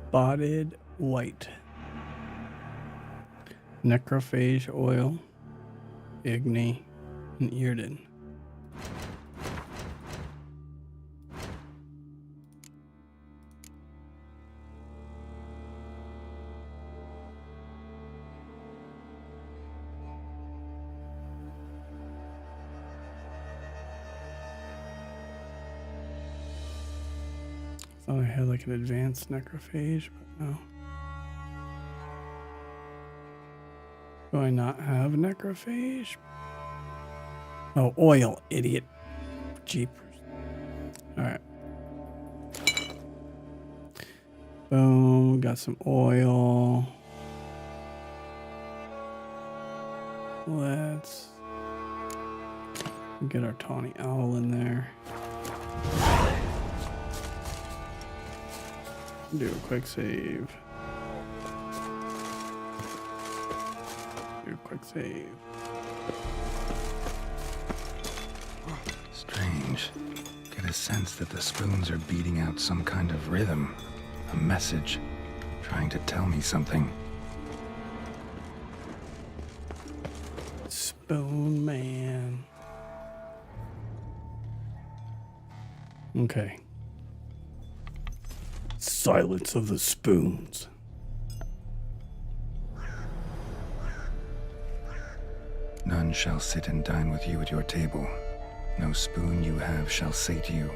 Spotted white. Necrophage oil. Igni. And Earden. Thought I had like an advanced necrophage, but no. Do I not have a necrophage? Oh, oil, idiot. Jeepers. Alright. Boom, got some oil. Let's get our tawny owl in there. Do a quick save. Do a quick save. Strange. Get a sense that the spoons are beating out some kind of rhythm. A message. Trying to tell me something. Spoon man. Okay. Silence of the spoons. None shall sit and dine with you at your table. No spoon you have shall say to you.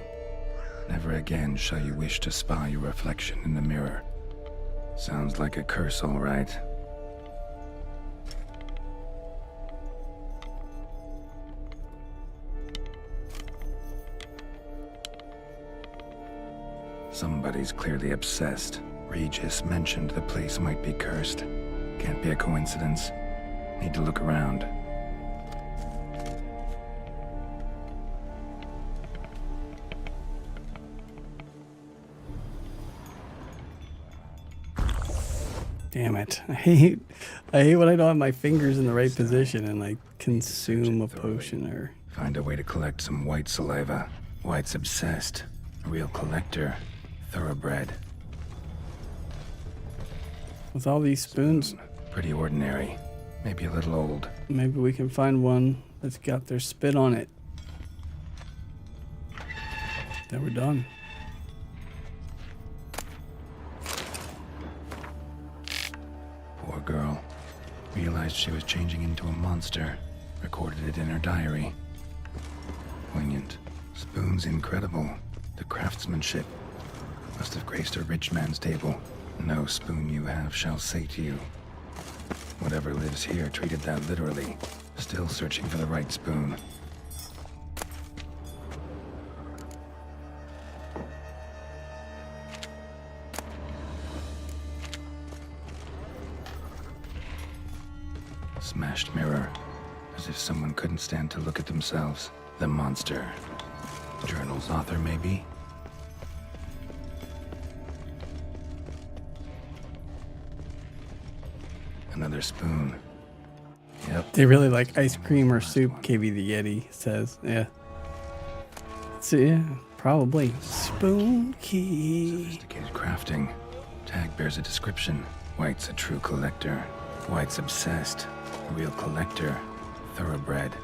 Never again shall you wish to spy your reflection in the mirror. Sounds like a curse, all right. Somebody's clearly obsessed. Regis mentioned the place might be cursed. Can't be a coincidence. Need to look around. Damn it. I hate when I don't have my fingers in the right position and I consume a potion or... Find a way to collect some white saliva. White's obsessed. A real collector. Thoroughbred. With all these spoons... Pretty ordinary. Maybe a little old. Maybe we can find one that's got their spit on it. Then we're done. Poor girl. Realized she was changing into a monster. Recorded it in her diary. Poignant. Spoon's incredible. The craftsmanship. Must have graced a rich man's table. No spoon you have shall say to you. Whatever lives here treated that literally. Still searching for the right spoon. Smashed mirror. As if someone couldn't stand to look at themselves. The monster. Journal's author, maybe? Another spoon. Yep. They really like ice cream or soup, KB the Yeti says. Yeah. So, yeah, probably. Spoon key. Sophisticated crafting. Tag bears a description. White's a true collector. White's obsessed. A real collector. Thoroughbred.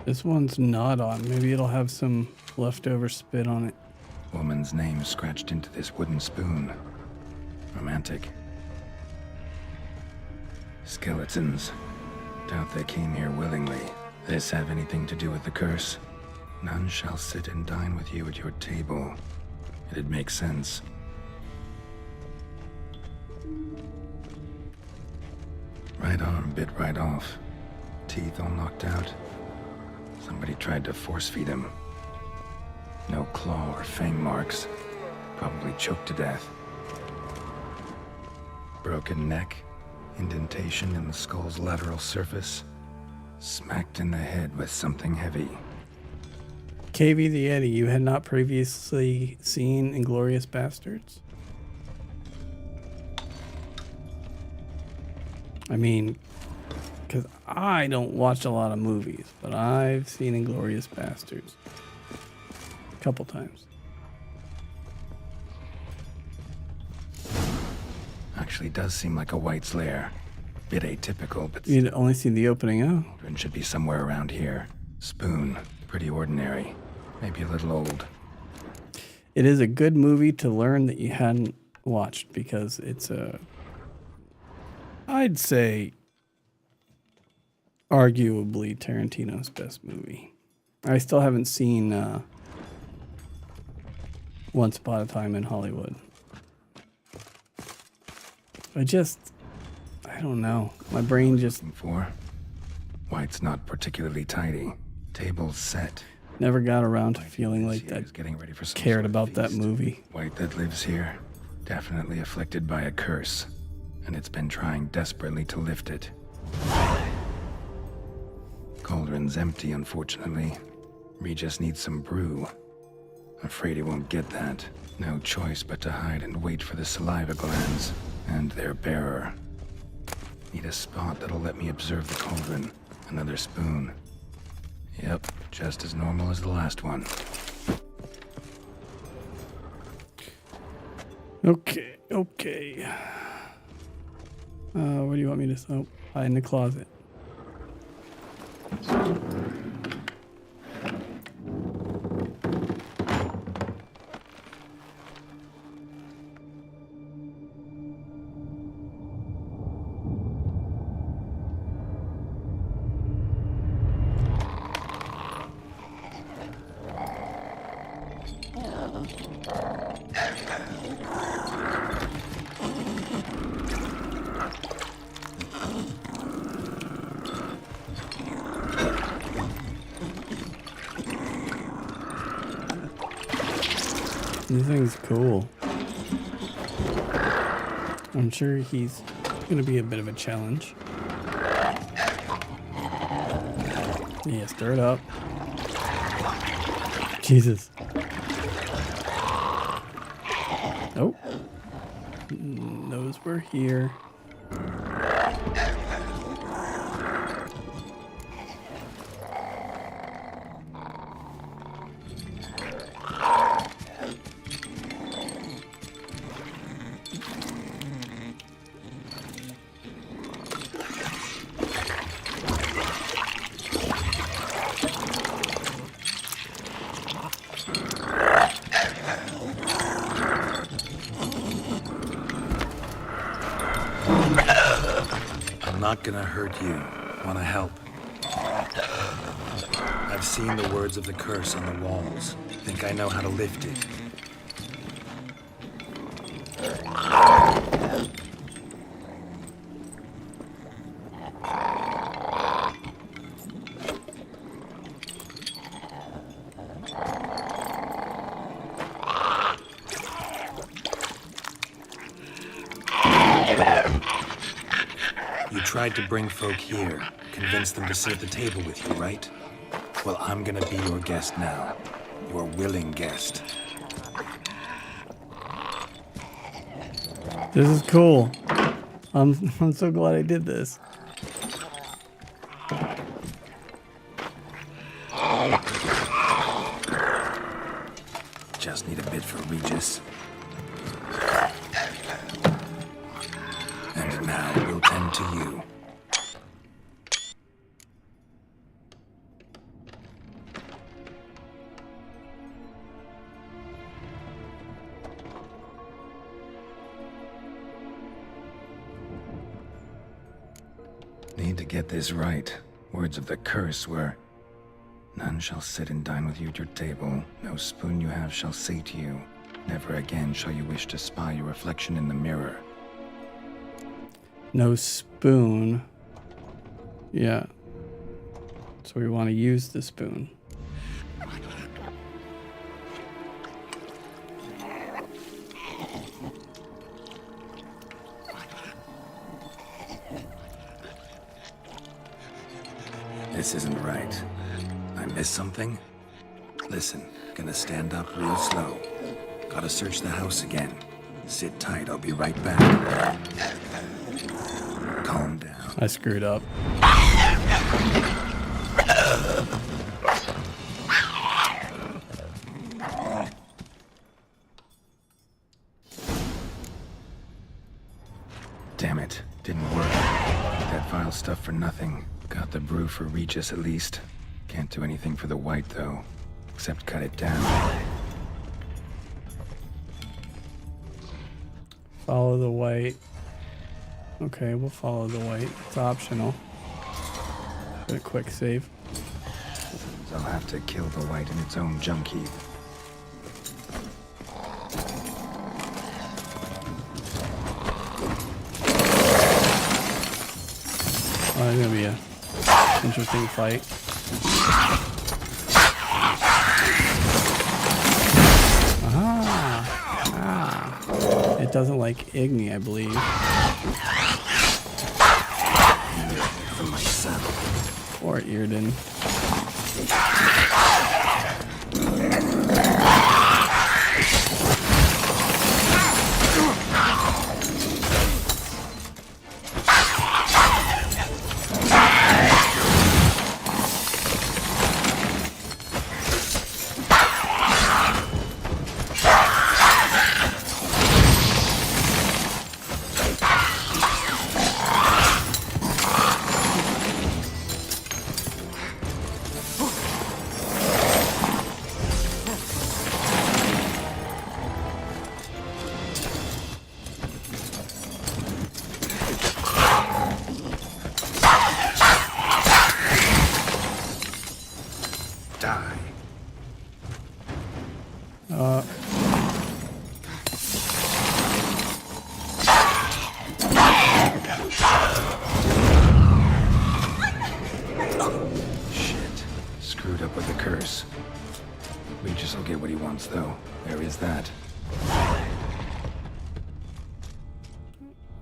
This one's not on. Maybe it'll have some leftover spit on it. Woman's name scratched into this wooden spoon. Romantic. Skeletons. Doubt they came here willingly. This have anything to do with the curse? None shall sit and dine with you at your table. It'd make sense. Right arm bit right off. Teeth all knocked out. Somebody tried to force feed him. No claw or fang marks. Probably choked to death. Broken neck. Indentation in the skull's lateral surface. Smacked in the head with something heavy. KV the Yeti, you had not previously seen Inglourious Bastards? I mean, because I don't watch a lot of movies, but I've seen Inglourious Bastards a couple times. Actually does seem like a White's lair. Bit atypical, but... You'd only seen the opening, oh? It should be somewhere around here. Spoon. Pretty ordinary. Maybe a little old. It is a good movie to learn that you hadn't watched, because it's a... I'd say... arguably Tarantino's best movie. I still haven't seen Once Upon a Time in Hollywood. I don't know. My brain just... White's not particularly tidy. Table's set. Never got around to feeling like I cared about that movie. White that lives here. Definitely afflicted by a curse. And it's been trying desperately to lift it. Cauldron's empty, unfortunately. Regis needs some brew. Afraid he won't get that. No choice but to hide and wait for the saliva glands. And their bearer. Need a spot that'll let me observe the cauldron. Another spoon. Yep, just as normal as the last one. Okay. What do you want me to... Oh, hide in the closet. This thing's cool. I'm sure he's gonna be a bit of a challenge. Yeah, stir it up. Jesus. Oh. Those were here. Not gonna hurt you. Wanna help? I've seen the words of the curse on the walls. Think I know how to lift it. Tried to bring folk here, convince them to sit at the table with you, right? Well, I'm gonna be your guest now. Your willing guest. This is cool. I'm so glad I did this. Just need a bit for Regis. And now we'll tend to you. need to get this right. Words of the curse were, "None shall sit and dine with you at your table. No spoon you have shall sate you. Never again shall you wish to spy your reflection in the mirror." No spoon. Yeah. So we want to use the spoon. This isn't right. I missed something? Listen, gonna stand up real slow. Gotta search the house again. Sit tight, I'll be right back. Calm down. I screwed up. Damn it, didn't work. That vile stuff for nothing. Got the brew for Regis at least. Can't do anything for the white though, except cut it down. Follow the white. Okay, we'll follow the white. It's optional. A quick save. I'll have to kill the white in its own junk heap. Oh, it's gonna be a interesting fight. It doesn't like Igni, I believe. Or Irden.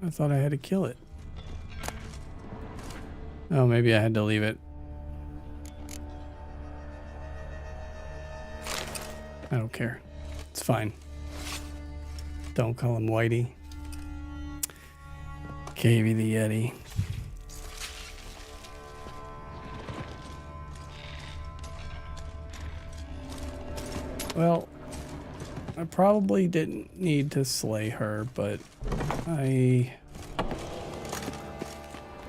I thought I had to kill it. Oh, maybe I had to leave it. I don't care. It's fine. Don't call him Whitey. Cavey the Yeti. Well, I probably didn't need to slay her, but I'm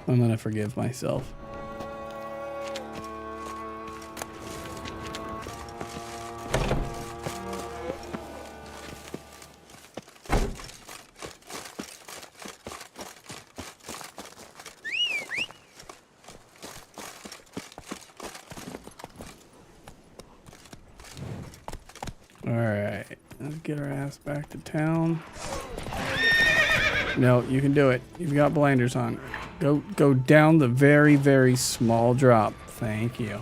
gonna forgive myself. Alright, let's get our ass back to town. No, you can do it. You've got blinders on. Go down the very, very small drop. Thank you.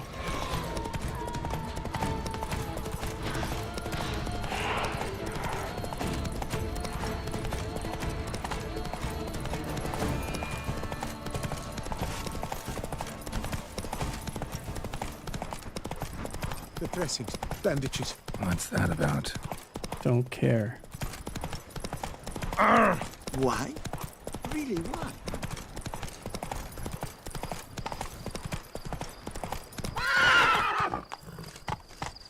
The dressings, bandages. What's that about? Don't care. Why? Really, why?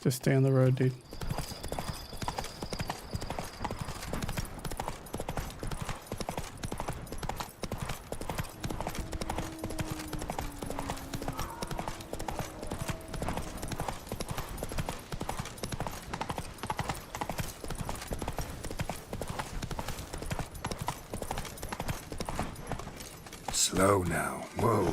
Just stay on the road, dude. Slow now. Whoa.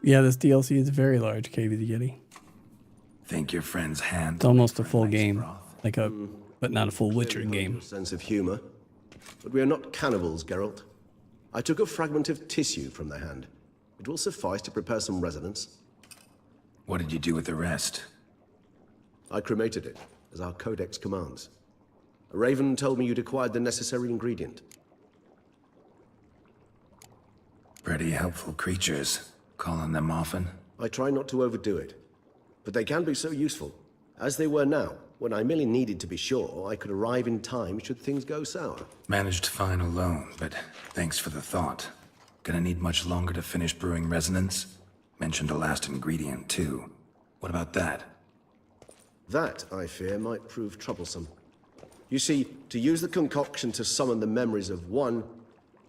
Yeah, this DLC is very large, KB the Yeti. Think your friend's hand... It's almost a full game, but not a full Witcher game. Sense of humor. But we are not cannibals, Geralt. I took a fragment of tissue from the hand. It will suffice to prepare some resonance. What did you do with the rest? I cremated it, as our codex commands. A raven told me you'd acquired the necessary ingredient. Pretty helpful creatures. Call on them often? I try not to overdo it. But they can be so useful. As they were now, when I merely needed to be sure I could arrive in time should things go sour. Managed fine alone, but thanks for the thought. Gonna need much longer to finish brewing resonance? Mentioned a last ingredient, too. What about that? That, I fear, might prove troublesome. You see, to use the concoction to summon the memories of one,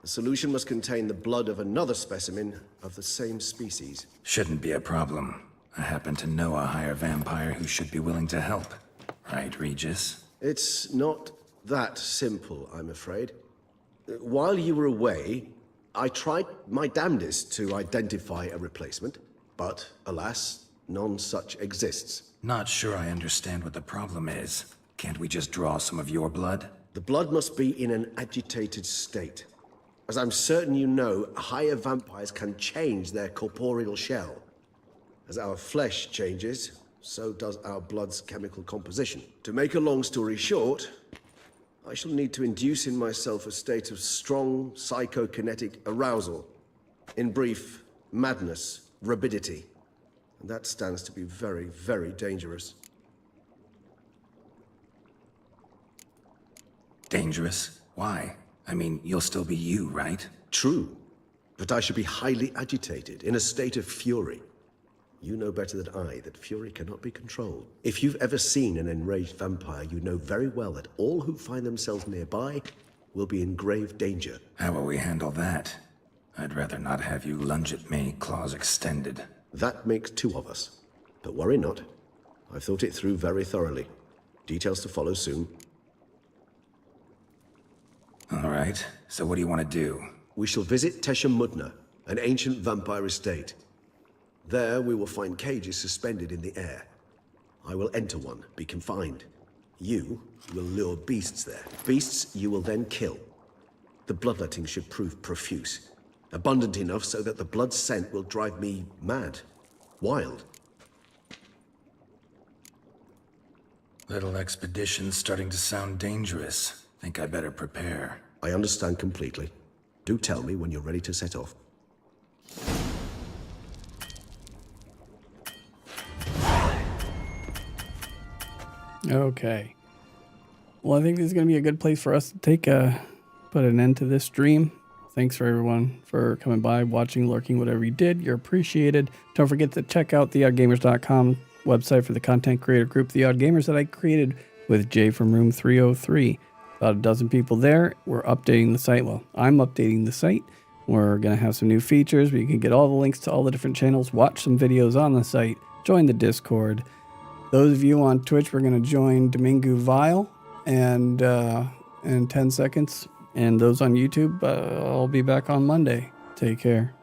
the solution must contain the blood of another specimen of the same species. Shouldn't be a problem. I happen to know a higher vampire who should be willing to help. Right, Regis? It's not that simple, I'm afraid. While you were away, I tried my damnedest to identify a replacement, but alas, none such exists. Not sure I understand what the problem is. Can't we just draw some of your blood? The blood must be in an agitated state. As I'm certain you know, higher vampires can change their corporeal shell. As our flesh changes, so does our blood's chemical composition. To make a long story short, I shall need to induce in myself a state of strong psychokinetic arousal. In brief, madness, rabidity. And that stands to be very, very dangerous. Dangerous? Why? I mean, you'll still be you, right? True. But I should be highly agitated, in a state of fury. You know better than I that fury cannot be controlled. If you've ever seen an enraged vampire, you know very well that all who find themselves nearby will be in grave danger. How will we handle that? I'd rather not have you lunge at me, claws extended. That makes two of us. But worry not. I've thought it through very thoroughly. Details to follow soon. All right, so what do you want to do? We shall visit Tesha Mudna, an ancient vampire estate. There we will find cages suspended in the air. I will enter one, be confined. You will lure beasts there. Beasts you will then kill. The bloodletting should prove profuse. Abundant enough so that the blood scent will drive me mad. Wild. Little expedition's starting to sound dangerous. Think I better prepare. I understand completely. Do tell me when you're ready to set off. Okay. Well, I think this is going to be a good place for us to put an end to this stream. Thanks for everyone for coming by, watching, lurking, whatever you did. You're appreciated. Don't forget to check out theoddgamers.com website for the content creator group, The Odd Gamers, that I created with Jay from Room 303. About a dozen people there. We're updating the site. Well, I'm updating the site. We're going to have some new features, but you can get all the links to all the different channels, watch some videos on the site, join the Discord. Those of you on Twitch, we're going to join Domingo Vile and in 10 seconds. And those on YouTube, I'll be back on Monday. Take care.